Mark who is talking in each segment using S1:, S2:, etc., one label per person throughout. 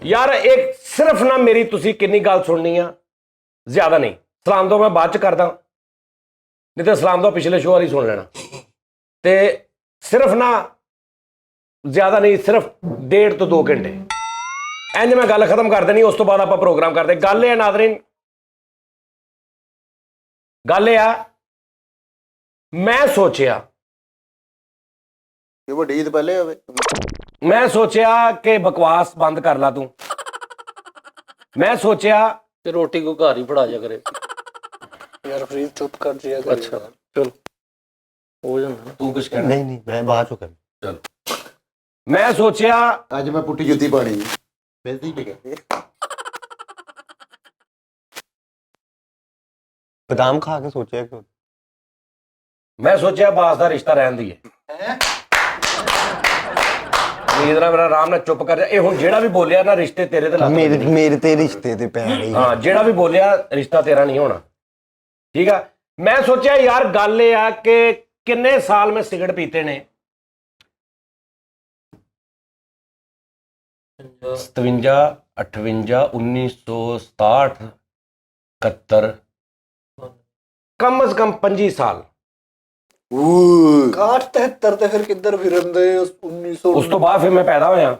S1: यार एक सिर्फ ना मेरी तुसी किन्नी गल सुननी आ, ज्यादा नहीं। सलाम तो मैं बाद च करदा, नहीं तो सलाम तो पिछले शो वाली सुन लेना। ते सिर्फ ना ज्यादा नहीं, सिर्फ 1.5 ਤੋਂ 2 घंटे इंज मैं गल खत्म कर देनी, उस तो बाद आप प्रोग्राम करते। गल है नादरीन, गल है मैं सोचिया
S2: वड्डी ईद पहले होवे,
S1: मैं सोचिया कि बकवास बंद कर ला तू। मैं सोचिया
S3: ਤੇ ਰੋਟੀ ਕੋ ਘਰ ਹੀ ਫੜਾ ਜਾ ਕਰੇ।
S2: यार फरीद चुप कर जिया कर।
S3: ਅੱਛਾ ਚਲ ਹੋ ਜਾਂਦਾ।
S1: तू कुछ कहना?
S2: नहीं नहीं मैं बाद चो कर।
S1: चलो मैं सोचिया
S2: आज मैं पुट्ठी जुत्ती पानी मिलती भी कहते बादाम खा के सोचा क्यों?
S1: मैं सोचिया बास का रिश्ता रहन दीए। नींद ना मेरा आराम ना चुप कर जा। ये हुण जेड़ा भी बोलिया ना रिश्ते तेरे ते लग
S2: मेरे मेरे ते रिश्ते ते पै रही।
S1: हाँ जेड़ा भी बोलिया रिश्ता तेरा नहीं होना, ठीक है। मैं सोचा यार गल ये आ कि किन्ने साल में सिगरेट पीते ने, 57 58 1967 71 कम से कम 25 साल।
S2: 73 ਤੇ ਫਿਰ ਕਿੱਧਰ ਫਿਰੰਦੇ 1900।
S1: ਉਸ ਤੋਂ ਬਾਅਦ ਫਿਰ ਮੈਂ ਪੈਦਾ ਹੋਇਆ,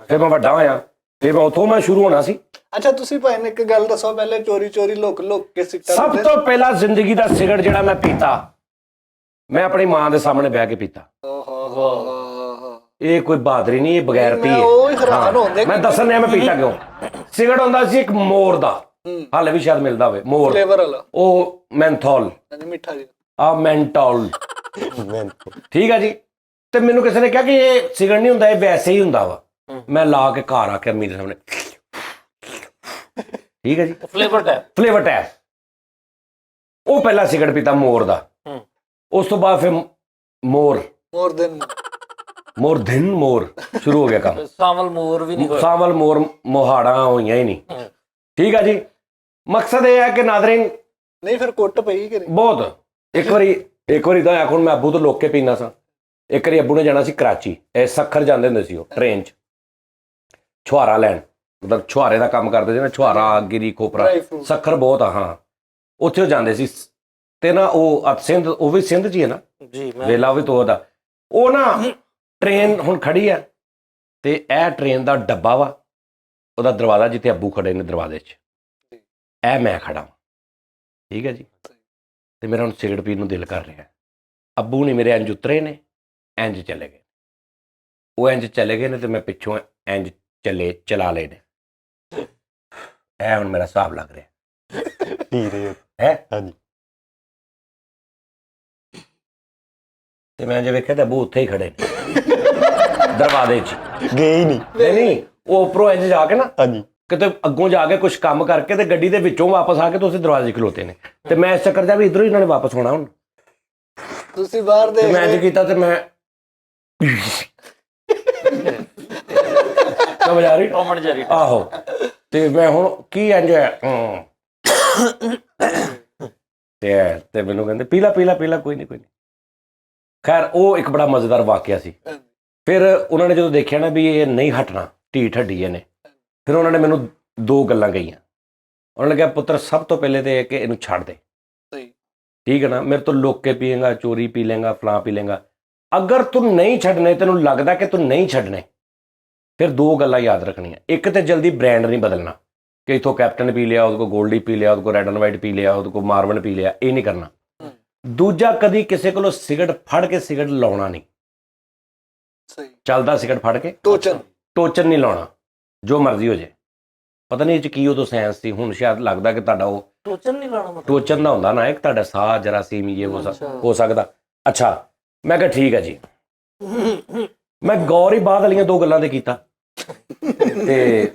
S1: ਫਿਰ ਮੈਂ ਵੱਡਾ ਹੋਇਆ, ਫਿਰ ਮੈਂ ਉੱਥੋਂ ਮੈਂ ਸ਼ੁਰੂ ਹੋਣਾ ਸੀ।
S2: ਅੱਛਾ ਤੁਸੀਂ ਭਾਈ ਨੇ ਇੱਕ ਗੱਲ ਦੱਸੋ, ਪਹਿਲੇ ਚੋਰੀ ਚੋਰੀ ਲੁਕ ਲੁਕ ਕੇ ਸਿਗਰਟਾਂ
S1: ਸਭ ਤੋਂ ਪਹਿਲਾਂ ਜ਼ਿੰਦਗੀ ਦਾ ਸਿਗਰਟ ਜਿਹੜਾ ਮੈਂ ਪੀਤਾ, ਮੈਂ ਆਪਣੀ ਮਾਂ ਦੇ ਸਾਹਮਣੇ ਬਹਿ ਕੇ ਪੀਤਾ। ਇਹ ਕੋਈ ਬਹਾਦਰੀ ਨਹੀਂ, ਇਹ ਬਗੈਰਤੀ ਹੈ। ਮੈਂ ਦੱਸਣ ਡਿਆ ਮੈਂ ਪੀਤਾ ਕਿਉਂ। ਸਿਗਰਟ ਹੁੰਦਾ ਸੀ ਇੱਕ ਮੋਰ ਦਾ, ਹਾਲੇ ਵੀ ਸ਼ਾਇਦ ਮਿਲਦਾ ਹੋਵੇ ਮੋਰ
S2: ਫਲੇਵਰ ਵਾਲਾ,
S1: ਉਹ ਮੈਂਥੋਲ
S2: ਮਿੱਠਾ ਜੀ
S1: ਆ ਮੈਂਟੋਲ, ਠੀਕ ਹੈ ਜੀ। ਤੇ ਮੈਨੂੰ ਕਿਸੇ ਨੇ ਕਿਹਾ ਕਿ ਇਹ ਸਿਗਰਟ ਨਹੀਂ ਹੁੰਦਾ, ਇਹ ਵੈਸੇ ਹੀ ਹੁੰਦਾ ਵਾ। ਮੈਂ ਲਾ ਕੇ ਘਰ ਆ ਕੇ ਅੰਮੀ ਦੇ ਸਾਹਮਣੇ, ਠੀਕ ਹੈ ਜੀ,
S3: ਫਲੇਵਰ
S1: ਟੈਪ ਉਹ ਪਹਿਲਾ ਸਿਗਰਟ ਪੀਤਾ ਮੋਰ ਦਾ। ਉਸ ਤੋਂ ਬਾਅਦ ਫਿਰ ਮੋਰ ਸ਼ੁਰੂ ਹੋ ਗਿਆ ਕੰਮ।
S3: ਸਾਵਲ ਮੋਰ ਵੀ ਨਹੀਂ,
S1: ਸਾਵਲ ਮੋਰ ਮੋਹਾੜਾ ਹੋਈਆਂ ਹੀ ਨਹੀਂ, ਠੀਕ ਹੈ ਜੀ। ਮਕਸਦ ਇਹ ਹੈ ਕਿ ਨਾਜ਼ਰੀਨ
S2: ਨਹੀਂ ਫਿਰ ਕੁੱਟ ਪਈ ਕਿ
S1: ਬਹੁਤ। ਇੱਕ ਵਾਰੀ ਤਾਂ ਹੁਣ ਮੈਂ ਅੱਬੂ ਤੋਂ ਲੁੱਕ ਕੇ ਪੀਂਦਾ ਸਾਂ। ਇੱਕ ਵਾਰੀ ਅੱਬੂ ਨੇ ਜਾਣਾ ਸੀ ਕਰਾਚੀ, ਇਹ ਸੱਖਰ ਜਾਂਦੇ ਹੁੰਦੇ ਸੀ ਉਹ ਟ੍ਰੇਨ 'ਚ ਛੁਹਾਰਾ ਲੈਣ, ਮਤਲਬ ਛੁਹਾਰੇ ਦਾ ਕੰਮ ਕਰਦੇ ਸੀ ਨਾ, ਛੁਹਾਰਾ ਗਿਰੀ ਖੋਪਰਾ ਸੱਖਰ ਬਹੁਤ ਆ, ਹਾਂ ਉੱਥੇ ਉਹ ਜਾਂਦੇ ਸੀ। ਤੇ ਨਾ ਉਹ ਸਿੰਧ, ਉਹ ਵੀ ਸਿੰਧ 'ਚ ਹੀ ਹੈ ਨਾ
S3: ਜੀ,
S1: ਵੇਲਾ ਵੀ ਤੋਂ ਦਾ। ਉਹ ਨਾ ਟ੍ਰੇਨ ਹੁਣ ਖੜੀ ਆ ਤੇ ਇਹ ਟ੍ਰੇਨ ਦਾ ਡੱਬਾ ਵਾ, ਉਹਦਾ ਦਰਵਾਜ਼ਾ ਜਿੱਥੇ ਅੱਬੂ ਖੜੇ ਨੇ ਦਰਵਾਜ਼ੇ 'ਚ, ਇਹ ਮੈਂ ਖੜਾ ਵਾਂ, ਠੀਕ ਹੈ ਜੀ। ਤੇ ਮੇਰਾ ਹੁਣ ਸਿਗਰਟ ਪੀਣ ਨੂੰ ਦਿਲ ਕਰ ਰਿਹਾ। ਅੱਬੂ ਨੇ ਮੇਰੇ ਇੰਜ ਉਤਰੇ ਨੇ, ਇੰਜ ਚਲੇ ਗਏ। ਉਹ ਇੰਜ ਚਲੇ ਗਏ ਨੇ ਤੇ ਮੈਂ ਪਿੱਛੋਂ ਇੰਜ ਚਲਾ ਲਏ ਨੇ। ਇਹ ਹੁਣ ਮੇਰਾ ਹਿਸਾਬ ਲੱਗ ਰਿਹਾ
S2: ਪੀ ਰਹੇ
S1: ਹੈ।
S2: ਹਾਂਜੀ।
S1: ਤੇ ਮੈਂ ਜੇ ਵੇਖਿਆ ਤਾਂ ਅੱਬੂ ਉੱਥੇ ਹੀ ਖੜੇ ਨੇ ਦਰਵਾਜ਼ੇ 'ਚ,
S2: ਗਏ ਹੀ
S1: ਨਹੀਂ ਉਹ ਉੱਪਰੋਂ ਇੰਜ ਜਾ ਕੇ ਨਾ
S2: ਹਾਂਜੀ
S1: ਕਿਤੇ ਅੱਗੋਂ ਜਾ ਕੇ ਕੁਝ ਕੰਮ ਕਰਕੇ ਤੇ ਗੱਡੀ ਦੇ ਵਿੱਚੋਂ ਵਾਪਸ ਆ ਕੇ ਤੁਸੀਂ ਦਰਵਾਜ਼ੇ ਖਲੋਤੇ ਨੇ। ਤੇ ਮੈਂ ਇਸ ਚੱਕਰ 'ਚ ਵੀ ਇੱਧਰੋਂ ਹੀ ਇਹਨਾਂ ਨੇ ਵਾਪਸ ਹੋਣਾ ਹੁਣ।
S2: ਤੁਸੀਂ ਬਾਹਰ ਦੇ
S1: ਮੈਂ ਇੰਜ ਕੀਤਾ ਤੇ ਮੈਂ ਸਮਝ ਆ ਰਹੀ
S3: ਟੌਮ ਐਂਡ ਜੈਰੀ।
S1: ਆਹੋ। ਤੇ ਮੈਂ ਹੁਣ ਕੀ ਇੰਜ ਤੇ ਮੈਨੂੰ ਕਹਿੰਦੇ ਪੀਲਾ ਕੋਈ ਨਹੀਂ। ਖੈਰ ਉਹ ਇੱਕ ਬੜਾ ਮਜ਼ੇਦਾਰ ਵਾਕਿਆ ਸੀ। ਫਿਰ ਉਹਨਾਂ ਨੇ ਜਦੋਂ ਦੇਖਿਆ ਨਾ ਵੀ ਇਹ ਨਹੀਂ ਹਟਣਾ, ਢੀਠ ਹੱਡੀ ਇਹਨੇ, ਫਿਰ ਉਹਨਾਂ ਨੇ ਮੈਨੂੰ 2 ਗੱਲਾਂ ਕਹੀਆਂ। ਉਹਨਾਂ ਨੇ ਕਿਹਾ ਪੁੱਤਰ ਸਭ ਤੋਂ ਪਹਿਲੇ ਤੇ ਇਹ ਕਿ ਇਹਨੂੰ ਛੱਡ ਦੇ, ਠੀਕ ਹੈ ਨਾ, ਮੇਰੇ ਤੋਂ ਲੁੱਕ ਕੇ ਪੀਏਗਾ, ਚੋਰੀ ਪੀ ਲੇਗਾ, ਫਲਾਂ ਪੀ ਲੇਗਾ। ਅਗਰ ਤੂੰ ਨਹੀਂ ਛੱਡਣੇ, ਤੈਨੂੰ ਲੱਗਦਾ ਕਿ ਤੂੰ ਨਹੀਂ ਛੱਡਣੇ, ਫਿਰ 2 ਗੱਲਾਂ ਯਾਦ ਰੱਖਣੀਆਂ। ਇੱਕ ਤੇ ਜਲਦੀ ਬ੍ਰਾਂਡ ਨਹੀਂ ਬਦਲਣਾ ਕਿ ਇੱਥੋਂ ਕੈਪਟਨ ਪੀ ਲਿਆ, ਉਹਦੇ ਕੋਲ ਗੋਲਡੀ ਪੀ ਲਿਆ, ਉਹਦੇ ਕੋਲ ਰੈਡ ਐਂਡ ਵਾਈਟ ਪੀ ਲਿਆ, ਉਹਦੇ ਕੋਲ ਮਾਰਵਨ ਪੀ ਲਿਆ, ਇਹ ਨਹੀਂ ਕਰਨਾ। ਦੂਜਾ ਕਦੀ ਕਿਸੇ ਕੋਲੋਂ ਸਿਗਰਟ ਫੜ ਕੇ ਸਿਗਰਟ ਲਾਉਣਾ ਨਹੀਂ। ਚੱਲਦਾ ਸਿਗਰਟ ਫੜ ਕੇ ਟੋਚਨ ਨਹੀਂ ਲਾਉਣਾ, ਜੋ ਮਰਜ਼ੀ ਹੋ ਜੇ। ਪਤਾ ਨਹੀਂ ਇਹ 'ਚ ਕੀ ਉਦੋਂ ਸਾਇੰਸ ਸੀ, ਹੁਣ ਸ਼ਾਇਦ ਲੱਗਦਾ ਕਿ ਤੁਹਾਡਾ ਉਹ
S3: ਟੋਚਨ ਨਹੀਂ ਲਾਣਾ,
S1: ਟੋਚਨ ਦਾ ਹੁੰਦਾ ਨਾ ਇੱਕ ਤੁਹਾਡਾ ਸਾਹ ਜਰਾਸੀਮ ਇਹ ਹੋ ਸਕਦਾ। ਅੱਛਾ ਮੈਂ ਕਿਹਾ ਠੀਕ ਹੈ ਜੀ। ਮੈਂ ਗੌਰ ਹੀ ਬਾਅਦ ਵਾਲੀਆਂ 2 ਗੱਲਾਂ ਤੇ ਕੀਤਾ। ਤੇ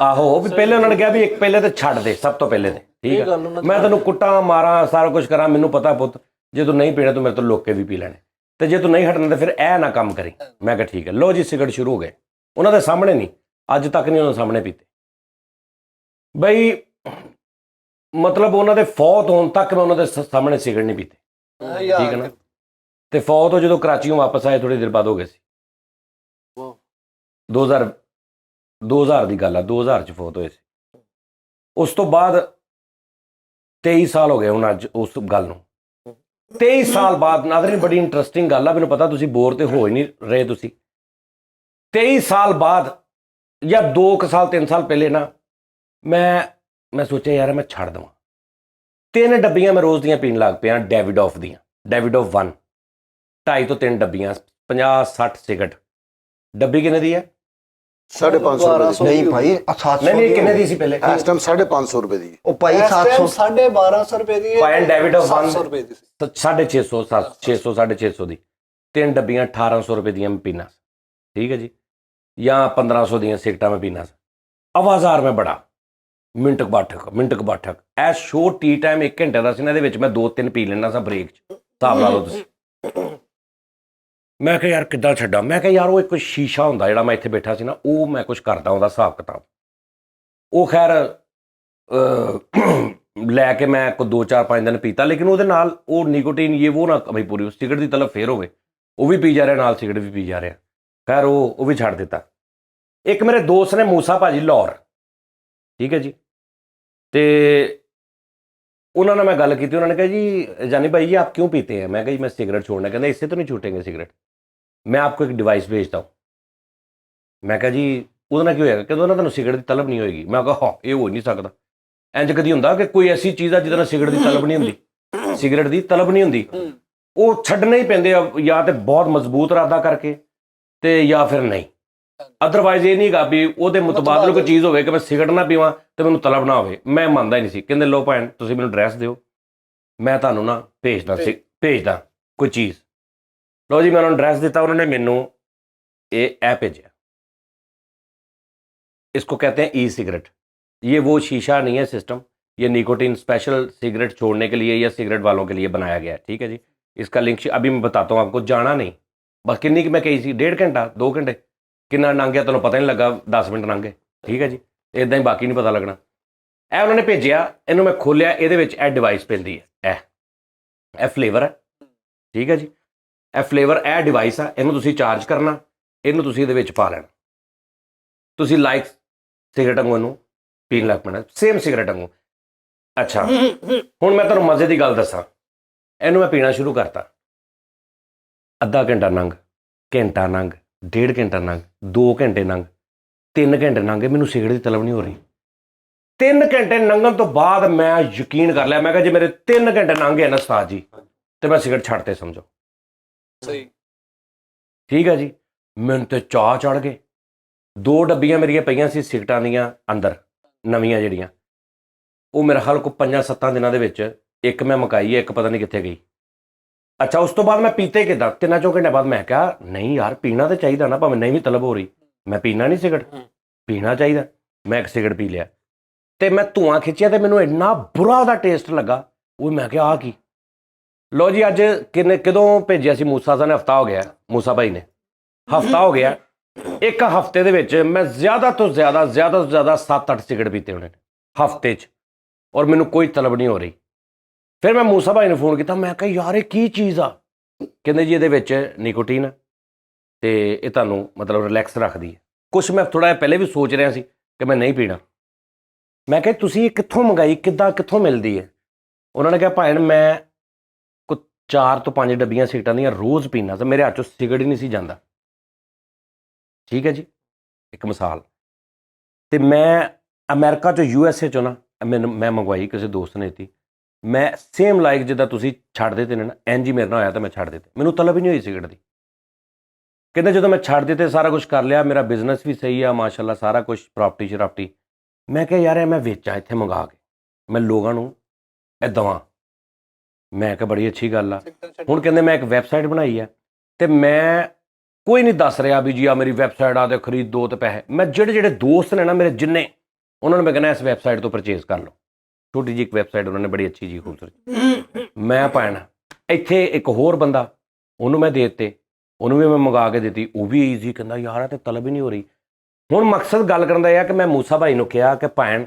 S1: ਆਹੋ ਵੀ ਪਹਿਲੇ ਉਹਨਾਂ ਨੇ ਕਿਹਾ ਵੀ ਇੱਕ ਪਹਿਲੇ ਤੇ ਛੱਡ ਦੇ, ਸਭ ਤੋਂ ਪਹਿਲੇ ਤੇ ਠੀਕ ਹੈ, ਮੈਂ ਤੈਨੂੰ ਕੁੱਟਾਂ ਮਾਰਾਂ ਸਾਰਾ ਕੁਝ ਕਰਾਂ, ਮੈਨੂੰ ਪਤਾ ਪੁੱਤ ਜੇ ਤੂੰ ਨਹੀਂ ਪੀਣਾ ਤੂੰ ਮੇਰੇ ਤੋਂ ਲੁੱਕ ਕੇ ਵੀ ਪੀ ਲੈਣੇ, ਤੇ ਜੇ ਤੂੰ ਨਹੀਂ ਹਟਣਾ ਤਾਂ ਫਿਰ ਇਹ ਨਾ ਕੰਮ ਕਰੀ। ਮੈਂ ਕਿਹਾ ਠੀਕ ਹੈ। ਲੋ ਜੀ ਸਿਗਰਟ ਸ਼ੁਰੂ ਹੋ ਗਏ, ਉਹਨਾਂ ਦੇ ਸਾਹਮਣੇ ਨਹੀਂ, ਅੱਜ ਤੱਕ ਨਹੀਂ ਉਹਨਾਂ ਸਾਹਮਣੇ ਪੀਤੇ। ਬਈ ਮਤਲਬ ਉਹਨਾਂ ਦੇ ਫੌਤ ਹੋਣ ਤੱਕ ਮੈਂ ਉਹਨਾਂ ਦੇ ਸਾਹਮਣੇ ਸਿਗਰਟ ਨਹੀਂ ਪੀਤੇ, ਠੀਕ ਹੈ ਨਾ। ਤੇ ਫੌਤ ਹੋ ਜਦੋਂ ਕਰਾਚੀੋਂ ਵਾਪਸ ਆਏ ਥੋੜੀ ਦੇਰ ਬਾਅਦ ਹੋ ਗਏ ਸੀ। 2000 ਦੀ ਗੱਲ ਆ, 2000 ਚ ਫੌਤ ਹੋਏ ਸੀ। ਉਸ ਤੋਂ ਬਾਅਦ 23 ਸਾਲ ਹੋ ਗਏ ਹੁਣ ਅੱਜ ਉਸ ਗੱਲ ਨੂੰ। 23 ਸਾਲ ਬਾਅਦ ਨਾਜ਼ਰੀਨ ਬੜੀ ਇੰਟਰਸਟਿੰਗ ਗੱਲ ਆ, ਮੈਨੂੰ ਪਤਾ ਤੁਸੀਂ ਬੋਰ ਤੇ ਹੋ ਹੀ ਨਹੀਂ ਰਹੇ। ਤੁਸੀਂ 23 ਸਾਲ ਬਾਅਦ ਜਾਂ 2 ਸਾਲ 3 ਸਾਲ ਪਹਿਲੇ ਨਾ ਮੈਂ ਸੋਚਿਆ ਯਾਰ ਮੈਂ ਛੱਡ ਦੇਵਾਂ। 3 ਡੱਬੀਆਂ ਮੈਂ ਰੋਜ਼ ਦੀਆਂ ਪੀਣ ਲੱਗ ਪਿਆ, ਡੈਵਿਡੋਫ ਦੀਆਂ, ਡੈਵਿਡੋਫ 1, 2.5 ਤੋਂ 3 ਡੱਬੀਆਂ, 50-60 ਸਿਗਰਟ। ਡੱਬੀ ਕਿੰਨੇ ਦੀ ਹੈ?
S4: 550
S2: ਨਹੀਂ
S4: ਭਾਈ,
S2: 700
S1: ਨਹੀਂ ਕਿੰਨੇ ਦੀ ਸੀ ਪਹਿਲੇ?
S4: ਇਸ ਟਾਈਮ 550 ਰੁਪਏ ਦੀ।
S2: ਉਹ ਭਾਈ 700 1250 ਰੁਪਏ ਦੀ ਹੈ।
S1: ਪਾਇਨ ਡੈਵਿਡੋਫ 1
S2: 700 ਰੁਪਏ ਦੀ ਸੀ।
S1: 650 650 ਦੀ 3 ਡੱਬੀਆਂ 1800 ਰੁਪਏ ਦੀਆਂ ਮੈਂ ਪੀਣਾ, ਠੀਕ ਹੈ ਜੀ, ਜਾਂ 1500 ਦੀਆਂ ਸਿਗਰਟਾਂ ਮੈਂ ਪੀਣਾ। ਆਵਾਜ਼ਾਰ ਮੈਂ ਬੜਾ ਮਿੰਟ ਕੁ ਬਾਠਕ ਐ ਸ਼ੋ ਟੀ ਟਾਈਮ 1 ਘੰਟੇ ਦਾ ਸੀ ਨਾ, ਇਹਦੇ ਵਿੱਚ ਮੈਂ 2-3 ਪੀ ਲੈਣਾ ਸਾਂ ਬ੍ਰੇਕ 'ਚ, ਹਿਸਾਬ ਲਾ ਲਓ ਤੁਸੀਂ। ਮੈਂ ਕਿਹਾ ਯਾਰ ਕਿੱਦਾਂ ਛੱਡਾਂ। ਮੈਂ ਕਿਹਾ ਯਾਰ ਉਹ ਇੱਕ ਸ਼ੀਸ਼ਾ ਹੁੰਦਾ ਜਿਹੜਾ ਮੈਂ ਇੱਥੇ ਬੈਠਾ ਸੀ ਨਾ, ਉਹ ਮੈਂ ਕੁਝ ਕਰਦਾ ਉਹਦਾ ਹਿਸਾਬ ਕਿਤਾਬ। ਉਹ ਖੈਰ ਲੈ ਕੇ ਮੈਂ 2-4-5 ਦਿਨ ਪੀਤਾ, ਲੇਕਿਨ ਉਹਦੇ ਨਾਲ ਉਹ ਨਿਕੋਟੀਨ ਇਹ ਉਹ ਨਾ ਕਮੀ ਪੂਰੀ, ਸਿਗਰਟ ਦੀ ਤਲਬ ਫੇਰ ਹੋਵੇ, ਉਹ ਵੀ ਪੀ ਜਾ ਰਿਹਾ ਨਾਲ ਸਿਗਰਟ ਵੀ ਪੀ ਜਾ ਰਿਹਾ। ਖੈਰ ਉਹ ਵੀ ਛੱਡ ਦਿੱਤਾ। ਇੱਕ ਮੇਰੇ ਦੋਸਤ ਨੇ ਮੂਸਾ ਭਾਜੀ ਲਾਹੌਰ, ਠੀਕ ਹੈ ਜੀ, ਤੇ ਉਹਨਾਂ ਨਾਲ ਮੈਂ ਗੱਲ ਕੀਤੀ। ਉਹਨਾਂ ਨੇ ਕਿਹਾ जी जानी भाई जी आप क्यों पीते हैं? मैं कहा जी मैं सिगरेट छोड़ना। कहते इससे तो नहीं छूटेंगे सिगरेट, मैं आपको एक डिवाइस भेजता हूँ। मैं कहा जी ਉਹਦੇ ਨਾਲ ਕੀ ਹੋਏਗਾ? ਕਹਿੰਦਾ ਉਹਨਾਂ ਤੁਹਾਨੂੰ ਸਿਗਰਟ ਦੀ ਤਲਬ ਨਹੀਂ ਹੋਏਗੀ। ਮੈਂ ਕਿਹਾ ਹਾਂ ਇਹ ਹੋ ਨਹੀਂ ਸਕਦਾ। ਇੰਜ ਕਦੀ ਹੁੰਦਾ ਕਿ ਕੋਈ ਐਸੀ ਚੀਜ਼ ਆ ਜਿਹਦੇ ਨਾਲ ਸਿਗਰਟ ਦੀ ਤਲਬ ਨਹੀਂ ਹੁੰਦੀ? ਸਿਗਰਟ ਦੀ ਤਲਬ ਨਹੀਂ ਹੁੰਦੀ, ਉਹ ਛੱਡਣੇ ਹੀ ਪੈਂਦੇ ਆ, ਜਾਂ ਤੇ ਬਹੁਤ ਮਜ਼ਬੂਤ ਇਰਾਦਾ ਕਰਕੇ ਤੇ ਜਾਂ ਫਿਰ ਨਹੀਂ। ਅਦਰਵਾਈਜ਼ ਇਹ ਨਹੀਂ ਗਾ ਵੀ ਉਹਦੇ ਮੁਤਬਾਦਲ ਕੋਈ ਚੀਜ਼ ਹੋਵੇ ਕਿ ਮੈਂ ਸਿਗਰਟ ਨਾ ਪੀਵਾਂ ਤੇ ਮੈਨੂੰ ਤਲਬ ਨਾ ਹੋਵੇ। ਮੈਂ ਮੰਨਦਾ ਹੀ ਨਹੀਂ ਸੀ। ਕਹਿੰਦੇ ਲੋ ਭੈਣ ਤੁਸੀਂ ਮੈਨੂੰ ਐਡਰੈਸ ਦਿਓ, ਮੈਂ ਤੁਹਾਨੂੰ ਨਾ ਭੇਜਦਾ ਕੋਈ ਚੀਜ਼। ਲਓ ਜੀ ਮੈਂ ਉਹਨਾਂ ਨੂੰ ਐਡਰੈਸ ਦਿੱਤਾ, ਉਹਨਾਂ ਨੇ ਮੈਨੂੰ ਇਹ ਐਪ ਭੇਜਿਆ। इसको कहते हैं ई सिगरेट। ये वो शीशा नहीं है सिस्टम, ये निकोटीन स्पेशल सिगरेट छोड़ने के लिए या सिगरेट वालों के लिए बनाया गया है, ठीक है जी। इसका लिंक अभी मैं बताता हूँ आपको, जाना नहीं बस। किन्नी की मैं कही सी 1.5 घंटा 2 घंटे किन्ना लंघ गया ਤੁਹਾਨੂੰ ਪਤਾ ਨਹੀਂ ਲੱਗਾ, 10 ਮਿੰਟ ਲੰਘ ਗਏ, ਠੀਕ ਹੈ ਜੀ। ਇਦਾਂ ਹੀ ਬਾਕੀ ਨਹੀਂ ਪਤਾ ਲੱਗਣਾ। ਇਹ ਉਹਨਾਂ ਨੇ ਭੇਜਿਆ, ਇਹਨੂੰ ਮੈਂ ਖੋਲਿਆ, ਇਹਦੇ ਵਿੱਚ ਇਹ ਡਿਵਾਈਸ ਪੈਂਦੀ ਹੈ, ਇਹ ਫਲੇਵਰ ਹੈ, ਠੀਕ ਹੈ ਜੀ। ਇਹ ਫਲੇਵਰ ਇਹ ਡਿਵਾਈਸ ਆ, ਇਹਨੂੰ ਤੁਸੀਂ ਚਾਰਜ ਕਰਨਾ, ਇਹਨੂੰ ਤੁਸੀਂ ਇਹਦੇ ਵਿੱਚ ਪਾ ਲੈਣਾ, ਤੁਸੀਂ ਲਾਈਕ ਸਿਗਰਟ ਵਾਂਗੂ ਇਹਨੂੰ ਪੀਣ ਲੱਗ ਪੈਣਾ, ਸੇਮ ਸਿਗਰਟ ਵਾਂਗੂ। ਅੱਛਾ ਹੁਣ ਮੈਂ ਤੁਹਾਨੂੰ ਮਜ਼ੇ ਦੀ ਗੱਲ ਦੱਸਾਂ, ਇਹਨੂੰ ਮੈਂ ਪੀਣਾ ਸ਼ੁਰੂ ਕਰਤਾ, ਅੱਧਾ ਘੰਟਾ ਲੰਘ, ਘੰਟਾ ਲੰਘ, 1.5 ਘੰਟਾ ਲੰਘ, 2 ਘੰਟੇ ਲੰਘ, 3 ਘੰਟੇ ਲੰਘ ਗਏ, ਮੈਨੂੰ ਸਿਗਰਟ ਦੀ ਤਲਬ ਨਹੀਂ ਹੋ ਰਹੀ। 3 ਘੰਟੇ ਲੰਘਣ ਤੋਂ ਬਾਅਦ ਮੈਂ ਯਕੀਨ ਕਰ ਲਿਆ, ਮੈਂ ਕਿਹਾ ਜੇ ਮੇਰੇ 3 ਘੰਟੇ ਲੰਘ ਗਏ ਨਾ ਉਸਤਾਦ ਜੀ ਤੇ ਮੈਂ ਸਿਗਰਟ ਛੱਡਤੇ ਸਮਝੋ।
S2: ਸਹੀ,
S1: ਠੀਕ ਹੈ ਜੀ। ਮੈਨੂੰ ਤੇ ਚਾਹ ਚੜ ਗਏ। 2 ਡੱਬੀਆਂ ਮੇਰੀਆਂ ਪਈਆਂ ਸੀ ਸਿਗਰਟਾਂ ਦੀਆਂ ਅੰਦਰ, ਨਵੀਆਂ ਜਿਹੜੀਆਂ, ਉਹ ਮੇਰਾ ਹਾਲ ਕੋ 5-7 ਦਿਨਾਂ ਦੇ ਵਿੱਚ ਇੱਕ ਮੈਂ ਮੁਕਾਈ ਹੈ, ਇੱਕ ਪਤਾ ਨਹੀਂ ਕਿੱਥੇ ਗਈ। ਅੱਛਾ ਉਸ ਤੋਂ ਬਾਅਦ ਮੈਂ ਪੀਤੇ ਕਿੱਦਾਂ? 3-4 ਘੰਟੇ ਬਾਅਦ ਮੈਂ ਕਿਹਾ ਨਹੀਂ ਯਾਰ ਪੀਣਾ ਤਾਂ ਚਾਹੀਦਾ ਨਾ, ਭਾਵੇਂ ਨਹੀਂ ਵੀ ਤਲਬ ਹੋ ਰਹੀ, ਮੈਂ ਪੀਣਾ ਨਹੀਂ ਸਿਗਰਟ, ਪੀਣਾ ਚਾਹੀਦਾ। ਮੈਂ ਇੱਕ ਸਿਗਰਟ ਪੀ ਲਿਆ ਤੇ ਮੈਂ ਧੂਆਂ ਖਿੱਚਿਆ ਤੇ ਮੈਨੂੰ ਇੰਨਾ ਬੁਰਾ ਉਹਦਾ ਟੇਸਟ ਲੱਗਾ। ਉਹ ਮੈਂ ਕਿਹਾ ਆਹ ਕੀ। ਲੋ ਜੀ ਅੱਜ ਕਦੋਂ ਭੇਜਿਆ ਸੀ ਮੂਸਾ ਸਾਹਿਬ ਨੇ? ਹਫਤਾ ਹੋ ਗਿਆ, ਮੂਸਾ ਭਾਈ ਨੇ ਹਫਤਾ ਹੋ ਗਿਆ। 1 ਹਫਤੇ ਦੇ ਵਿੱਚ ਮੈਂ ਜ਼ਿਆਦਾ ਤੋਂ ਜ਼ਿਆਦਾ 7-8 ਸਿਗਰਟ ਪੀਤੇ ਹੋਣੇ ਹਫਤੇ 'ਚ, ਔਰ ਮੈਨੂੰ ਕੋਈ ਤਲਬ ਨਹੀਂ ਹੋ ਰਹੀ। ਫਿਰ ਮੈਂ ਮੂਸਾ ਭਾਈ ਨੂੰ ਫੋਨ ਕੀਤਾ, ਮੈਂ ਕਿਹਾ ਯਾਰ ਇਹ ਕੀ ਚੀਜ਼ ਆ? ਕਹਿੰਦੇ ਜੀ ਇਹਦੇ ਵਿੱਚ ਨਿਕੋਟੀਨ ਤੇ ਇਹ ਤੁਹਾਨੂੰ ਮਤਲਬ ਰਿਲੈਕਸ ਰੱਖਦੀ ਹੈ। ਕੁਛ ਮੈਂ ਥੋੜ੍ਹਾ ਜਿਹਾ ਪਹਿਲੇ ਵੀ ਸੋਚ ਰਿਹਾ ਸੀ ਕਿ ਮੈਂ ਨਹੀਂ ਪੀਣਾ। ਮੈਂ ਕਿਹਾ ਤੁਸੀਂ ਇਹ ਕਿੱਥੋਂ ਮੰਗਾਈ, ਕਿੱਥੋਂ ਮਿਲਦੀ ਹੈ? ਉਹਨਾਂ ਨੇ ਕਿਹਾ ਭਾਈ ਮੈਂ 4 ਤੋਂ 5 ਡੱਬੀਆਂ ਸਿਗਰਟਾਂ ਦੀਆਂ ਰੋਜ਼ ਪੀਣਾ ਤੇ ਮੇਰੇ ਹੱਥ 'ਚੋਂ ਸਿਗਰਟ ਹੀ ਨਹੀਂ ਸੀ ਜਾਂਦਾ, ਠੀਕ ਹੈ ਜੀ, ਇੱਕ ਮਿਸਾਲ। ਤੇ ਮੈਂ ਅਮਰੀਕਾ 'ਚੋਂ USA 'ਚੋਂ ਨਾ ਮੈਂ ਮੰਗਵਾਈ, ਕਿਸੇ ਦੋਸਤ ਨੇ ਦਿੱਤੀ। ਮੈਂ ਸੇਮ ਲਾਈਕ ਜਿੱਦਾਂ ਤੁਸੀਂ ਛੱਡ ਦਿੱਤੇ ਨੇ ਨਾ, ਇੰਝ ਹੀ ਮੇਰੇ ਨਾਲ ਹੋਇਆ ਤਾਂ ਮੈਂ ਛੱਡ ਦਿੱਤੇ। ਮੈਨੂੰ ਤਲਬ ਹੀ ਨਹੀਂ ਹੋਈ ਸਿਗਰਟ ਦੀ। ਕਹਿੰਦੇ ਜਦੋਂ ਮੈਂ ਛੱਡ ਦਿੱਤੇ ਸਾਰਾ ਕੁਝ ਕਰ ਲਿਆ, ਮੇਰਾ ਬਿਜ਼ਨਸ ਵੀ ਸਹੀ ਆ ਮਾਸ਼ਾਅੱਲਾ, ਸਾਰਾ ਕੁਝ ਪ੍ਰਾਪਰਟੀ ਸ਼ਰਾਪਟੀ। ਮੈਂ ਕਿਹਾ ਯਾਰ ਇਹ ਮੈਂ ਵੇਚਾਂ ਇੱਥੇ ਮੰਗਾ ਕੇ, ਮੈਂ ਲੋਕਾਂ ਨੂੰ ਇਹ ਦੇਵਾਂ। ਮੈਂ ਕਿਹਾ ਬੜੀ ਅੱਛੀ ਗੱਲ ਆ। ਹੁਣ ਕਹਿੰਦੇ ਮੈਂ ਇੱਕ ਵੈਬਸਾਈਟ ਬਣਾਈ ਹੈ ਤੇ ਮੈਂ ਕੋਈ ਨਹੀਂ ਦੱਸ ਰਿਹਾ ਵੀ ਜੀ ਆ ਮੇਰੀ ਵੈਬਸਾਈਟ ਆ ਤੇ ਖਰੀਦੋ ਤੇ ਪੈਸੇ। ਮੈਂ ਜਿਹੜੇ ਦੋਸਤ ਨੇ ਨਾ ਮੇਰੇ ਜਿੰਨੇ, ਉਹਨਾਂ ਨੂੰ ਮੈਂ ਕਹਿੰਦਾ ਇਸ ਵੈਬਸਾਈਟ ਤੋਂ ਪਰਚੇਜ਼ ਕਰ ਲਓ। ਛੋਟੀ ਜਿਹੀ ਇੱਕ ਵੈਬਸਾਈਟ ਉਹਨਾਂ ਨੇ ਬੜੀ ਅੱਛੀ ਜੀ ਖੂਬਸੂਰਤ। ਮੈਂ ਪਾਣਾ ਇੱਥੇ ਇੱਕ ਹੋਰ ਬੰਦਾ, ਉਹਨੂੰ ਮੈਂ ਦੇ ਦਿੱਤੇ, ਉਹਨੂੰ ਵੀ ਮੈਂ ਮੰਗਾ ਕੇ ਦਿੱਤੀ, ਉਹ ਵੀ ਈਜ਼ੀ। ਕਹਿੰਦਾ ਯਾਰ ਇਹ ਤੇ ਤਲਬ ਹੀ ਨਹੀਂ ਹੋ ਰਹੀ। ਹੁਣ ਮਕਸਦ ਗੱਲ ਕਰਨ ਦਾ ਇਹ ਆ ਕਿ ਮੈਂ ਮੂਸਾ ਭਾਈ ਨੂੰ ਕਿਹਾ ਕਿ ਭੈਣ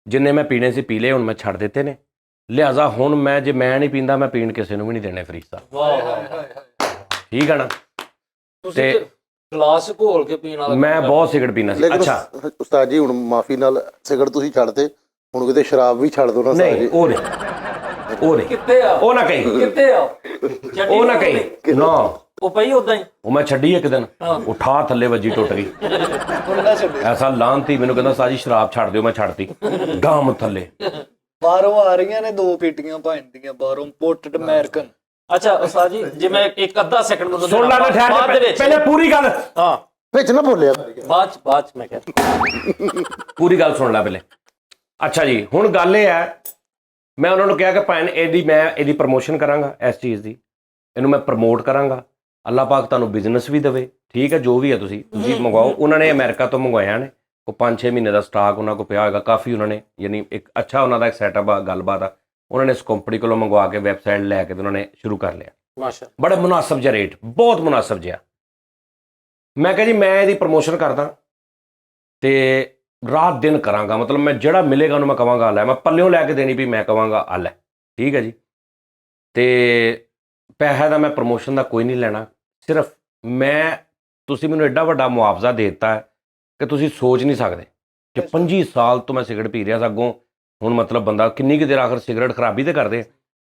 S1: ਜਿੰਨੇ ਮੈਂ ਪੀਣੇ ਸੀ ਪੀ ਲਏ, ਹੁਣ ਮੈਂ ਛੱਡ ਦਿੱਤੇ ਨੇ। ਲਿਹਾਜ਼ਾ ਹੁਣ ਮੈਂ ਜੇ ਮੈਂ ਨਹੀਂ ਪੀਂਦਾ, ਮੈਂ ਪੀਣ ਕਿਸੇ ਨੂੰ ਵੀ ਨਹੀਂ ਦੇਣੇ ਫਰੀਦ ਸਾਹਿਬ।
S3: ਵਾਹ
S2: ਹਾਏ
S3: ਵਾਹ,
S2: ਹਾਏ ਹਾਏ।
S1: ਠੀਕ ਆ ਨਾ?
S3: ਤੁਸੀਂ
S1: ਤੇ-
S3: ਤੇ ਗਲਾਸ ਘੋਲ ਕੇ ਪੀਣ ਵਾਲਾ
S1: ਮੈਂ
S3: ਕੰਮ
S1: ਬਹੁਤ ਸਿਗਰਟ ਪੀਣਾ ਸੀ।
S4: ਲੇਕਿਨ
S1: ਅੱਛਾ
S4: ਉਸਤਾਦ ਜੀ ਹੁਣ ਮਾਫੀ ਨਾਲ ਸਿਗਰਟ ਤੁਸੀਂ ਛੱਡਦੇ, ਹੁਣ ਕਿਤੇ ਸ਼ਰਾਬ ਵੀ ਛੱਡ ਦੋ ਨਾ ਉਸਤਾਦ
S1: ਨਹੀਂ,
S4: ਜੀ।
S1: ਉਹ ਨਹੀਂ, ਉਹ ਨਹੀਂ,
S3: ਕਿੱਥੇ ਆ
S1: ਉਹ ਨਾ ਕਹੀਂ,
S3: ਕਿੱਥੇ ਆ
S1: ਉਹ ਨਾ ਕਹੀਂ, ਨਾ
S3: ਉਹ ਪਈ ਉਦਾਂ ਹੀ।
S1: ਉਹ ਮੈਂ ਛੱਡੀ ਇੱਕ ਦਿਨ, ਉਠਾ ਥੱਲੇ ਵੱਜੀ, ਟੁੱਟ ਗਈ।
S2: ਉਹਨਾਂ ਛੱਡੇ
S1: ਐਸਾ ਲਾਂਤੀ ਮੈਨੂੰ ਕਹਿੰਦਾ ਸਾਜੀ ਸ਼ਰਾਬ ਛੱਡ ਦਿਓ, ਮੈਂ ਛੱਡਤੀ ਗਾਮ ਥੱਲੇ।
S2: ਬਾਹਰੋਂ ਆ ਰਹੀਆਂ ਨੇ 2 ਪੀਟੀਆਂ ਭਾਂਦੀਆਂ ਬਾਹਰੋਂ, ਇੰਪੋਰਟਡ ਅਮਰੀਕਨ।
S3: ਅੱਛਾ ਉਸਤਾਦ ਜੀ, ਜੇ ਮੈਂ ਇੱਕ ਅੱਧਾ ਸੈਕਿੰਡ ਮੈਨੂੰ
S1: ਸੁਣ ਲੈ, ਮੈਂ ਠਹਿਰ
S3: ਬਾਅਦ ਦੇ
S1: ਕੇ
S3: ਵਿੱਚ
S1: ਪਹਿਲੇ ਪੂਰੀ ਗੱਲ,
S3: ਹਾਂ
S4: ਵਿੱਚ ਨਾ ਬੋਲਿਆ।
S3: ਬਾਅਦ ਚ ਮੈਂ ਕਹਿੰਦਾ
S1: ਪੂਰੀ ਗੱਲ ਸੁਣ ਲੈ ਪਹਿਲੇ। ਅੱਛਾ ਜੀ, ਹੁਣ ਗੱਲ ਇਹ ਹੈ, ਮੈਂ ਉਹਨਾਂ ਨੂੰ ਕਿਹਾ ਕਿ ਭੈਣ ਮੈਂ ਇਹਦੀ ਪ੍ਰਮੋਸ਼ਨ ਕਰਾਂਗਾ, ਇਸ ਚੀਜ਼ ਦੀ ਇਹਨੂੰ ਮੈਂ ਪ੍ਰਮੋਟ ਕਰਾਂਗਾ। ਅੱਲਾਹ ਪਾਕ ਤੁਹਾਨੂੰ ਬਿਜ਼ਨਸ ਵੀ ਦੇਵੇ, ਠੀਕ ਹੈ, ਜੋ ਵੀ ਹੈ ਤੁਸੀਂ ਮੰਗਵਾਓ। ਉਹਨਾਂ ਨੇ ਅਮਰੀਕਾ ਤੋਂ ਮੰਗਵਾਇਆ ਨੇ, ਉਹ 5-6 ਮਹੀਨੇ ਦਾ ਸਟਾਕ ਉਹਨਾਂ ਕੋਲ ਪਿਆ ਹੋਏਗਾ ਕਾਫੀ। ਉਹਨਾਂ ਨੇ ਯਾਨੀ ਇੱਕ ਅੱਛਾ ਉਹਨਾਂ ਦਾ ਇੱਕ ਸੈਟਅਪ ਆ, ਗੱਲਬਾਤ ਆ। ਉਹਨਾਂ ਨੇ ਇਸ ਕੰਪਨੀ ਕੋਲੋਂ ਮੰਗਵਾ ਕੇ ਵੈਬਸਾਈਟ ਲੈ ਕੇ ਤੇ ਉਹਨਾਂ ਨੇ ਸ਼ੁਰੂ ਕਰ ਲਿਆ।
S3: ਮਾਸ਼ਾ
S1: ਬੜਾ ਮੁਨਾਸਬ ਜਿਹਾ ਰੇਟ, ਬਹੁਤ ਮੁਨਾਸਬ ਜਿਹਾ। ਮੈਂ ਕਿਹਾ ਜੀ ਮੈਂ ਇਹਦੀ ਪ੍ਰਮੋਸ਼ਨ ਕਰਦਾ ਤੇ ਰਾਤ ਦਿਨ ਕਰਾਂਗਾ, ਮਤਲਬ ਮੈਂ ਜਿਹੜਾ ਮਿਲੇਗਾ ਉਹਨੂੰ ਮੈਂ ਕਵਾਂਗਾ ਲੈ, ਮੈਂ ਪੱਲਿਓਂ ਲੈ ਕੇ ਦੇਣੀ ਵੀ ਮੈਂ ਕਵਾਂਗਾ ਆ ਲੈ, ਠੀਕ ਹੈ ਜੀ। ਤੇ ਪੈਸੇ ਦਾ ਮੈਂ ਪ੍ਰਮੋਸ਼ਨ ਦਾ ਕੋਈ ਨਹੀਂ ਲੈਣਾ, ਸਿਰਫ ਤੁਸੀਂ ਮੈਨੂੰ ਐਡਾ ਵੱਡਾ ਮੁਆਵਜ਼ਾ ਦੇ ਦਿੱਤਾ ਹੈ ਕਿ ਤੁਸੀਂ ਸੋਚ ਨਹੀਂ ਸਕਦੇ ਕਿ 25 ਸਾਲ ਤੋਂ ਮੈਂ ਸਿਗਰਟ ਪੀ ਰਿਹਾ ਸੀ। ਅੱਗੋਂ ਹੁਣ ਮਤਲਬ ਬੰਦਾ ਕਿੰਨੀ ਕੁ ਦੇਰ ਆਖਰ ਸਿਗਰਟ ਖਰਾਬੀ ਤੇ ਕਰਦੇ,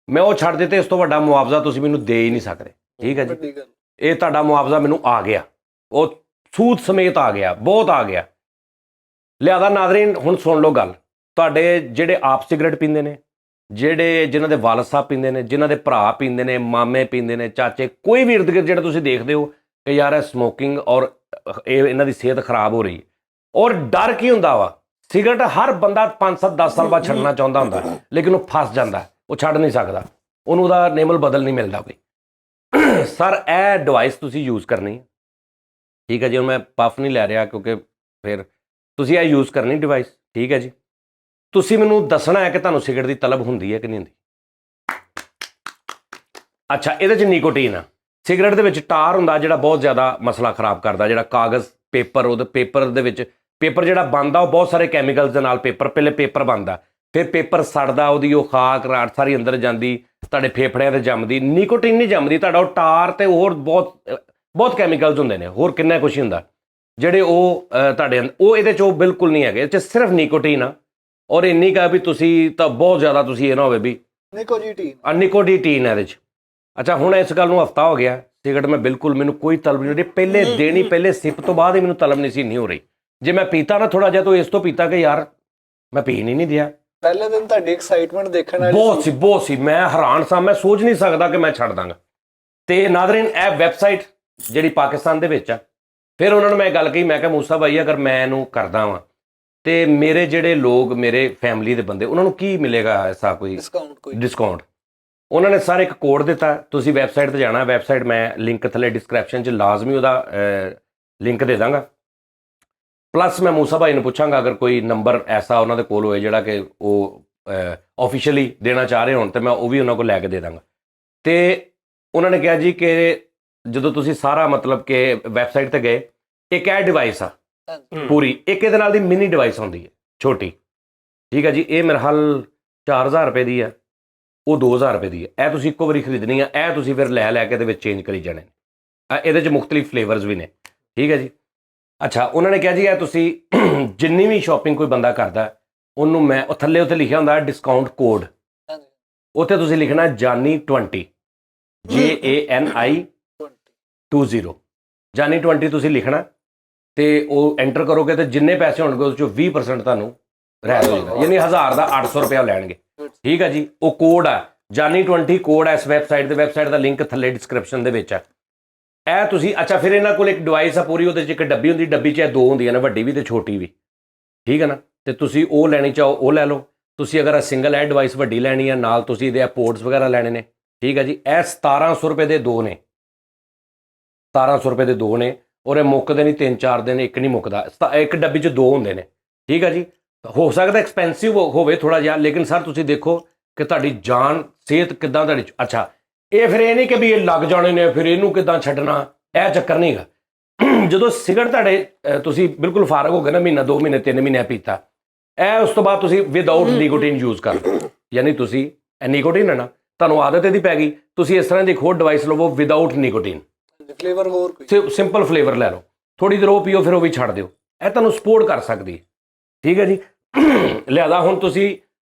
S1: ਮੈਂ ਉਹ ਛੱਡ ਦਿੱਤੇ। ਇਸ ਤੋਂ ਵੱਡਾ ਮੁਆਵਜ਼ਾ ਤੁਸੀਂ ਮੈਨੂੰ ਦੇ ਹੀ ਨਹੀਂ ਸਕਦੇ, ਠੀਕ ਹੈ ਜੀ।
S2: ਵੱਡੀ ਗੱਲ।
S1: ਇਹ ਤੁਹਾਡਾ ਮੁਆਵਜ਼ਾ ਮੈਨੂੰ ਆ ਗਿਆ, ਉਹ ਸੂਦ ਸਮੇਤ ਆ ਗਿਆ, ਬਹੁਤ ਆ ਗਿਆ। ਲਿਹਾਜ਼ਾ ਨਾਜ਼ਰੀਨ ਹੁਣ ਸੁਣ ਲਓ ਗੱਲ, ਤੁਹਾਡੇ ਜਿਹੜੇ ਆਪ ਸਿਗਰਟ ਪੀਂਦੇ ਨੇ, ਜਿਨ੍ਹਾਂ ਦੇ ਵਾਲਦ ਸਾਹਿਬ ਪੀਂਦੇ ਨੇ, ਜਿਨ੍ਹਾਂ ਦੇ ਭਰਾ ਪੀਂਦੇ ਨੇ, ਮਾਮੇ ਪੀਂਦੇ ਨੇ, ਚਾਚੇ, ਕੋਈ ਵੀ ਇਰਦ ਗਿਰਦ ਜਿਹੜਾ ਤੁਸੀਂ ਦੇਖਦੇ ਹੋ ਕਿ ਯਾਰ ਇਹ ਸਮੋਕਿੰਗ ਔਰ ਇਹਨਾਂ ਦੀ ਸਿਹਤ ਖਰਾਬ ਹੋ ਰਹੀ ਹੈ, ਔਰ ਡਰ ਕੀ ਹੁੰਦਾ ਵਾ, ਸਿਗਰਟ ਹਰ ਬੰਦਾ 5-7-10 ਸਾਲ ਬਾਅਦ ਛੱਡਣਾ ਚਾਹੁੰਦਾ ਹੁੰਦਾ, ਲੇਕਿਨ ਉਹ ਫਸ ਜਾਂਦਾ, ਉਹ ਛੱਡ ਨਹੀਂ ਸਕਦਾ, ਉਹਨੂੰ ਉਹਦਾ ਨੇਮਲ ਬਦਲ ਨਹੀਂ ਮਿਲਦਾ ਕੋਈ। ਸਰ ਇਹ ਡਿਵਾਈਸ ਤੁਸੀਂ ਯੂਜ਼ ਕਰਨੀ ਹੈ, ਠੀਕ ਹੈ ਜੀ। ਹੁਣ ਮੈਂ ਪਫ ਨਹੀਂ ਲੈ ਰਿਹਾ ਕਿਉਂਕਿ ਫਿਰ ਤੁਸੀਂ ਇਹ ਯੂਜ਼ ਕਰਨੀ ਡਿਵਾਈਸ, ਠੀਕ ਹੈ ਜੀ। ਤੁਸੀਂ ਮੈਨੂੰ ਦੱਸਣਾ ਹੈ ਕਿ ਤੁਹਾਨੂੰ ਸਿਗਰਟ ਦੀ ਤਲਬ ਹੁੰਦੀ ਹੈ ਕਿ ਨਹੀਂ ਹੁੰਦੀ। ਅੱਛਾ, ਇਹਦੇ 'ਚ ਨਿਕੋਟੀਨ ਆ। ਸਿਗਰਟ ਦੇ ਵਿੱਚ ਟਾਰ ਹੁੰਦਾ ਜਿਹੜਾ ਬਹੁਤ ਜ਼ਿਆਦਾ ਮਸਲਾ ਖਰਾਬ ਕਰਦਾ, ਜਿਹੜਾ ਕਾਗਜ਼ ਪੇਪਰ, ਉਹਦੇ ਪੇਪਰ ਦੇ ਵਿੱਚ ਪੇਪਰ ਜਿਹੜਾ ਬਣਦਾ ਉਹ ਬਹੁਤ ਸਾਰੇ ਕੈਮੀਕਲਸ ਦੇ ਨਾਲ ਪਹਿਲੇ ਪੇਪਰ ਬਣਦਾ, ਫਿਰ ਪੇਪਰ ਸੜਦਾ, ਉਹਦੀ ਉਹ ਖਾਕ ਰਾਟ ਸਾਰੀ ਅੰਦਰ ਜਾਂਦੀ, ਤੁਹਾਡੇ ਫੇਫੜਿਆਂ ਤੇ ਜੰਮਦੀ। ਨਿਕੋਟੀਨ ਨਹੀਂ ਜੰਮਦੀ, ਤੁਹਾਡਾ ਉਹ ਟਾਰ ਤੇ ਹੋਰ ਬਹੁਤ ਕੈਮੀਕਲਸ ਹੁੰਦੇ ਨੇ, ਹੋਰ ਕਿੰਨਾ ਕੁਛ ਹੁੰਦਾ ਜਿਹੜੇ ਉਹ ਤੁਹਾਡੇ ਉਹ ਇਹਦੇ 'ਚ ਉਹ ਬਿਲਕੁਲ ਨਹੀਂ ਹੈਗੇ। ਇਹ 'ਚ ਸਿਰਫ ਨਿਕੋਟੀਨ ਆ, ਔਰ ਇੰਨੀ ਕਾ ਵੀ ਤੁਸੀਂ ਤਾਂ ਬਹੁਤ ਜ਼ਿਆਦਾ ਤੁਸੀਂ ਇਹ ਨਾ ਹੋਵੇ ਵੀ ਨਿਕੋਟੀਨ ਹੈ ਇਹਦੇ 'ਚ। ਅੱਛਾ, ਹੁਣ ਇਸ ਗੱਲ ਨੂੰ ਹਫਤਾ ਹੋ ਗਿਆ, ਸਿਗਰਟ ਮੈਂ ਬਿਲਕੁਲ, ਮੈਨੂੰ ਕੋਈ ਤਲਬ ਨਹੀਂ ਹੋ ਰਹੀ। ਪਹਿਲੇ ਦੇਣੀ, ਪਹਿਲੇ ਸਿਪ ਤੋਂ ਬਾਅਦ ਹੀ ਮੈਨੂੰ ਤਲਬ ਨਹੀਂ ਸੀ ਨਹੀਂ ਹੋ ਰਹੀ। ਜੇ ਮੈਂ ਪੀਤਾ ਨਾ ਥੋੜਾ ਜਿਹਾ ਤਾਂ ਇਸ ਤੋਂ ਪੀਤਾ ਕਿ ਯਾਰ ਮੈਂ ਪੀਣ ਹੀ ਨਹੀਂ ਦਿਆ।
S2: ਪਹਿਲੇ ਦਿਨ ਤੁਹਾਡੀ ਐਕਸਾਈਟਮੈਂਟ ਦੇਖਣ ਵਾਲੀ
S1: ਬਹੁਤ ਸੀ, ਮੈਂ ਹੈਰਾਨ ਸਾਂ, ਮੈਂ ਸੋਚ ਨਹੀਂ ਸਕਦਾ ਕਿ ਮੈਂ ਛੱਡ ਦਾਂਗਾ। ਤੇ ਨਾਜ਼ਰੀਨ ਇਹ ਵੈਬਸਾਈਟ ਜਿਹੜੀ ਪਾਕਿਸਤਾਨ ਦੇ ਵਿੱਚ ਆ, ਫਿਰ ਉਹਨਾਂ ਨੂੰ ਮੈਂ ਗੱਲ ਕਹੀ, ਮੈਂ ਕਿਹਾ ਮੂਸਾ ਭਾਈ ਅਗਰ ਮੈਂ ਇਹਨੂੰ ਕਰਦਾ ਵਾਂ ਤੇ ਮੇਰੇ ਜਿਹੜੇ ਲੋਕ, ਮੇਰੇ ਫੈਮਿਲੀ ਦੇ ਬੰਦੇ, ਉਹਨਾਂ ਨੂੰ ਕੀ ਮਿਲੇਗਾ ਐਸਾ ਕੋਈ ਡਿਸਕਾਊਂਟ। ਉਹਨਾਂ ਨੇ ਸਰ ਇੱਕ ਕੋਡ ਦਿੱਤਾ, ਤੁਸੀਂ ਵੈਬਸਾਈਟ ਤੇ ਜਾਣਾ, ਵੈਬਸਾਈਟ ਮੈਂ ਲਿੰਕ ਥੱਲੇ ਡਿਸਕ੍ਰਿਪਸ਼ਨ 'ਚ ਲਾਜ਼ਮੀ ਉਹਦਾ ਲਿੰਕ ਦੇ ਦਾਂਗਾ। ਪਲੱਸ ਮੈਂ ਮੂਸਾ ਭਾਈ ਨੂੰ ਪੁੱਛਾਂਗਾ ਅਗਰ ਕੋਈ ਨੰਬਰ ਐਸਾ ਉਹਨਾਂ ਦੇ ਕੋਲ ਹੋਏ ਜਿਹੜਾ ਕਿ ਉਹ ਆਫੀਸ਼ੀਅਲੀ ਦੇਣਾ ਚਾਹ ਰਹੇ ਹੋਣ, ਤੇ ਮੈਂ ਉਹ ਵੀ ਉਹਨਾਂ ਕੋਲ ਲੈ ਕੇ ਦੇ ਦਾਂਗਾ। ਤੇ ਉਹਨਾਂ ਨੇ ਕਿਹਾ ਜੀ ਕਿ ਜਦੋਂ ਤੁਸੀਂ ਸਾਰਾ ਮਤਲਬ ਕਿ ਵੈਬਸਾਈਟ ਤੇ ਗਏ, ਇੱਕ ਇਹ ਡਿਵਾਈਸ ਆ ਪੂਰੀ, ਇੱਕ ਇਹਦੇ ਨਾਲ ਦੀ ਮਿਨੀ ਡਿਵਾਈਸ ਹੁੰਦੀ ਹੈ ਛੋਟੀ, ਠੀਕ ਹੈ ਜੀ। ਇਹ ਮੇਰੇ ਹਾਲ 4000 ਰੁਪਏ ਦੀ ਹੈ, ਉਹ 2000 ਰੁਪਏ ਦੀ ਹੈ। ਇਹ ਤੁਸੀਂ ਇੱਕੋ ਵਾਰੀ ਖਰੀਦਣੀ ਆ, ਇਹ ਤੁਸੀਂ ਫਿਰ ਲੈ ਕੇ ਇਹਦੇ ਵਿੱਚ ਚੇਂਜ ਕਰੀ ਜਾਣੇ ਨੇ। ਇਹਦੇ 'ਚ ਮੁਖਤਲਿਫ ਫਲੇਵਰਸ ਵੀ ਨੇ, ਠੀਕ ਹੈ ਜੀ। ਅੱਛਾ, ਉਹਨਾਂ ਨੇ ਕਿਹਾ ਜੀ ਇਹ ਤੁਸੀਂ ਜਿੰਨੀ ਵੀ ਸ਼ਾਪਿੰਗ ਕੋਈ ਬੰਦਾ ਕਰਦਾ ਉਹਨੂੰ ਮੈਂ ਉਹ ਥੱਲੇ ਉੱਤੇ ਲਿਖਿਆ ਹੁੰਦਾ ਡਿਸਕਾਊਂਟ ਕੋਡ, ਉੱਥੇ ਤੁਸੀਂ ਲਿਖਣਾ JANI20 JANI 20 JANI20 ਤੁਸੀਂ ਲਿਖਣਾ ਤੇ ਉਹ ਐਂਟਰ ਕਰੋਗੇ ਤੇ ਜਿੰਨੇ ਪੈਸੇ ਹੋਣਗੇ ਉਸ ਚੋਂ 20% ਤੁਹਾਨੂੰ ਰਹਿ ਜਾਏਗਾ, ਯਾਨੀ 1000 ਦਾ 800 ਰੁਪਇਆ ਲੈਣਗੇ, ਠੀਕ ਹੈ ਜੀ। ਉਹ ਕੋਡ ਆ JANI20 ਕੋਡ ਹੈ ਇਸ ਵੈਬਸਾਈਟ ਦਾ ਲਿੰਕ ਥੱਲੇ ਡਿਸਕ੍ਰਿਪਸ਼ਨ ਦੇ ਵਿੱਚ ਆ। ਇਹ ਤੁਸੀਂ ਅੱਛਾ, ਫਿਰ ਇਹਨਾਂ ਕੋਲ ਇੱਕ ਡਿਵਾਈਸ ਆ ਪੂਰੀ, ਉਹਦੇ 'ਚ ਇੱਕ ਡੱਬੀ ਹੁੰਦੀ, ਡੱਬੀ 'ਚ ਇਹ 2 ਹੁੰਦੀਆਂ ਨੇ, ਵੱਡੀ ਵੀ ਤੇ ਛੋਟੀ ਵੀ, ਠੀਕ ਹੈ ਨਾ। ਤੇ ਤੁਸੀਂ ਉਹ ਲੈਣੀ ਚਾਹੋ ਉਹ ਲੈ ਲਓ। ਤੁਸੀਂ ਅਗਰ ਸਿੰਗਲ ਇਹ ਡਿਵਾਈਸ ਵੱਡੀ ਲੈਣੀ ਹੈ, ਨਾਲ ਤੁਸੀਂ ਇਹਦੇ ਪੋਰਟਸ ਵਗੈਰਾ ਲੈਣੇ ਨੇ, ਠੀਕ ਹੈ ਜੀ। ਇਹ 1700 ਰੁਪਏ ਦੇ 2 ਨੇ, 1700 ਰੁਪਏ ਦੇ 2 ਨੇ, ਔਰ ਇਹ ਮੁੱਕਦੇ ਨਹੀਂ, 3-4 ਦਿਨ ਇੱਕ ਨਹੀਂ ਮੁੱਕਦਾ। ਇੱਕ ਡੱਬੀ 'ਚ 2 ਹੁੰਦੇ ਨੇ, ਠੀਕ ਹੈ ਜੀ। ਹੋ ਸਕਦਾ ਐਕਸਪੈਂਸਿਵ ਹੋਵੇ ਥੋੜਾ ਜਿਹਾ, ਲੇਕਿਨ ਸਰ ਤੁਸੀਂ ਦੇਖੋ ਕਿ ਤੁਹਾਡੀ ਜਾਨ ਸਿਹਤ ਕਿੱਦਾਂ ਤੁਹਾਡੀ। ਅੱਛਾ, ਇਹ ਫਿਰ ਇਹ ਨਹੀਂ ਕਿ ਵੀ ਇਹ ਲੱਗ ਜਾਣੇ ਨੇ ਫਿਰ ਇਹਨੂੰ ਕਿੱਦਾਂ ਛੱਡਣਾ, ਇਹ ਚੱਕਰ ਨਹੀਂ ਹੈਗਾ। ਜਦੋਂ ਸਿਗਰਟ ਤੁਹਾਡੇ ਤੁਸੀਂ ਬਿਲਕੁਲ ਫਾਰਗ ਹੋ ਗਏ ਨਾ, ਮਹੀਨਾ 2 ਮਹੀਨੇ 3 ਮਹੀਨੇ ਪੀਤਾ, ਇਹ ਉਸ ਤੋਂ ਬਾਅਦ ਤੁਸੀਂ ਵਿਦਆਊਟ ਨਿਕੋਟੀਨ ਯੂਜ਼ ਕਰ ਲਓ, ਯਾਨੀ ਤੁਸੀਂ ਨਿਕੋਟੀਨ ਹੈ ਨਾ, ਤੁਹਾਨੂੰ ਆਦਤ ਇਹਦੀ ਪੈ ਗਈ, ਤੁਸੀਂ ਇਸ ਤਰ੍ਹਾਂ ਦੀ ਇੱਕ ਹੋਰ ਡਿਵਾਈਸ ਲਵੋ ਵਿਦਆਊਟ ਨਿਕੋਟੀਨ,
S2: ਫਲੇਵਰ ਹੋਰ ਕੋਈ
S1: ਸਿੰਪਲ ਫਲੇਵਰ ਲੈ ਲਓ, ਥੋੜੀ ਦੇਰ ਉਹ ਪੀਓ, ਫਿਰ ਉਹ ਵੀ ਛੱਡ ਦਿਓ, ਇਹ ਤੁਹਾਨੂੰ ਸਪੋਰਟ ਕਰ ਸਕਦੀ ਹੈ। ਠੀਕ ਹੈ ਜੀ। ਲਿਆਦਾ ਹੁਣ ਤੁਸੀਂ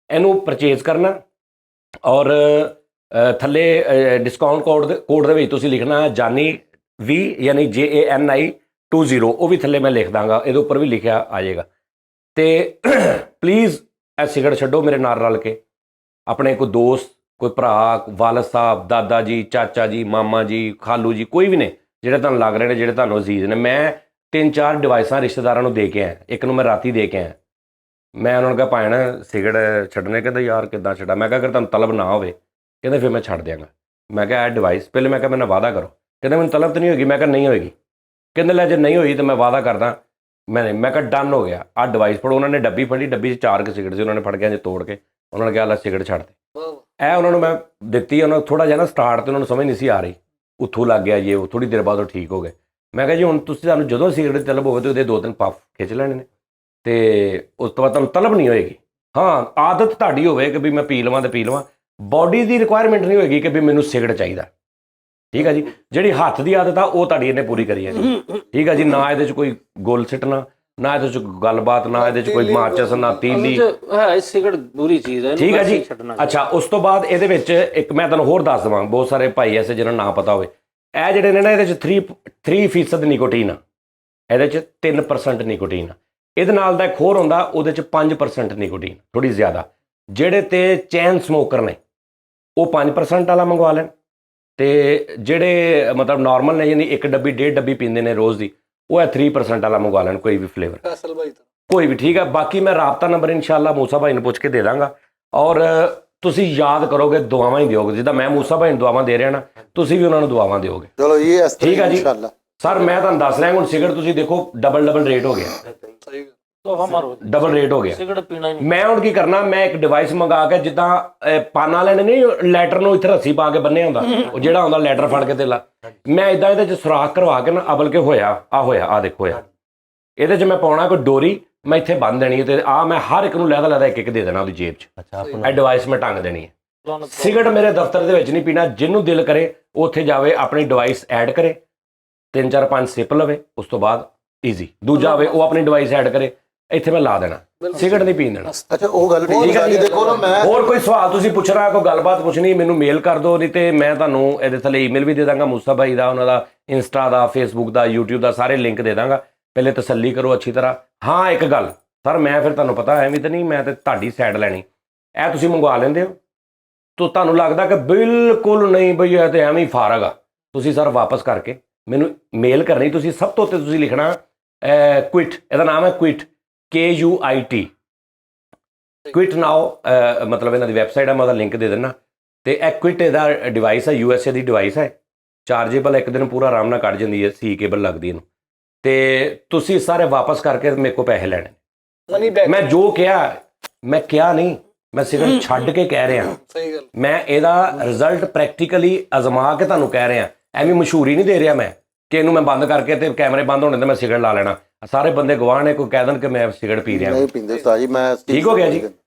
S1: ਇਹਨੂੰ ਪਰਚੇਜ਼ ਕਰਨਾ ਔਰ ਥੱਲੇ ਡਿਸਕਾਊਂਟ ਕੋਡ ਦੇ ਵਿੱਚ ਤੁਸੀਂ ਲਿਖਣਾ ਜਾਨੀ 20 ਯਾਨੀ JANI 20, ਉਹ ਵੀ ਥੱਲੇ ਮੈਂ ਲਿਖ ਦਾਂਗਾ, ਇਹਦੇ ਉੱਪਰ ਵੀ ਲਿਖਿਆ ਆ ਜਾਏਗਾ। ਤੇ ਪਲੀਜ਼ ਇਹ ਸਿਗਰਟ ਛੱਡੋ ਮੇਰੇ ਨਾਲ ਰਲ ਕੇ, ਆਪਣੇ ਕੋਈ ਦੋਸਤ, ਕੋਈ ਭਰਾ, ਵਾਲਦ ਸਾਹਿਬ, ਦਾਦਾ ਜੀ, ਚਾਚਾ ਜੀ, ਮਾਮਾ ਜੀ, ਖਾਲੂ ਜੀ, ਕੋਈ ਵੀ ਨੇ ਜਿਹੜੇ ਤੁਹਾਨੂੰ ਲੱਗ ਰਹੇ ਨੇ, ਜਿਹੜੇ ਤੁਹਾਨੂੰ ਅਜ਼ੀਜ਼ ਨੇ। ਮੈਂ 3-4 ਡਿਵਾਈਸਾਂ ਰਿਸ਼ਤੇਦਾਰਾਂ ਨੂੰ ਦੇ ਕੇ ਆਇਆ, ਇੱਕ ਨੂੰ ਮੈਂ ਰਾਤੀ ਦੇ ਕੇ ਆਇਆ। ਮੈਂ ਉਹਨਾਂ ਨੂੰ ਕਿਹਾ ਭੈਣ ਸਿਗਰਟ ਛੱਡਣੇ, ਕਹਿੰਦਾ ਯਾਰ ਕਿੱਦਾਂ ਛੱਡਾਂ। ਮੈਂ ਕਿਹਾ ਅਗਰ ਤੁਹਾਨੂੰ ਤਲਬ ਨਾ ਹੋਵੇ, ਕਹਿੰਦੇ ਫਿਰ ਮੈਂ ਛੱਡ ਦਿਆਂਗਾ। ਮੈਂ ਕਿਹਾ ਇਹ ਡਿਵਾਈਸ ਪਹਿਲੇ, ਮੈਂ ਕਿਹਾ ਮੇਰੇ ਨਾਲ ਵਾਅਦਾ ਕਰੋ। ਕਹਿੰਦੇ ਮੈਨੂੰ ਤਲਬ ਤਾਂ ਨਹੀਂ ਹੋਏਗੀ। ਮੈਂ ਕਿਹਾ ਨਹੀਂ ਹੋਏਗੀ। ਕਹਿੰਦੇ ਲੈ ਜੇ ਨਹੀਂ ਹੋਈ ਤਾਂ ਮੈਂ ਵਾਅਦਾ ਕਰਦਾ। ਮੈਂ ਕਿਹਾ ਡਨ ਹੋ ਗਿਆ, ਆਹ ਡਿਵਾਈਸ ਫੜੋ। ਉਹਨਾਂ ਨੇ ਡੱਬੀ ਫੜੀ, ਡੱਬੀ 'ਚ 4 ਸਿਗਰਟ ਸੀ, ਉਹਨਾਂ ਨੇ ਫੜ ਕੇ ਜੇ ਤੋੜ ਕੇ ਉਹਨਾਂ ਨੇ ਕਿਹਾ ਲੈ ਸਿਗਰਟ ਛੱਡ ਦੇ। ਇਹ ਉਹਨਾਂ ਨੂੰ ਮੈਂ ਦਿੱਤੀ, ਉਹਨਾਂ ਥੋੜ੍ਹਾ ਜਿਹਾ ਨਾ ਸਟਾਰਟ 'ਤੇ ਉਹਨਾਂ ਨੂੰ ਸਮਝ ਨਹੀਂ ਸੀ ਆ ਰਹੀ, ਉੱਥੋਂ ਲੱਗ ਗਿਆ ਜੇ ਉਹ, ਥੋੜ੍ਹੀ ਦੇਰ ਬਾਅਦ ਉਹ ਠੀਕ ਹੋ ਗਏ। ਮੈਂ ਕਿਹਾ ਜੀ ਹੁਣ ਤੁਸੀਂ ਤੁਹਾਨੂੰ ਜਦੋਂ ਸਿਗਰਟ ਤਲਬ ਹੋਵੇ ਤਾਂ ਉਹਦੇ 2-3 ਪਫ ਖਿੱਚ ਲੈਣੇ ਨੇ, ਤੇ ਉਸ ਤੋਂ ਬਾਅਦ ਤੁਹਾਨੂੰ ਤਲਬ ਨਹੀਂ ਹੋਏਗੀ। ਹਾਂ ਆਦਤ ਤੁਹਾਡੀ ਹੋਵੇ ਕਿ ਵੀ ਮੈਂ ਪੀ ਲਵਾਂ ਤੇ ਪੀ ਲਵਾਂ, ਬਾਡੀ ਦੀ ਰਿਕੁਆਇਰਮੈਂਟ ਨਹੀਂ ਹੋਏਗੀ ਕਿ ਵੀ ਮੈਨੂੰ ਸਿਗਰਟ ਚਾਹੀਦਾ। ਠੀਕ ਹੈ ਜੀ। ਜਿਹੜੀ ਹੱਥ ਦੀ ਆਦਤ ਆ ਉਹ ਤੁਹਾਡੀ ਇਹਨੇ ਪੂਰੀ ਕਰੀ ਹੈ ਜੀ। ਠੀਕ ਹੈ ਜੀ। ਨਾ ਇਹਦੇ 'ਚ ਕੋਈ ਗੁੱਲ ਸਿੱਟਣਾ, ਨਾ ਇਹਦੇ 'ਚ ਗੱਲਬਾਤ, ਨਾ ਇਹਦੇ 'ਚ ਕੋਈ ਮਾਚਸ, ਨਾ ਤੀਲੀ
S3: ਹੈ। ਸਿਗਰਟ ਬੁਰੀ ਚੀਜ਼ ਹੈ,
S1: ਠੀਕ ਹੈ ਜੀ। ਅੱਛਾ ਉਸ ਤੋਂ ਬਾਅਦ ਇਹਦੇ ਵਿੱਚ ਇੱਕ ਮੈਂ ਤੁਹਾਨੂੰ ਹੋਰ ਦੱਸ ਦੇਵਾਂ, ਬਹੁਤ ਸਾਰੇ ਭਾਈ ਐਸੇ ਜਿਹਨਾਂ ਨੂੰ ਨਾ ਪਤਾ ਹੋਵੇ, ਇਹ ਜਿਹੜੇ ਨੇ ਨਾ ਇਹਦੇ 'ਚ 3% ਨਿਕੋਟੀਨ ਆ, ਇਹਦੇ 'ਚ 3% ਨਿਕੋਟੀਨ ਆ। ਇਹਦੇ ਨਾਲ ਦਾ ਇੱਕ ਹੋਰ ਹੁੰਦਾ, ਉਹਦੇ 'ਚ 5% ਨਿਕੋਟੀਨ, ਥੋੜੀ ਜ਼ਿਆਦਾ। ਜਿਹੜੇ ਤੇ ਚੈਨ ਸਮੋਕਰ ਨੇ ਉਹ 5% ਵਾਲਾ ਮੰਗਵਾ ਲੈਣ, ਤੇ ਜਿਹੜੇ ਮਤਲਬ ਨਾਰਮਲ ਨੇ ਯਾਨੀ 1 ਡੱਬੀ 1.5 ਡੱਬੀ ਪੀਂਦੇ ਨੇ ਰੋਜ਼ ਦੀ, ਉਹ 3% ਵਾਲਾ ਮੰਗਵਾ ਲੈਣ, ਕੋਈ ਵੀ ਫਲੇਵਰ,
S2: ਫੈਸਲ ਭਾਈ
S1: ਕੋਈ ਵੀ। ਠੀਕ ਹੈ। ਬਾਕੀ ਮੈਂ ਰਾਬਤਾ ਨੰਬਰ ਇਨਸ਼ਾਅੱਲਾ ਮੂਸਾ ਭਾਈ ਨੂੰ ਪੁੱਛ ਕੇ ਦੇ ਦਾਂਗਾ, ਔਰ ਤੁਸੀਂ ਯਾਦ ਕਰੋਗੇ, ਦੁਆਵਾਂ ਹੀ ਦਿਓਗੇ। ਜਿੱਦਾਂ ਮੈਂ ਮੂਸਾ ਭਾਈ ਨੂੰ ਦੁਆਵਾਂ ਦੇ ਰਿਹਾ ਨਾ, ਤੁਸੀਂ ਵੀ ਉਹਨਾਂ ਨੂੰ ਦੁਆਵਾਂ ਦਿਓਗੇ।
S4: ਚਲੋ ਇਹ ਇਸ
S1: ਠੀਕ ਹੈ ਜੀ।
S4: ਇਨਸ਼ਾਅੱਲਾ।
S1: ਸਰ ਮੈਂ ਤੁਹਾਨੂੰ ਦੱਸ ਰਿਹਾ, ਹੁਣ ਸਿਗਰਟ ਤੁਸੀਂ ਦੇਖੋ ਡਬਲ ਰੇਟ ਹੋ ਗਿਆ,
S2: ਸਹੀ ਗੱਲ।
S3: ਤੋਹਫਾ ਮਾਰੋ,
S1: ਡਬਲ ਰੇਟ ਹੋ ਗਿਆ।
S3: ਸਿਗਰਟ ਪੀਣਾ ਹੀ ਨਹੀਂ।
S1: ਮੈਂ ਹੁਣ ਕੀ ਕਰਨਾ, ਮੈਂ ਇੱਕ ਡਿਵਾਈਸ ਮੰਗਾ ਕੇ, ਜਿੱਦਾਂ ਪਾਨ ਵਾਲੇ ਨੇ ਨਹੀਂ ਲੈਟਰ ਨੂੰ ਇੱਥੇ ਰੱਸੀ ਪਾ ਕੇ ਬੰਨਿਆ ਹੁੰਦਾ, ਉਹ ਜਿਹੜਾ ਹੁੰਦਾ ਲੈਟਰ ਫੜ ਕੇ ਤੇ ਲਾ, ਮੈਂ ਇਦਾਂ ਇਹਦੇ 'ਚ ਸੁਰਾਖ ਕਰਵਾ ਕੇ ਨਾ, ਅਬਲ ਕੇ ਹੋਇਆ ਦੇਖੋ ਹੋਇਆ, ਇਹਦੇ 'ਚ ਮੈਂ ਪਾਉਣਾ ਕੋਈ ਡੋਰੀ, ਮੈਂ ਇੱਥੇ ਬੰਨ ਦੇਣੀ ਹੈ, ਤੇ ਮੈਂ ਹਰ ਇੱਕ ਨੂੰ ਲਹਿਦਾ ਇੱਕ ਦੇ ਦੇਣਾ ਉਹਦੀ ਜੇਬ 'ਚ। ਇਹ ਡਿਵਾਈਸ ਮੈਂ ਟੰਗ ਦੇਣੀ ਹੈ। ਸਿਗਰਟ ਮੇਰੇ ਦਫ਼ਤਰ ਦੇ ਵਿੱਚ ਨਹੀਂ ਪੀਣਾ, ਜਿਹਨੂੰ ਦਿਲ ਕਰੇ ਉੱਥੇ ਜਾਵੇ, ਆਪਣੀ ਡਿਵਾਈਸ ਐਡ ਕਰੇ, 3-4-5 ਸਿਪ ਲਵੇ, ਉਸ ਤੋਂ ਬਾਅਦ ਈਜ਼ੀ। ਦੂਜਾ ਹੋਵੇ ਉਹ ਆਪਣੀ ਡਿਵਾਈਸ ਐਡ ਕਰੇ, ਇੱਥੇ ਮੈਂ ਲਾ ਦੇਣਾ, ਸਿਗਰਟ ਨਹੀਂ ਪੀਣ ਦੇਣਾ।
S4: ਅੱਛਾ ਉਹ ਗੱਲ ਠੀਕ ਹੈ ਜੀ। ਦੇਖੋ ਨਾ ਮੈਂ
S1: ਹੋਰ ਕੋਈ ਸਵਾਲ ਤੁਸੀਂ ਪੁੱਛਣਾ, ਕੋਈ ਗੱਲਬਾਤ ਪੁੱਛਣੀ, ਮੈਨੂੰ ਮੇਲ ਕਰ ਦਿਓ, ਨਹੀਂ ਤੇ ਮੈਂ ਤੁਹਾਨੂੰ ਇਹਦੇ ਥੱਲੇ ਈਮੇਲ ਵੀ ਦੇ ਦਾਂਗਾ, ਮੂਸਾ ਭਾਈ ਦਾ, ਉਹਨਾਂ ਦਾ ਇੰਸਟਾ ਦਾ, ਫੇਸਬੁੱਕ ਦਾ, ਯੂਟਿਊਬ ਦਾ, ਸਾਰੇ ਲਿੰਕ ਦੇ ਦਾਂਗਾ। ਪਹਿਲੇ ਤਸੱਲੀ ਕਰੋ ਅੱਛੀ ਤਰ੍ਹਾਂ। ਹਾਂ ਇੱਕ ਗੱਲ ਸਰ, ਮੈਂ ਫਿਰ ਤੁਹਾਨੂੰ ਪਤਾ ਐਵੇਂ ਤਾਂ ਨਹੀਂ, ਮੈਂ ਤੇ ਤੁਹਾਡੀ ਸਾਈਡ ਲੈਣੀ। ਇਹ ਤੁਸੀਂ ਮੰਗਵਾ ਲੈਂਦੇ ਹੋ ਤਾਂ ਤੁਹਾਨੂੰ ਲੱਗਦਾ ਕਿ ਬਿਲਕੁਲ ਨਹੀਂ ਬਈ ਇਹ ਤੇ ਐਵੇਂ ਹੀ ਫਾਰਗ ਆ, ਤੁਸੀਂ ਸਰ ਵਾਪਸ ਕਰਕੇ ਮੈਨੂੰ ਮੇਲ ਕਰਨੀ। ਤੁਸੀਂ ਸਭ ਤੋਂ ਉੱਤੇ ਤੁਸੀਂ ਲਿਖਣਾ ਕੁਇਟ, ਇਹਦਾ ਨਾਮ ਹੈ ਕੁਇਟ, KUIT, ਕੁਇਟ ਨਾਓ, ਮਤਲਬ ਇਹਨਾਂ ਦੀ ਵੈਬਸਾਈਟ ਹੈ, ਮੈਂ ਉਹਦਾ ਲਿੰਕ ਦੇ ਦਿੰਦਾ। ਤੇ ਇਹ ਕੁਇਟ ਇਹਦਾ ਡਿਵਾਈਸ ਹੈ, USA ਦੀ ਡਿਵਾਈਸ ਹੈ, ਚਾਰਜੇਬਲ, ਇੱਕ ਦਿਨ ਪੂਰਾ ਆਰਾਮ ਨਾਲ ਕੱਢ ਜਾਂਦੀ ਹੈ, C ਕੇਬਲ ਲੱਗਦੀ ਇਹਨੂੰ। ਤੇ ਤੁਸੀਂ ਸਾਰੇ ਵਾਪਸ ਕਰਕੇ ਮੇਰੇ ਕੋਲ ਪੈਸੇ ਲੈਣੇ। ਮੈਂ ਜੋ ਕਿਹਾ, ਮੈਂ ਕਿਹਾ ਨਹੀਂ, ਮੈਂ ਸਿਰਫ ਛੱਡ ਕੇ ਕਹਿ ਰਿਹਾ।
S2: ਸਹੀ ਗੱਲ।
S1: ਮੈਂ ਇਹਦਾ ਰਿਜ਼ਲਟ ਪ੍ਰੈਕਟੀਕਲੀ ਅਜ਼ਮਾ ਕੇ ਤੁਹਾਨੂੰ ਕਹਿ ਰਿਹਾ, ਐਵੇਂ ਮਸ਼ਹੂਰੀ ਨਹੀਂ ਦੇ ਰਿਹਾ ਮੈਂ ਕਿ ਇਹਨੂੰ ਮੈਂ ਬੰਦ ਕਰਕੇ ਤੇ ਕੈਮਰੇ ਬੰਦ ਹੋਣੇ ਤੇ ਮੈਂ ਸਿਗਰਟ ਲਾ ਲੈਣਾ। ਸਾਰੇ ਬੰਦੇ ਗਵਾਹ ਨੇ, ਕੋਈ ਕਹਿ ਦੇਣ ਕਿ ਮੈਂ ਸਿਗਰਟ ਪੀ ਰਿਹਾ।
S4: ਨਹੀਂ ਪੀਂਦੇ ਉਸਤਾਦ ਜੀ, ਮੈਂ
S1: ਠੀਕ ਹੋ ਗਿਆ ਜੀ।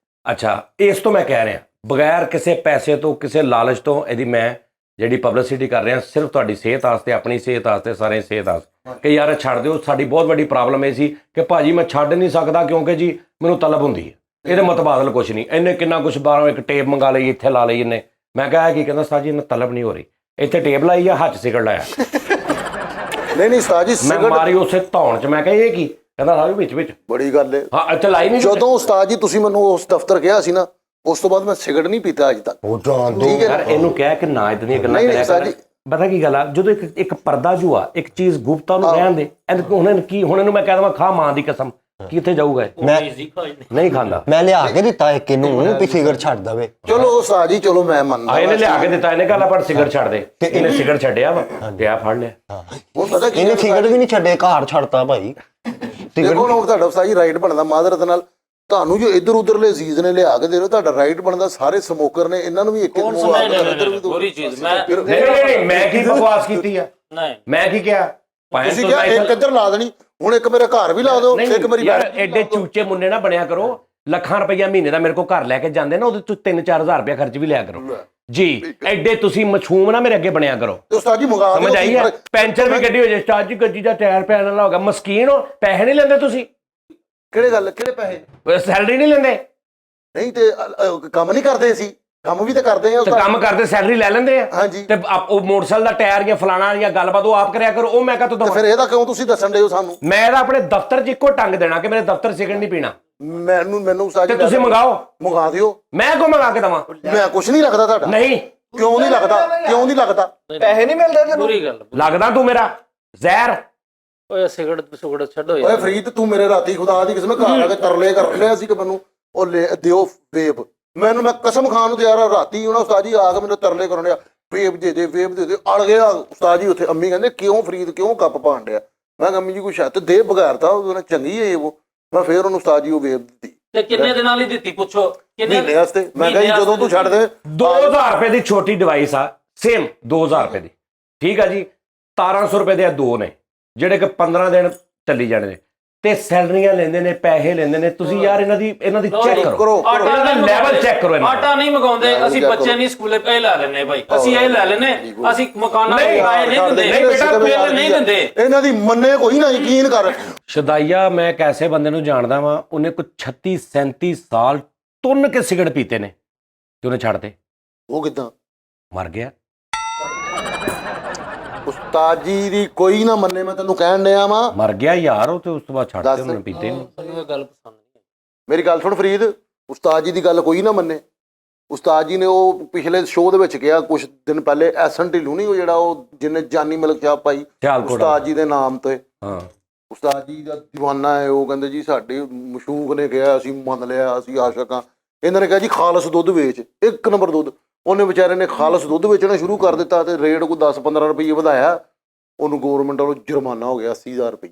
S1: ਅੱਛਾ ਇਸ ਤੋਂ ਮੈਂ ਕਹਿ ਰਿਹਾ, ਬਗੈਰ ਕਿਸੇ ਪੈਸੇ ਤੋਂ, ਕਿਸੇ ਲਾਲਚ ਤੋਂ, ਇਹਦੀ ਮੈਂ ਜਿਹੜੀ ਪਬਲਿਸਿਟੀ ਕਰ ਰਿਹਾ ਸਿਰਫ ਤੁਹਾਡੀ ਸਿਹਤ ਵਾਸਤੇ, ਆਪਣੀ ਸਿਹਤ ਵਾਸਤੇ, ਸਾਰੇ ਸਿਹਤ ਵਾਸਤੇ ਕਿ ਯਾਰ ਛੱਡ ਦਿਓ। ਸਾਡੀ ਬਹੁਤ ਵੱਡੀ ਪ੍ਰੋਬਲਮ ਇਹ ਸੀ ਕਿ ਭਾਜੀ ਮੈਂ ਛੱਡ ਨਹੀਂ ਸਕਦਾ ਕਿਉਂਕਿ ਜੀ ਮੈਨੂੰ ਤਲਬ ਹੁੰਦੀ ਹੈ, ਇਹਦੇ ਮੁਤਬਾਦਲ ਕੁਛ ਨਹੀਂ। ਇਹਨੇ ਕਿੰਨਾ ਕੁਛ ਬਾਹਰੋਂ ਇੱਕ ਟੇਪ ਮੰਗਾ ਲਈ, ਇੱਥੇ ਲਾ ਲਈ ਇਹਨੇ। ਮੈਂ ਕਿਹਾ ਕੀ ਕਹਿੰਦਾ ਸਾਜੀ ਇਹਨਾਂ ਤਲਬ ਨਹੀਂ ਹੋ ਰਹੀ, ਇੱਥੇ ਟੇਪ ਲਾਈ ਆ, ਹੱਥ ਸਿਗਰਟ ਲਾਇਆ।
S4: ਨਹੀਂ ਉਸਤਾਦ ਜੀ
S1: ਮੈਂ ਮਾਰੀ ਉਸੇ ਧੌਣ 'ਚ। ਮੈਂ ਕਿਹਾ ਇਹ ਕੀ? ਕਹਿੰਦਾ ਸਾਜੀ ਵਿੱਚ
S4: ਬੜੀ ਗੱਲ ਹੈ।
S1: ਹਾਂ ਇੱਥੇ ਲਾਈ ਨਹੀਂ।
S4: ਜਦੋਂ ਉਸਤਾਦ ਜੀ ਤੁਸੀਂ ਮੈਨੂੰ ਉਸ ਦਫ਼ਤਰ ਕਿਹਾ ਸੀ ਨਾ, ਉਸ ਤੋਂ ਬਾਅਦ ਮੈਂ ਸਿਗਰਟ ਨਹੀਂ ਪੀਤਾ ਅੱਜ ਤੱਕ।
S1: ਉਹ ਜਾਣ ਦੋ ਯਾਰ, ਇਹਨੂੰ ਕਹਿ ਕਿ ਨਾ ਇਤਨੀਆਂ ਗੱਲਾਂ ਕਰਿਆ ਕਰ। ਪਤਾ ਕੀ ਗੱਲ ਆ, ਜਦੋਂ ਇੱਕ ਪਰਦਾ ਜੂ ਆ, ਇੱਕ ਚੀਜ਼ ਗੁਪਤਾ ਉਹਨੂੰ ਰਹਿਣ ਦੇ। ਹੁਣ ਇਹਨੂੰ ਮੈਂ ਕਹਿ ਦਵਾਂ ਖਾ ਮਾਂ ਦੀ ਕਸਮ, ਕਿੱਥੇ ਜਾਊਗਾ? ਨਹੀਂ ਖਾਂਦਾ।
S5: ਮੈਂ ਲਿਆ ਕੇ ਦਿੱਤਾ ਇੱਕ ਇਹਨੂੰ ਵੀ ਸਿਗਰਟ ਛੱਡ ਦਵੇ।
S4: ਚਲੋ ਉਸਤਾਦ ਜੀ, ਚਲੋ ਮੈਂ ਮੰਨਦਾ।
S1: ਇਹਨੇ ਲਿਆ ਕੇ ਦਿੱਤਾ, ਇਹਨੇ ਕਹਿੰਦਾ ਪਰ ਸਿਗਰਟ ਛੱਡ ਦੇ, ਇਹਨੇ ਸਿਗਰਟ ਛੱਡਿਆ ਵਾ ਤੇ ਆ ਫੜ ਲਿਆ।
S4: ਉਹ ਪਤਾ ਕੀ
S5: ਇਹਨੇ ਸਿਗਰਟ ਵੀ ਨਹੀਂ ਛੱਡੇ, ਘਰ ਛੱਡਤਾ ਭਾਈ।
S4: ਦੇਖੋ ਨਾ ਤੁਹਾਡਾ ਉਸਤਾਦ ਜੀ ਰਾਈਟ ਬਣਦਾ ਮਾਦਰਤ ਨਾਲ। ਤੁਹਾਨੂੰ ਜੋ ਇੱਧਰ ਉਧਰਲੇ ਅਜ਼ੀਜ਼ ਨੇ ਲਿਆ ਕੇ ਦੇ ਰਹੇ, ਤੁਹਾਡਾ ਰਾਈਟ ਬਣਦਾ। ਸਾਰੇ ਸਮੋਕਰ ਨੇ, ਇਹਨਾਂ ਨੂੰ ਵੀ ਇੱਕ
S3: ਬੁਰੀ ਚੀਜ਼।
S1: ਨਹੀਂ ਮੈਂ ਕੀ ਬਕਵਾਸ ਕੀਤੀ ਆ? ਮੈਂ ਕੀ ਕਿਹਾ?
S4: ਤੁਸੀਂ ਕਿਹਾ ਇੱਕ ਇੱਧਰ ਲਾ ਦੇਣੀ, ਹੁਣ ਇੱਕ ਮੇਰੇ ਘਰ ਵੀ ਲਾ ਦਿਓ, ਇੱਕ ਮੇਰੀ
S1: ਯਾਰ ਐਡੇ ਚੂਚੇ ਮੁੰਨੇ ਨਾ ਬਣਿਆ ਕਰੋ। ਲੱਖਾਂ ਰੁਪਈਆ ਮਹੀਨੇ ਦਾ ਮੇਰੇ ਕੋਲ ਘਰ ਲੈ ਕੇ ਜਾਂਦੇ ਨਾ, ਉਹਦੇ ਤੋਂ 3-4 ਹਜ਼ਾਰ ਰੁਪਇਆ ਖਰਚ ਵੀ ਲਿਆ ਕਰੋ ਜੀ। ਐਡੇ ਤੁਸੀਂ ਮਸ਼ੂਮ ਨਾ ਮੇਰੇ ਅੱਗੇ ਬਣਿਆ ਕਰੋ।
S4: ਤੇ ਉਸਤਾਦ ਜੀ ਮੰਗਾ ਦਿਓ।
S1: ਸਮਝ ਆਈ ਹੈ? ਪੈਂਚਰ ਵੀ ਗੱਡੀ ਹੋ ਜਾਏ ਉਸਤਾਦ ਜੀ, ਗੱਡੀ ਦਾ ਟਾਇਰ ਪੈਣ ਵਾਲਾ ਹੋ ਗਿਆ, ਮਸਕੀਨ ਹੋ, ਪੈਸੇ ਨਹੀਂ ਲੈਂਦੇ ਤੁਸੀਂ?
S4: ਕਿਹੜੇ ਗੱਲ, ਕਿਹੜੇ ਪੈਸੇ?
S1: ਸੈਲਰੀ ਨਹੀਂ ਲੈਂਦੇ?
S4: ਨਹੀਂ ਤੇ ਕੰਮ ਨਹੀਂ ਕਰਦੇ ਅਸੀਂ? ਕੰਮ ਵੀ ਤਾਂ ਕਰਦੇ ਆ
S1: ਤੇ ਕੰਮ ਕਰਦੇ ਸੈਲਰੀ ਲੈ ਲੈਂਦੇ ਆ।
S4: ਹਾਂਜੀ।
S1: ਤੇ ਉਹ ਮੋਟਰਸਾਈਕਲ ਦਾ ਟਾਇਰ ਜਾਂ ਫਲਾਣਾ ਜਾਂ ਗੱਲਬਾਤ ਉਹ ਆਪ ਕਰਿਆ ਕਰੋ, ਉਹ ਮੈਂ ਕਹਾਂ
S4: ਤੇ
S1: ਤੋਂ
S4: ਫਿਰ ਇਹਦਾ ਕਿਉਂ ਤੁਸੀਂ ਦੱਸਣ ਦੇ ਹੋ ਸਾਨੂੰ?
S1: ਮੈਂ ਤਾਂ ਆਪਣੇ ਦਫ਼ਤਰ 'ਚ ਇੱਕੋ ਟੰਗ ਦੇਣਾ ਕਿ ਮੇਰੇ ਦਫ਼ਤਰ ਸਿਗਰਟ ਨਹੀਂ ਪੀਣਾ।
S4: ਮੈਨੂੰ ਉਸਤਾਦ
S1: ਤੇ
S4: ਜੀ
S1: ਤੁਸੀਂ ਮੰਗਾਓ।
S4: ਮੰਗਾ ਦਿਓ।
S1: ਮੈਂ ਕੋ ਮੰਗਾ ਕੇ ਦਵਾਂ?
S4: ਮੈਂ ਕੁਛ ਨਹੀਂ ਲੱਗਦਾ ਤੁਹਾਡਾ।
S1: ਨਹੀਂ।
S4: ਕਿਉਂ ਨਹੀਂ ਲੱਗਦਾ? ਕਿਉਂ ਨਹੀਂ ਲੱਗਦਾ?
S2: ਪੈਸੇ ਨਹੀਂ ਮਿਲਦੇ ਤੈਨੂੰ?
S3: ਬੁਰੀ ਗੱਲ।
S1: ਲੱਗਦਾ ਤੂੰ ਮੇਰਾ ਜ਼ਹਿਰ।
S3: ਓਏ ਸਿਗਰਟ ਛੱਡੋ
S4: ਓਏ
S3: ਯਾਰ।
S4: ਫਰੀਦ, ਤੂੰ ਮੇਰੇ ਰਾਤੀ ਖੁਦਾ ਦੀ ਕਿਸਮ ਘਰ ਆ ਕੇ ਤਰਲੇ ਕਰ ਰਿਹਾ ਸੀ ਕਿ ਮੈਨੂੰ ਉਹ ਦਿਓ ਵੇਬ। ਮੈਂ ਕਸਮ ਖਾਣ ਨੂੰ ਤਿਆਰ ਆ, ਰਾਤੀ ਉਹਨਾਂ ਉਸਤਾਦ ਜੀ ਆ ਕੇ ਮੈਨੂੰ ਤਰਲੇ ਕਰਨ ਡਿਆ, ਵੇਬ ਦੇ ਦੇ, ਵੇਬ ਦੇ ਦੇ। ਅੜ ਗਿਆ ਉਸਤਾਦ ਜੀ ਉੱਥੇ। ਅੰਮੀ ਕਹਿੰਦੇ ਕਿਉਂ ਫਰੀਦ, ਕਿਉਂ ਕੱਪ ਪਾਣ ਡਿਆ? ਮੈਂ ਕਿਹਾ ਅੰਮੀ ਜੀ ਕੋਈ ਛੱਤ ਦੇ ਬਗੈਰ ਤਾਂ ਉਹਨੇ ਚੰਗੀ ਹੈ ਉਹ। ਮੈਂ ਫੇਰ ਉਹਨੂੰ ਉਸਤਾਦ ਜੀ ਉਹ ਵੇਬ ਦਿੱਤੀ
S3: ਤੇ ਕਿੰਨੇ ਦਿਨਾਂ ਲਈ ਦਿੱਤੀ ਪੁੱਛੋ?
S4: ਮਹੀਨੇ ਵਾਸਤੇ। ਮੈਂ ਕਿਹਾ ਜੀ ਜਦੋਂ ਤੂੰ ਛੱਡ ਦੇ
S1: 2000 ਰੁਪਏ ਦੀ ਛੋਟੀ ਡਿਵਾਈਸ ਆ, ਸੇਮ 2000 ਰੁਪਏ ਦੀ, ਠੀਕ ਆ ਜੀ। 1700 ਰੁਪਏ ਦੇ ਆ ਦੋ ਨੇ ਜਿਹੜੇ ਕਿ 15 ਦਿਨ ਚੱਲੀ ਜਾਣੇ ਨੇ, ਤੇ ਸੈਲਰੀਆਂ ਲੈਂਦੇ ਨੇ, ਪੈਸੇ ਲੈਂਦੇ ਨੇ। ਤੁਸੀਂ ਯਾਰ ਇਹਨਾਂ ਦੀ ਚੈੱਕ ਕਰੋ, ਇਹਨਾਂ ਦਾ ਲੈਵਲ ਚੈੱਕ ਕਰੋ।
S3: ਆਟਾ ਨਹੀਂ ਮਗਾਉਂਦੇ ਅਸੀਂ, ਬੱਚੇ ਨਹੀਂ ਸਕੂਲੇ ਪੈ ਲੈ ਲੈਣੇ ਭਾਈ, ਅਸੀਂ ਇਹ ਲੈ ਲੈਣੇ, ਅਸੀਂ ਮਕਾਨਾਂ ਦੇ ਕਿਰਾਏ ਨਹੀਂ ਦਿੰਦੇ।
S1: ਨਹੀਂ ਬੇਟਾ,
S3: ਬਿੱਲ ਨਹੀਂ ਦਿੰਦੇ।
S4: ਇਹਨਾਂ ਦੀ ਮੰਨੇ ਕੋਈ ਨਾ, ਯਕੀਨ ਕਰ।
S1: ਸ਼ਦਾਈਆ ਮੈਂ ਇੱਕ ਐਸੇ ਬੰਦੇ ਨੂੰ ਜਾਣਦਾ ਵਾਂ, ਉਹਨੇ ਕੋਈ 36-37 ਸਾਲ ਤੁੰਨ ਕੇ ਸਿਗਰਟ ਪੀਤੇ ਨੇ ਤੇ ਉਹਨੇ ਛੱਡਤੇ।
S4: ਉਹ ਕਿਦਾਂ
S1: ਮਰ ਗਿਆ?
S4: ਉਸਤਾਦ ਜੀ ਦੀ ਕੋਈ ਨਾ ਮੰਨੇ, ਮੈਂ ਤੈਨੂੰ ਕਹਿਣ ਡਿਆ ਵਾਂ।
S1: ਮਰ ਗਿਆ ਯਾਰ ਉਹ, ਤੇ ਉਸ ਤੋਂ ਬਾਅਦ ਛੱਡਤੇ
S4: ਦੱਸ।
S1: ਉਹਨੇ, ਪੀਤੇ ਨਹੀਂ।
S3: ਮੈਨੂੰ ਇਹ ਗੱਲ ਪਸੰਦ ਨਹੀਂ।
S4: ਮੇਰੀ ਗੱਲ ਸੁਣ ਫਰੀਦ, ਉਸਤਾਦ ਜੀ ਦੀ ਗੱਲ ਕੋਈ ਨਾ ਮੰਨੇ। ਉਸਤਾਦ ਜੀ ਨੇ ਉਹ ਪਿਛਲੇ ਸ਼ੋਅ ਦੇ ਵਿੱਚ ਕਿਹਾ ਕੁਝ ਦਿਨ ਪਹਿਲੇ, ਐਸਨ ਢਿੱਲੋਂ ਨਹੀਂ ਉਹ ਜਿਹੜਾ ਉਹ ਜਿਹਨੇ ਜਾਨੀ ਮਿਲਕ ਚਾਹ ਪਾਈ
S1: ਸਿਆਲਕੋਟ
S4: ਉਸਤਾਦ ਜੀ ਦੇ ਨਾਮ ਤੇ।
S1: ਹਾਂ,
S4: ਉਸਤਾਦ ਜੀ ਦਾ دیਵਾਨਾ ਹੈ ਉਹ। ਕਹਿੰਦੇ ਜੀ ਸਾਡੇ ਮਸ਼ੂਕ ਨੇ ਕਿਹਾ, ਅਸੀਂ ਮੰਨ ਲਿਆ, ਅਸੀਂ ਆਸ਼ਿਕ ਹਾਂ। ਇਹਨਾਂ ਨੇ ਕਿਹਾ ਜੀ ਖਾਲਸ ਦੁੱਧ ਵੇਚ, 1 ਨੰਬਰ ਦੁੱਧ। ਉਹਨੇ ਵਿਚਾਰੇ ਨੇ ਖਾਲਸ ਦੁੱਧ ਵੇਚਣਾ ਸ਼ੁਰੂ ਕਰ ਦਿੱਤਾ ਤੇ ਰੇਟ ਕੋਈ 10-15 ਰੁਪਏ ਵਧਾਇਆ। ਉਹਨੂੰ ਗੌਰਮੈਂਟ ਵੱਲੋਂ ਜੁਰਮਾਨਾ ਹੋ ਗਿਆ 80,000 ਰੁਪਏ।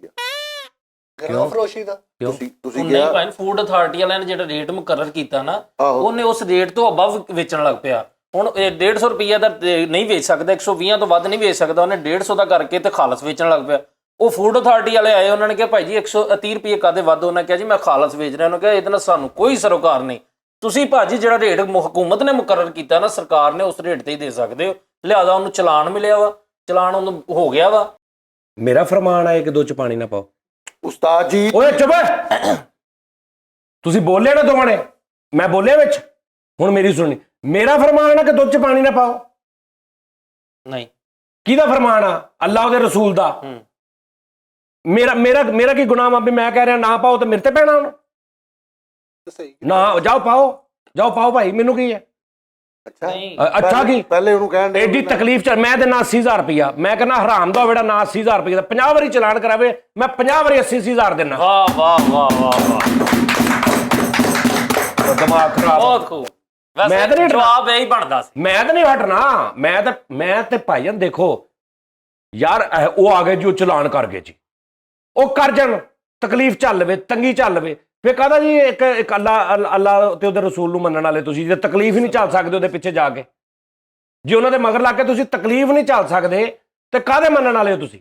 S2: ਕਿਉਂ ਫਰੋਸ਼ੀ ਦਾ?
S4: ਤੁਸੀਂ
S3: ਨਹੀਂ
S4: ਕਿਹਾ
S3: ਭਾਈ, ਫੂਡ ਅਥਾਰਟੀ ਵਾਲਿਆਂ ਨੇ ਜਿਹੜਾ ਰੇਟ ਮੁਕਰਰ ਕੀਤਾ ਨਾ,
S4: ਆਹੋ।
S3: ਉਹਨੇ ਉਸ ਰੇਟ ਤੋਂ ਅਬਵ ਵੇਚਣ ਲੱਗ ਪਿਆ। ਹੁਣ 150 ਰੁਪਈਆ ਦਾ ਨਹੀਂ ਵੇਚ ਸਕਦਾ, 120 ਤੋਂ ਵੱਧ ਨਹੀਂ ਵੇਚ ਸਕਦਾ, ਉਹਨੇ 150 ਦਾ ਕਰਕੇ ਤੇ ਖਾਲਸ ਵੇਚਣ ਲੱਗ ਪਿਆ। ਉਹ ਫੂਡ ਅਥਾਰਟੀ ਵਾਲੇ ਆਏ, ਉਹਨਾਂ ਨੇ ਕਿਹਾ ਭਾਈ ਜੀ 130 ਰੁਪਏ ਕਾਦੇ ਵੱਧ? ਉਹਨਾਂ ਕਿਹਾ ਜੀ ਮੈਂ ਖਾਲਸ ਵੇਚ ਰਿਹਾ। ਉਹਨੇ ਕਿਹਾ ਇਹਦੇ ਨਾਲ ਸਾਨੂੰ ਕੋਈ ਸਰੋਕਾਰ ਨਹੀਂ, ਤੁਸੀਂ ਭਾਜੀ ਜਿਹੜਾ ਰੇਟ ਹਕੂਮਤ ਨੇ ਮੁਕਰਰ ਕੀਤਾ ਨਾ, ਸਰਕਾਰ ਨੇ ਉਸ ਰੇਟ ਤੇ ਹੀ ਦੇ ਸਕਦੇ ਹੋ। ਲਿਆਦਾ ਉਹਨੂੰ ਚਲਾਨ ਮਿਲਿਆ ਵਾ, ਚਲਾਨ ਉਹਨੂੰ ਹੋ ਗਿਆ ਵਾ।
S1: ਮੇਰਾ ਫਰਮਾਨ ਆ ਕਿ 2 ਚ ਪਾਣੀ ਨਾ ਪਾਓ।
S4: ਉਸਤਾਦ ਜੀ
S1: ਓਏ ਚੁੱਪ! ਤੁਸੀਂ ਬੋਲੇ ਨਾ ਦੋਵਾਂ ਨੇ, ਮੈਂ ਬੋਲਿਆ ਵਿੱਚ? ਹੁਣ ਮੇਰੀ ਸੁਣਨੀ। ਮੇਰਾ ਫਰਮਾਨ ਆ ਕਿ 2 ਚ ਪਾਣੀ ਨਾ ਪਾਓ?
S3: ਨਹੀਂ।
S1: ਕਿਹਦਾ ਫਰਮਾਨ ਆ? ਅੱਲਾਹ ਉਹਦੇ ਰਸੂਲ ਦਾ। ਮੇਰਾ ਕੀ ਗੁਨਾਹ ਆ ਵੀ ਮੈਂ ਕਹਿ ਰਿਹਾ ਨਾ ਪਾਓ ਤੇ ਮੇਰੇ ਤੇ ਪੈਣਾ ਹੁਣ?
S2: ਸਹੀ।
S1: ਨਾ ਜਾਓ ਪਾਓ ਭਾਈ, ਮੈਨੂੰ ਕੀ ਹੈ?
S4: ਅੱਛਾ
S1: ਅੱਛਾ ਕੀ
S4: ਪਹਿਲੇ ਉਹਨੂੰ ਕਹਿਣ
S1: ਐਡੀ ਤਕਲੀਫ ਚ ਮੈਂ ਦੇਣਾ 80,000 ਰੁਪਇਆ। ਮੈਂ ਕਹਿੰਦਾ ਹਰਾਮ ਦਾ ਹੋਵੇੜਾ ਨਾ 80,000 ਰੁਪਏ ਦਾ 50 ਵਾਰੀ ਚਲਾਨ ਕਰਾਵੇ, ਮੈਂ 50 ਵਾਰੀ 80,000 ਦੇਣਾ।
S3: ਵਾਹ ਵਾਹ ਵਾਹ ਵਾਹ ਵਾਹ,
S1: ਦਿਮਾਗ ਖਰਾਬ।
S3: ਬਹੁਤ ਖੂਬ।
S1: ਮੈਂ ਤਾਂ
S3: ਵੈਸੇ
S1: ਨਹੀਂ
S3: ਜਵਾਬ ਇਹੀ ਬਣਦਾ ਸੀ।
S1: ਮੈਂ ਤਾਂ ਨਹੀਂ ਹਟਣਾ। ਮੈਂ ਤੇ ਭਾਈਜਾਨ ਦੇਖੋ ਯਾਰ, ਉਹ ਆ ਗਏ ਜੀ, ਉਹ ਚਲਾਨ ਕਰ ਗਏ ਜੀ, ਉਹ ਕਰ ਜਾਣ, ਤਕਲੀਫ ਚੱਲ ਲਵੇ, ਤੰਗੀ ਚੱਲ ਲਵੇ, ਫੇਰ ਕਹਦਾ ਜੀ ਇੱਕ ਅੱਲਾ ਤੇ ਉਹਦੇ ਰਸੂਲ ਨੂੰ ਮੰਨਣ ਵਾਲੇ ਤੁਸੀਂ, ਜੇ ਤਕਲੀਫ ਹੀ ਨਹੀਂ ਚੱਲ ਸਕਦੇ ਉਹਦੇ ਪਿੱਛੇ ਜਾ ਕੇ, ਜੇ ਉਹਨਾਂ ਦੇ ਮਗਰ ਲੱਗ ਕੇ ਤੁਸੀਂ ਤਕਲੀਫ ਨਹੀਂ ਚੱਲ ਸਕਦੇ ਤੇ ਕਾਹਦੇ ਮੰਨਣ ਵਾਲੇ ਹੋ ਤੁਸੀਂ?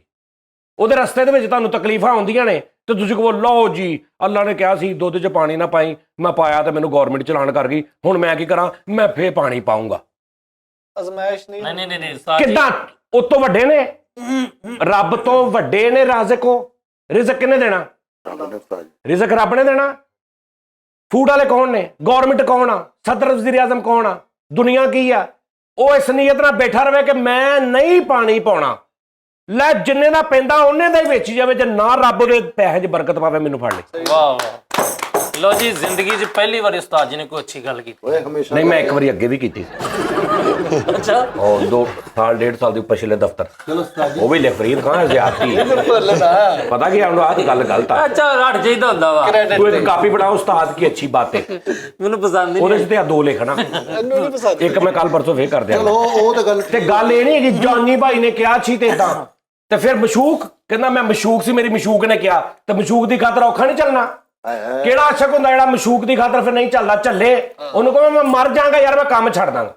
S1: ਉਹਦੇ ਰਸਤੇ ਦੇ ਵਿੱਚ ਤੁਹਾਨੂੰ ਤਕਲੀਫਾਂ ਆਉਂਦੀਆਂ ਨੇ ਤੇ ਤੁਸੀਂ ਕਹੋ ਲਓ ਜੀ ਅੱਲਾ ਨੇ ਕਿਹਾ ਸੀ ਦੁੱਧ 'ਚ ਪਾਣੀ ਨਾ ਪਾਈ, ਮੈਂ ਪਾਇਆ ਤੇ ਮੈਨੂੰ ਗੌਰਮੈਂਟ ਚਲਾਨ ਕਰ ਗਈ, ਹੁਣ ਮੈਂ ਕੀ ਕਰਾਂ? ਮੈਂ ਫੇਰ ਪਾਣੀ ਪਾਉਂਗਾ।
S2: ਅਜ਼ਮਾਇਸ਼ ਨਹੀਂ।
S3: ਨਹੀਂ
S1: ਕਿੱਦਾਂ? ਉਹ ਤੋਂ ਵੱਡੇ ਨੇ, ਰੱਬ ਤੋਂ ਵੱਡੇ ਨੇ ਰਾਜ਼ਕ। ਰਿਜ਼ਕ ਕਿਹਨੇ ਦੇਣਾ? ਰਿਜ਼ਕ ਰੱਬ ਨੇ ਦੇਣਾ। ਫੂਡ ਵਾਲੇ ਕੌਣ ਨੇ? ਗੌਰਮੈਂਟ ਕੌਣ ਆ? ਸਦਰ ਵਜ਼ੀਰ ਆਜ਼ਮ ਕੌਣ ਆ? ਦੁਨੀਆ ਕੀ ਆ? ਉਹ ਇਸ ਨੀਅਤ ਨਾਲ ਬੈਠਾ ਰਵੇ ਕਿ ਮੈਂ ਨਹੀਂ ਪਾਣੀ ਪਾਉਣਾ, ਲੈ ਜਿੰਨੇ ਦਾ ਪੈਂਦਾ ਉਹਨੇ ਦਾ ਹੀ ਵੇਚੀ ਜਾਵੇ, ਜੇ ਨਾ ਰੱਬ ਉਹਦੇ ਪੈਸੇ 'ਚ ਬਰਕਤ ਪਾਵੇ ਮੈਨੂੰ ਫੜ ਲੈ।
S3: ਵਾਹ ਵਾਹ। ਲੋ ਜੀ, ਜ਼ਿੰਦਗੀ 'ਚ ਪਹਿਲੀ ਵਾਰ ਉਸਤਾਦ ਜੀ ਨੇ ਕੋਈ ਅੱਛੀ ਗੱਲ ਕੀਤੀ।
S4: ਓਏ ਹਮੇਸ਼ਾ
S1: ਨਹੀਂ, ਮੈਂ ਇੱਕ ਵਾਰੀ ਅੱਗੇ ਵੀ ਕੀਤੀ ਸੀ।
S3: ਅੱਛਾ।
S1: ਉਹ 2 ਸਾਲ 1.5 ਸਾਲ ਦੀ ਪਿਛਲੇ ਦਫ਼ਤਰ, ਉਹ ਵੀ ਲਿਖ ਫਰੀਦ ਖਾਨ ਜ਼ਿਆਦਤੀ ਪਤਾ ਕੀ ਆਉਂਦਾ ਆਹ ਗੱਲ ਗਲਤ ਆ।
S3: ਅੱਛਾ, ਰੱਟ ਜਾਈਦਾ ਹੁੰਦਾ ਵਾ।
S1: ਤੂੰ ਇੱਕ ਕਾਪੀ ਬਣਾਓ, ਉਸਤਾਦ ਕੀ ਅੱਛੀ ਬਾਤ ਹੈ,
S3: ਮੈਨੂੰ ਪਸੰਦ ਨਹੀਂ।
S1: ਉਹਦੇ 'ਚ ਤੇ ਆ 2 ਲਿਖਣਾ,
S2: ਇਹਨੂੰ ਨਹੀਂ ਪਸੰਦ।
S1: ਇੱਕ ਮੈਂ ਕੱਲ ਪਰਸੋਂ ਫੇਰ ਕਰ ਦਿਆਂ।
S4: ਚਲੋ ਉਹ ਤਾਂ ਗੱਲ
S1: ਤੇ ਗੱਲ ਇਹ ਨਹੀਂ ਹੈਗੀ ਜਾਨੀ ਭਾਈ ਨੇ ਕਿਹਾ ਸੀ ਤੇ ਇਦਾਂ, ਤੇ ਫਿਰ ਮਸ਼ੂਕ ਕਹਿੰਦਾ ਮੈਂ ਮਸ਼ੂਕ ਸੀ, ਮੇਰੀ ਮਸ਼ੂਕ ਨੇ ਕਿਹਾ, ਤੇ ਮਸ਼ੂਕ ਦੀ ਖਾਤਰ ਔਖਾ ਨਹੀਂ ਚੱਲਣਾ। ਕਿਹੜਾ ਆਸ਼ਕ ਹੁੰਦਾ ਜਿਹੜਾ ਮਸ਼ੂਕ ਦੀ ਖਾਤਰ ਫਿਰ ਨਹੀਂ ਚੱਲਦਾ? ਚੱਲੇ, ਉਹਨੂੰ ਕਹੋ ਮੈਂ ਮਰ ਜਾਵਾਂਗਾ ਯਾਰ, ਮੈਂ ਕੰਮ ਛੱਡ ਦਾਂਗਾ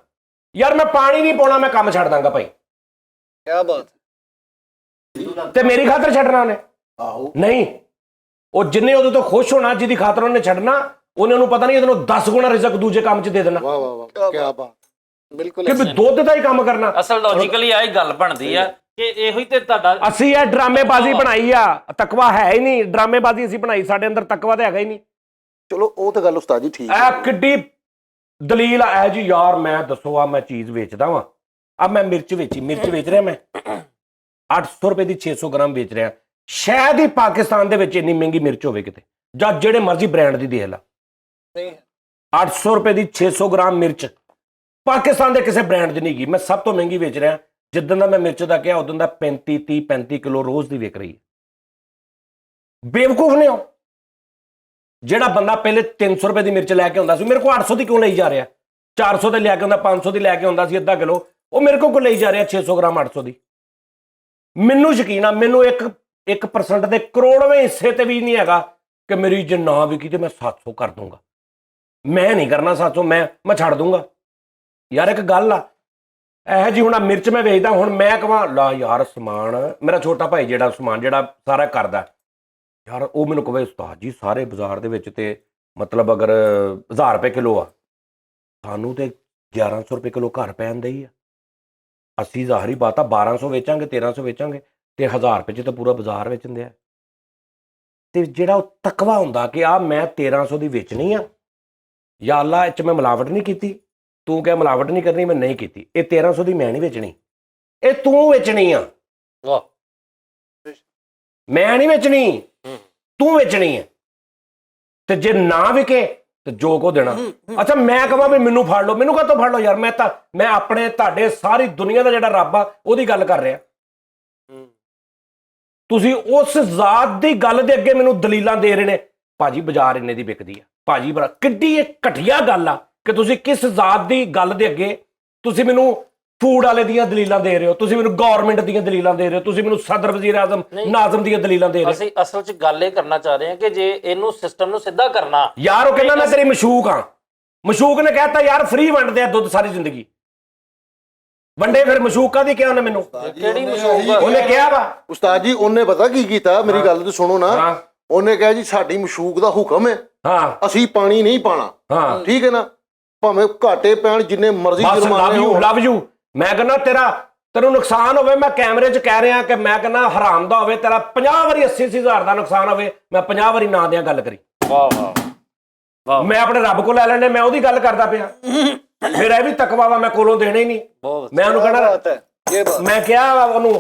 S1: ਯਾਰ, ਮੈਂ ਪਾਣੀ ਨਹੀਂ ਪਾਉਣਾ, ਮੈਂ ਕੰਮ ਛੱਡ ਦਾਂਗਾ ਭਾਈ।
S2: ਕਿਆ ਬਾਤ।
S1: ਤੇ ਮੇਰੀ ਖਾਤਰ ਛੱਡਣਾ ਉਹਨੇ?
S4: ਆਹੋ
S1: ਨਹੀਂ, ਉਹ ਜਿੰਨੇ ਉਹਦੇ ਤੋਂ ਖੁਸ਼ ਹੋਣਾ, ਜਿਹਦੀ ਖਾਤਰ ਉਹਨੇ ਛੱਡਣਾ, ਉਹਨਾਂ ਨੂੰ ਪਤਾ ਨਹੀਂ ਇਹਨੂੰ 10 ਗੁਣਾ ਰਿਜ਼ਕ ਦੂਜੇ ਕੰਮ 'ਚ ਦੇ ਦੇਣਾ
S4: ਵਾਹ ਵਾਹ ਵਾਹ ਕੀ ਬਾਤ।
S2: ਬਿਲਕੁਲ
S1: ਕਿ ਵੀ ਦੁੱਧ ਦਾ ਹੀ ਕੰਮ ਕਰਨਾ।
S3: ਅਸਲ ਲੌਜੀਕਲੀ ਆਹ ਗੱਲ ਬਣਦੀ ਆ ਕਿ ਇਹੋ ਹੀ ਤੇ ਤੁਹਾਡਾ
S1: ਅਸੀਂ ਇਹ ਡਰਾਮੇਬਾਜ਼ੀ ਬਣਾਈ ਆ, ਤਕਵਾ ਹੈ ਹੀ ਨਹੀਂ, ਡਰਾਮੇਬਾਜ਼ੀ ਅਸੀਂ ਬਣਾਈ, ਸਾਡੇ ਅੰਦਰ ਤਕਵਾ ਤਾਂ ਹੈਗਾ ਹੀ ਨਹੀਂ।
S4: ਚਲੋ ਉਹ ਤਾਂ ਗੱਲ ਉਸਤਾਦ ਜੀ ਠੀਕ ਹੈ।
S1: ਇਹ ਕਿੱਡੀ ਦਲੀਲ ਆ ਜੀ ਯਾਰ, ਮੈਂ ਦੱਸੋ ਆ ਮੈਂ ਚੀਜ਼ ਵੇਚਦਾ ਵਾਂ, ਆ ਮੈਂ ਮਿਰਚ ਵੇਚ ਰਿਹਾ, ਮੈਂ 800 ਰੁਪਏ ਦੀ 600 ਗ੍ਰਾਮ ਵੇਚ ਰਿਹਾ। ਸ਼ਾਇਦ ਹੀ ਪਾਕਿਸਤਾਨ ਦੇ ਵਿੱਚ ਇੰਨੀ ਮਹਿੰਗੀ ਮਿਰਚ ਹੋਵੇ ਕਿਤੇ, ਜਾਂ ਜਿਹੜੇ ਮਰਜ਼ੀ ਬ੍ਰਾਂਡ ਦੀ ਦੇਖ ਲਾ।
S2: ਨਹੀਂ
S1: 800 ਰੁਪਏ ਦੀ 600 ਗ੍ਰਾਮ ਮਿਰਚ ਪਾਕਿਸਤਾਨ ਦੇ ਕਿਸੇ ਬ੍ਰਾਂਡ ਦੀ ਨਹੀਂ ਗਈ, ਮੈਂ ਸਭ ਤੋਂ ਮਹਿੰਗੀ ਵੇਚ ਰਿਹਾ। ਜਿੱਦਣ ਦਾ ਮੈਂ ਮਿਰਚ ਦਾ ਕਿਹਾ ਉਦੋਂ ਦਾ 35 ਕਿਲੋ ਰੋਜ਼ ਦੀ ਵਿਕ ਰਹੀ ਹੈ। ਬੇਵਕੂਫ ਨੇ ਹੋ। ਜਿਹੜਾ ਬੰਦਾ ਪਹਿਲੇ 300 ਰੁਪਏ ਦੀ ਮਿਰਚ ਲੈ ਕੇ ਆਉਂਦਾ ਸੀ, ਮੇਰੇ ਕੋਲ 800 ਦੀ ਕਿਉਂ ਲਈ ਜਾ ਰਿਹਾ? 400 ਦੇ ਲੈ ਕੇ ਆਉਂਦਾ, 500 ਦੀ ਲੈ ਕੇ ਆਉਂਦਾ ਸੀ ਅੱਧਾ ਕਿਲੋ, ਉਹ ਮੇਰੇ ਕੋਲ ਲਈ ਜਾ ਰਿਹਾ 600 ਗ੍ਰਾਮ 800 ਦੀ। ਮੈਨੂੰ ਯਕੀਨ ਆ, ਮੈਨੂੰ 1% ਦੇ ਕਰੋੜਵੇਂ ਹਿੱਸੇ ਤੇ ਵੀ ਨਹੀਂ ਹੈਗਾ ਕਿ ਮੇਰੀ ਜੇ ਨਾ ਵਿਕੀ ਤੇ ਮੈਂ 700 ਕਰ ਦੂੰਗਾ। ਮੈਂ ਨਹੀਂ ਕਰਨਾ 700, ਮੈਂ ਛੱਡ ਦੂੰਗਾ। ਯਾਰ ਇੱਕ ਗੱਲ ਆ, ਇਹ ਜੀ ਹੁਣ ਮਿਰਚ ਮੈਂ ਵੇਚਦਾ, ਹੁਣ ਮੈਂ ਕਹਾਂ ਲਾ ਯਾਰ ਸਮਾਨ, ਮੇਰਾ ਛੋਟਾ ਭਾਈ ਜਿਹੜਾ ਸਮਾਨ ਜਿਹੜਾ ਸਾਰਾ ਕਰਦਾ ਯਾਰ, ਉਹ ਮੈਨੂੰ ਕਹੇ ਉਸਤਾਦ ਜੀ ਸਾਰੇ ਬਾਜ਼ਾਰ ਦੇ ਵਿੱਚ ਤੇ ਮਤਲਬ ਅਗਰ 1000 ਰੁਪਏ ਕਿਲੋ ਆ, ਸਾਨੂੰ ਤੇ 1100 ਰੁਪਏ ਕਿਲੋ ਘਰ ਪੈਂਦਾ ਹੀ ਆ। ਅਸੀਂ ਜ਼ਾਹਰੀ ਬਾਤ ਆ 1200 ਵੇਚਾਂਗੇ, 1300 ਵੇਚਾਂਗੇ ਤੇ 1000 ਰੁਪਏ 'ਚ ਤਾਂ ਪੂਰਾ ਬਾਜ਼ਾਰ ਵੇਚਦੇ ਆ। ਤੇ ਜਿਹੜਾ ਉਹ ਤਕਵਾ ਹੁੰਦਾ ਕਿ ਆ ਮੈਂ 1300 ਦੀ ਵੇਚਣੀ ਆ, ਯਾ ਅੱਲਾ ਇਹ 'ਚ ਮੈਂ ਮਿਲਾਵਟ ਨਹੀਂ ਕੀਤੀ, ਤੂੰ ਕਹਿ ਮਿਲਾਵਟ ਨਹੀਂ ਕਰਨੀ, ਮੈਂ ਨਹੀਂ ਕੀਤੀ, ਇਹ 1300 ਦੀ ਮੈਂ ਨਹੀਂ ਵੇਚਣੀ, ਇਹ ਤੂੰ ਵੇਚਣੀ ਆ,
S3: ਵਾਹ
S1: ਮੈਂ ਨਹੀਂ ਵੇਚਣੀ, ਤੂੰ ਵੇਚਣੀ ਹੈ। ਤੇ ਜੇ ਨਾ ਵਿਕੇ ਤੇ ਜੋ ਕੋ ਦੇਣਾ। ਅੱਛਾ ਮੈਂ ਕਹਾਂ ਵੀ ਮੈਨੂੰ ਫੜ ਲਓ, ਮੈਨੂੰ ਕਾਹਤੋਂ ਫੜ ਲਓ ਯਾਰ, ਮੈਂ ਆਪਣੇ ਤੁਹਾਡੇ ਸਾਰੀ ਦੁਨੀਆ ਦਾ ਜਿਹੜਾ ਰੱਬ ਆ ਉਹਦੀ ਗੱਲ ਕਰ ਰਿਹਾ। ਤੁਸੀਂ ਉਸ ਜ਼ਾਤ ਦੀ ਗੱਲ ਦੇ ਅੱਗੇ ਮੈਨੂੰ ਦਲੀਲਾਂ ਦੇ ਰਹੇ ਨੇ, ਭਾਜੀ ਬਾਜ਼ਾਰ ਇੰਨੇ ਦੀ ਵਿਕਦੀ ਆ, ਭਾਜੀ ਬੜਾ ਕਿੱਡੀ ਇਹ ਘਟੀਆ ਗੱਲ ਆ ਕਿ ਤੁਸੀਂ ਕਿਸ ਜ਼ਾਤ ਦੀ ਗੱਲ ਦੇ ਅੱਗੇ ਤੁਸੀਂ ਮੈਨੂੰ ਫੂਡ ਵਾਲੇ ਦੀਆਂ ਦਲੀਲਾਂ ਦੇ ਰਹੇ ਹੋ, ਤੁਸੀਂ ਮੈਨੂੰ ਗਵਰਨਮੈਂਟ ਦੀਆਂ ਦਲੀਲਾਂ ਦੇ ਰਹੇ ਹੋ, ਤੁਸੀਂ ਮੈਨੂੰ ਸਦਰ ਵਜ਼ੀਰ ਆਜ਼ਮ ਨਾਜ਼ਮ ਦੀਆਂ ਦਲੀਲਾਂ ਦੇ ਰਹੇ ਹੋ।
S3: ਅਸੀਂ ਅਸਲ 'ਚ ਗੱਲ ਇਹ ਕਰਨਾ ਚਾਹ ਰਹੇ ਹਾਂ ਕਿ ਜੇ ਇਹਨੂੰ ਸਿਸਟਮ ਨੂੰ ਸਿੱਧਾ ਕਰਨਾ,
S1: ਯਾਰ ਉਹ ਕਹਿੰਦਾ ਮੈਂ ਤੇਰੀ ਮਸ਼ੂਕ ਹਾਂ, ਮਸ਼ੂਕ ਨੇ ਕਹਿਤਾ ਯਾਰ ਫ੍ਰੀ ਵੰਡਦੇ ਆ ਦੁੱਧ ਸਾਰੀ ਜ਼ਿੰਦਗੀ, ਵੰਡੇ ਫਿਰ ਮਸ਼ੂਕਾਂ ਦੀ ਕਿਹਾ ਉਹਨੇ ਮੈਨੂੰ,
S3: ਕਿਹੜੀ ਮਸ਼ਹੂਰ
S1: ਉਹਨੇ ਕਿਹਾ ਵਾ
S4: ਉਸਤਾਦ ਜੀ ਉਹਨੇ ਪਤਾ ਕੀ ਕੀਤਾ, ਮੇਰੀ ਗੱਲ ਤੇ ਸੁਣੋ ਨਾ।
S1: ਹਾਂ
S4: ਉਹਨੇ ਕਿਹਾ ਜੀ ਸਾਡੀ ਮਸ਼ੂਕ ਦਾ ਹੁਕਮ ਹੈ,
S1: ਹਾਂ
S4: ਅਸੀਂ ਪਾਣੀ ਨਹੀਂ ਪਾਣਾ,
S1: ਹਾਂ
S4: ਠੀਕ ਹੈ ਨਾ, ਭਾਵੇਂ ਘਾਟੇ ਪੈਣ ਜਿੰਨੇ ਮਰਜ਼ੀ
S1: ਬਸ
S4: ਜੁਰਮਾਨੇ ਹੋਣ।
S1: ਲਵ ਯੂ ਮੈਂ ਕਹਿੰਦਾ ਤੈਨੂੰ ਨੁਕਸਾਨ ਹੋਵੇ, ਮੈਂ ਕੈਮਰੇ 'ਚ ਕਹਿ ਰਿਹਾ ਕਿ ਮੈਂ ਕਹਿੰਦਾ ਹਰਾਮ ਦਾ ਹੋਵੇ ਤੇਰਾ 50 ਵਾਰੀ 80 ਹਜ਼ਾਰ ਦਾ ਨੁਕਸਾਨ ਹੋਵੇ, ਮੈਂ 50 ਵਾਰੀ ਨਾ ਦਿਆਂ ਗੱਲ ਕਰੀ।
S3: ਵਾਹ ਵਾਹ ਵਾਹ,
S1: ਮੈਂ ਆਪਣੇ ਰੱਬ ਕੋਲ ਲੈ ਲੈਣੇ, ਮੈਂ ਉਹਦੀ ਗੱਲ ਕਰਦਾ ਪਿਆ, ਫਿਰ ਇਹ ਵੀ ਤਕਵਾ ਵਾ, ਮੈਂ ਕੋਲੋਂ ਦੇਣਾ ਹੀ ਨਹੀਂ।
S3: ਬਹੁਤ
S1: ਮੈਂ ਉਹਨੂੰ ਕਹਿਣਾ,
S2: ਬਾਤ ਹੈ ਇਹ ਬਾਤ।
S1: ਮੈਂ ਕਿਹਾ ਉਹਨੂੰ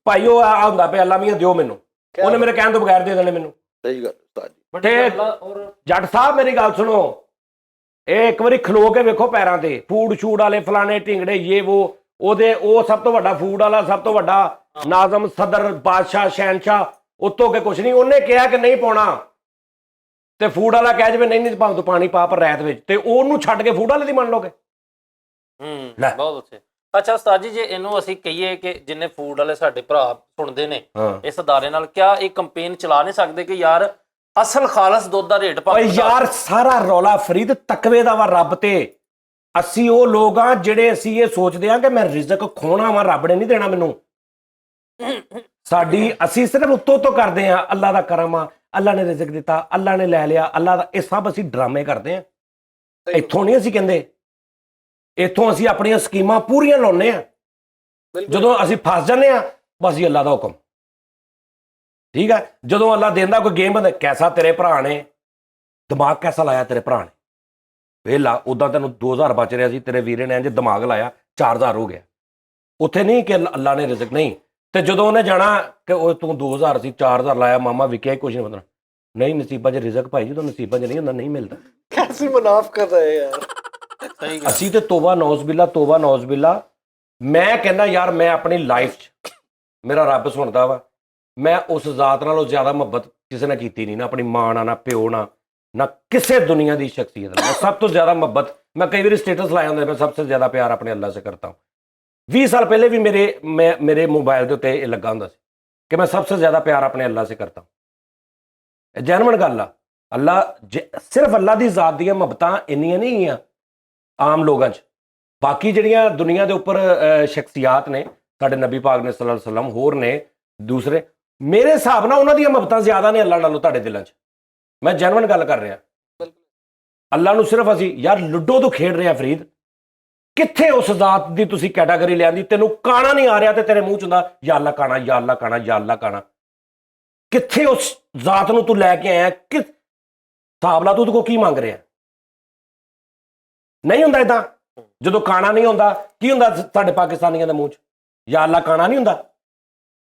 S1: ਭਾਈ ਉਹ ਆ ਹੁੰਦਾ ਪਿਆ ਅੱਲਾ ਮੀਆਂ ਦਿਓ ਮੈਨੂੰ, ਉਹਨੇ ਮੇਰੇ ਕਹਿਣ ਤੋਂ ਬਗੈਰ ਦੇ ਦੇਣੇ ਮੈਨੂੰ।
S4: ਸਹੀ ਗੱਲ ਉਸਤਾਦ ਜੀ।
S1: ਤੇ ਜੱਟ ਸਾਹਿਬ ਮੇਰੀ ਗੱਲ ਸੁਣੋ, ਇਹ ਇੱਕ ਵਾਰੀ ਖਲੋ ਕੇ ਵੇਖੋ ਪੈਰਾਂ ਤੇ, ਫੂਡ ਸ਼ੂਡ ਵਾਲੇ ਫਲਾਣੇ ਢਿੰਗੜੇ ਇਹ ਉਹ ਸਭ ਤੋਂ ਵੱਡਾ ਫੂਡ ਵਾਲਾ, ਸਭ ਤੋਂ ਵੱਡਾ ਨਾਜ਼ਮ, ਸਦਰ, ਬਾਦਸ਼ਾਹ, ਸ਼ਹਿਨਸ਼ਾਹ, ਉੱਤੋਂ ਕੇ ਕੁਛ ਨਹੀਂ। ਉਹਨੇ ਕਿਹਾ ਕਿ ਨਹੀਂ ਪਾਉਣਾ ਤੇ ਫੂਡ ਵਾਲਾ ਕਹਿ ਜਾਵੇ ਨਹੀਂ ਭਾਵੇਂ ਤੂੰ ਪਾਣੀ ਪਾ ਪਰ ਰੈਤ ਵਿੱਚ, ਤੇ ਉਹਨੂੰ ਛੱਡ ਕੇ ਫੂਡ ਵਾਲੇ ਦੀ ਮੰਨ ਲੋਗੇ। ਲੈ।
S3: ਬਹੁਤ ਅੱਛੇ। ਅੱਛਾ ਉਸਤਾਦ ਜੀ, ਜੇ ਇਹਨੂੰ ਅਸੀਂ ਕਹੀਏ ਕਿ ਜਿੰਨੇ ਫੂਡ ਵਾਲੇ ਸਾਡੇ ਭਰਾ ਸੁਣਦੇ ਨੇ ਇਸ ਅਦਾਰੇ ਨਾਲ, ਕਿਆ ਇਹ ਕੰਪੇਨ ਚਲਾ ਨਹੀਂ ਸਕਦੇ ਕਿ ਯਾਰ ਅਸਲ ਖਾਲਸ ਦੁੱਧ ਦਾ ਰੇਟ
S1: ਓਏ ਯਾਰ ਸਾਰਾ ਰੌਲਾ ਫਰੀਦ ਤਕਵੇ ਦਾ ਵਾ ਰੱਬ ਤੇ। ਅਸੀਂ ਉਹ ਲੋਕ ਆ ਜਿਹੜੇ ਅਸੀਂ ਇਹ ਸੋਚਦੇ ਆ ਕਿ ਮੈਂ ਰਿਜ਼ਕ ਖੋਣਾ ਵਾ, ਰੱਬ ਨੇ ਨਹੀਂ ਦੇਣਾ ਮੈਨੂੰ। ਅਸੀਂ ਸਿਰਫ ਉੱਤੋਂ ਤੋਂ ਕਰਦੇ ਆ, ਅੱਲਾ ਦਾ ਕਰਮ ਆ, ਅੱਲਾ ਨੇ ਰਿਜ਼ਕ ਦਿੱਤਾ, ਅੱਲਾ ਨੇ ਲੈ ਲਿਆ, ਅੱਲਾ ਦਾ, ਇਹ ਸਭ ਅਸੀਂ ਡਰਾਮੇ ਕਰਦੇ ਆ। ਇੱਥੋਂ ਨਹੀਂ ਅਸੀਂ ਕਹਿੰਦੇ, ਇੱਥੋਂ ਅਸੀਂ ਆਪਣੀਆਂ ਸਕੀਮਾਂ ਪੂਰੀਆਂ ਲਾਉਂਦੇ ਆ। ਜਦੋਂ ਅਸੀਂ ਫਸ ਜਾਂਦੇ ਆ ਬਸ ਹੀ ਅੱਲਾ ਦਾ ਹੁਕਮ, ਠੀਕ ਹੈ। ਜਦੋਂ ਅੱਲਾ ਦੇਂਦਾ ਕੋਈ ਗੇਮ ਬੰਦਾ, ਕੈਸਾ ਤੇਰੇ ਭਰਾ ਨੇ ਦਿਮਾਗ ਕੈਸਾ ਲਾਇਆ, ਤੇਰੇ ਭਰਾ ਨੇ ਵੇਲਾ, ਉਦਾਂ ਤੈਨੂੰ 2000 ਬਚ ਰਿਹਾ ਸੀ, ਤੇਰੇ ਵੀਰੇ ਨੇ ਇੰਜ ਦਿਮਾਗ ਲਾਇਆ 4000 ਹੋ ਗਿਆ। ਉੱਥੇ ਨਹੀਂ ਕਿ ਅੱਲਾ ਨੇ ਰਿਜ਼ਕ ਨਹੀਂ, ਤੇ ਜਦੋਂ ਉਹਨੇ ਜਾਣਾ ਕਿ ਉਹ ਤੂੰ 2000 ਸੀ 4000 ਲਾਇਆ ਮਾਮਾ, ਵਿਕਿਆ ਹੀ ਕੁਝ ਨਹੀਂ ਪਤਾ, ਨਹੀਂ ਨਸੀਬਾਂ 'ਚ ਰਿਜ਼ਕ ਭਾਈ, ਜਦੋਂ ਨਸੀਬਾਂ 'ਚ ਨਹੀਂ ਹੁੰਦਾ ਨਹੀਂ ਮਿਲਦਾ।
S2: ਕੈਸੇ ਮੁਨਾਫ ਕਰ ਰਹੇ ਯਾਰ।
S3: ਸਹੀ
S1: ਅਸੀਂ ਤੇ ਤੋਬਾ ਨੌਜ਼ ਬਿੱਲਾ। ਮੈਂ ਕਹਿੰਦਾ ਯਾਰ ਮੈਂ ਆਪਣੀ ਲਾਈਫ 'ਚ, ਮੇਰਾ ਰੱਬ ਸੁਣਦਾ ਵਾ, ਮੈਂ ਉਸ ਜ਼ਾਤ ਨਾਲੋਂ ਜ਼ਿਆਦਾ ਮੁਹੱਬਤ ਕਿਸੇ ਨੇ ਕੀਤੀ ਨਹੀਂ, ਨਾ ਆਪਣੀ ਮਾਂ ਨਾਲ, ਨਾ ਪਿਓ ਨਾਲ, ਨਾ ਕਿਸੇ ਦੁਨੀਆ ਦੀ ਸ਼ਖਸੀਅਤ ਨਾਲ। ਸਭ ਤੋਂ ਜ਼ਿਆਦਾ ਮੁਹੱਬਤ, ਮੈਂ ਕਈ ਵਾਰੀ ਸਟੇਟਸ ਲਾਇਆ ਹੁੰਦਾ, ਮੈਂ ਸਭ ਤੋਂ ਜ਼ਿਆਦਾ ਪਿਆਰ ਆਪਣੇ ਅੱਲਾ ਸੇ ਕਰਤਾ ਹੂੰ। 20 ਸਾਲ ਪਹਿਲੇ ਵੀ ਮੇਰੇ ਮੋਬਾਈਲ ਦੇ ਉੱਤੇ ਇਹ ਲੱਗਾ ਹੁੰਦਾ ਸੀ ਕਿ ਮੈਂ ਸਭ ਤੋਂ ਜ਼ਿਆਦਾ ਪਿਆਰ ਆਪਣੇ ਅੱਲਾ ਸੇ ਕਰਤਾ ਹੂੰ। ਇਹ ਜੈਨੂਇਨ ਗੱਲ ਆ। ਸਿਰਫ ਅੱਲਾ ਦੀ ਜ਼ਾਤ ਦੀਆਂ ਮੁਹੱਬਤਾਂ ਇੰਨੀਆਂ ਨਹੀਂ ਹੈਗੀਆਂ ਆਮ ਲੋਕਾਂ 'ਚ, ਬਾਕੀ ਜਿਹੜੀਆਂ ਦੁਨੀਆ ਦੇ ਉੱਪਰ ਸ਼ਖਸੀਅਤ ਨੇ, ਸਾਡੇ ਨਬੀ ਪਾਕ ਨੇ ਸੱਲੱਲਾਹੁ ਅਲੈਹਿ ਵਸੱਲਮ, ਹੋਰ ਨੇ ਦੂਸਰੇ, ਮੇਰੇ ਹਿਸਾਬ ਨਾਲ ਉਹਨਾਂ ਦੀਆਂ ਮੁਹੱਬਤਾਂ ਜ਼ਿਆਦਾ ਨੇ ਅੱਲਾ ਨਾਲੋਂ ਤੁਹਾਡੇ ਦਿਲਾਂ 'ਚ। ਮੈਂ ਜੈਨੂਇਨ ਗੱਲ ਕਰ ਰਿਹਾ। ਅੱਲਾ ਨੂੰ ਸਿਰਫ ਅਸੀਂ ਯਾਰ ਲੁੱਡੋ ਤੋਂ ਖੇਡ ਰਹੇ ਆ ਫਰੀਦ, ਕਿੱਥੇ ਉਸ ਜ਼ਾਤ ਦੀ ਤੁਸੀਂ ਕੈਟਾਗਰੀ ਲਿਆਂਦੀ? ਤੈਨੂੰ ਕਾਣਾ ਨਹੀਂ ਆ ਰਿਹਾ ਤੇ ਤੇਰੇ ਮੂੰਹ ਚ ਹੁੰਦਾ ਯਾ ਅੱਲਾ ਕਾਣਾ, ਯਾ ਅੱਲਾ ਕਾਣਾ, ਯਾ ਅੱਲਾ ਕਾਣਾ। ਕਿੱਥੇ ਉਸ ਜ਼ਾਤ ਨੂੰ ਤੂੰ ਲੈ ਕੇ ਆਇਆ? ਕਿ ਹਿਸਾਬ ਲਾ ਤੂੰ ਉਹਦੇ ਕੋਲ ਕੀ ਮੰਗ ਰਿਹਾ? ਨਹੀਂ ਹੁੰਦਾ ਇਦਾਂ। ਜਦੋਂ ਕਾਣਾ ਨਹੀਂ ਹੁੰਦਾ ਕੀ ਹੁੰਦਾ ਸਾਡੇ ਪਾਕਿਸਤਾਨੀਆਂ ਦੇ ਮੂੰਹ ਚ? ਯਾ ਅੱਲਾ ਕਾਣਾ ਨਹੀਂ ਹੁੰਦਾ।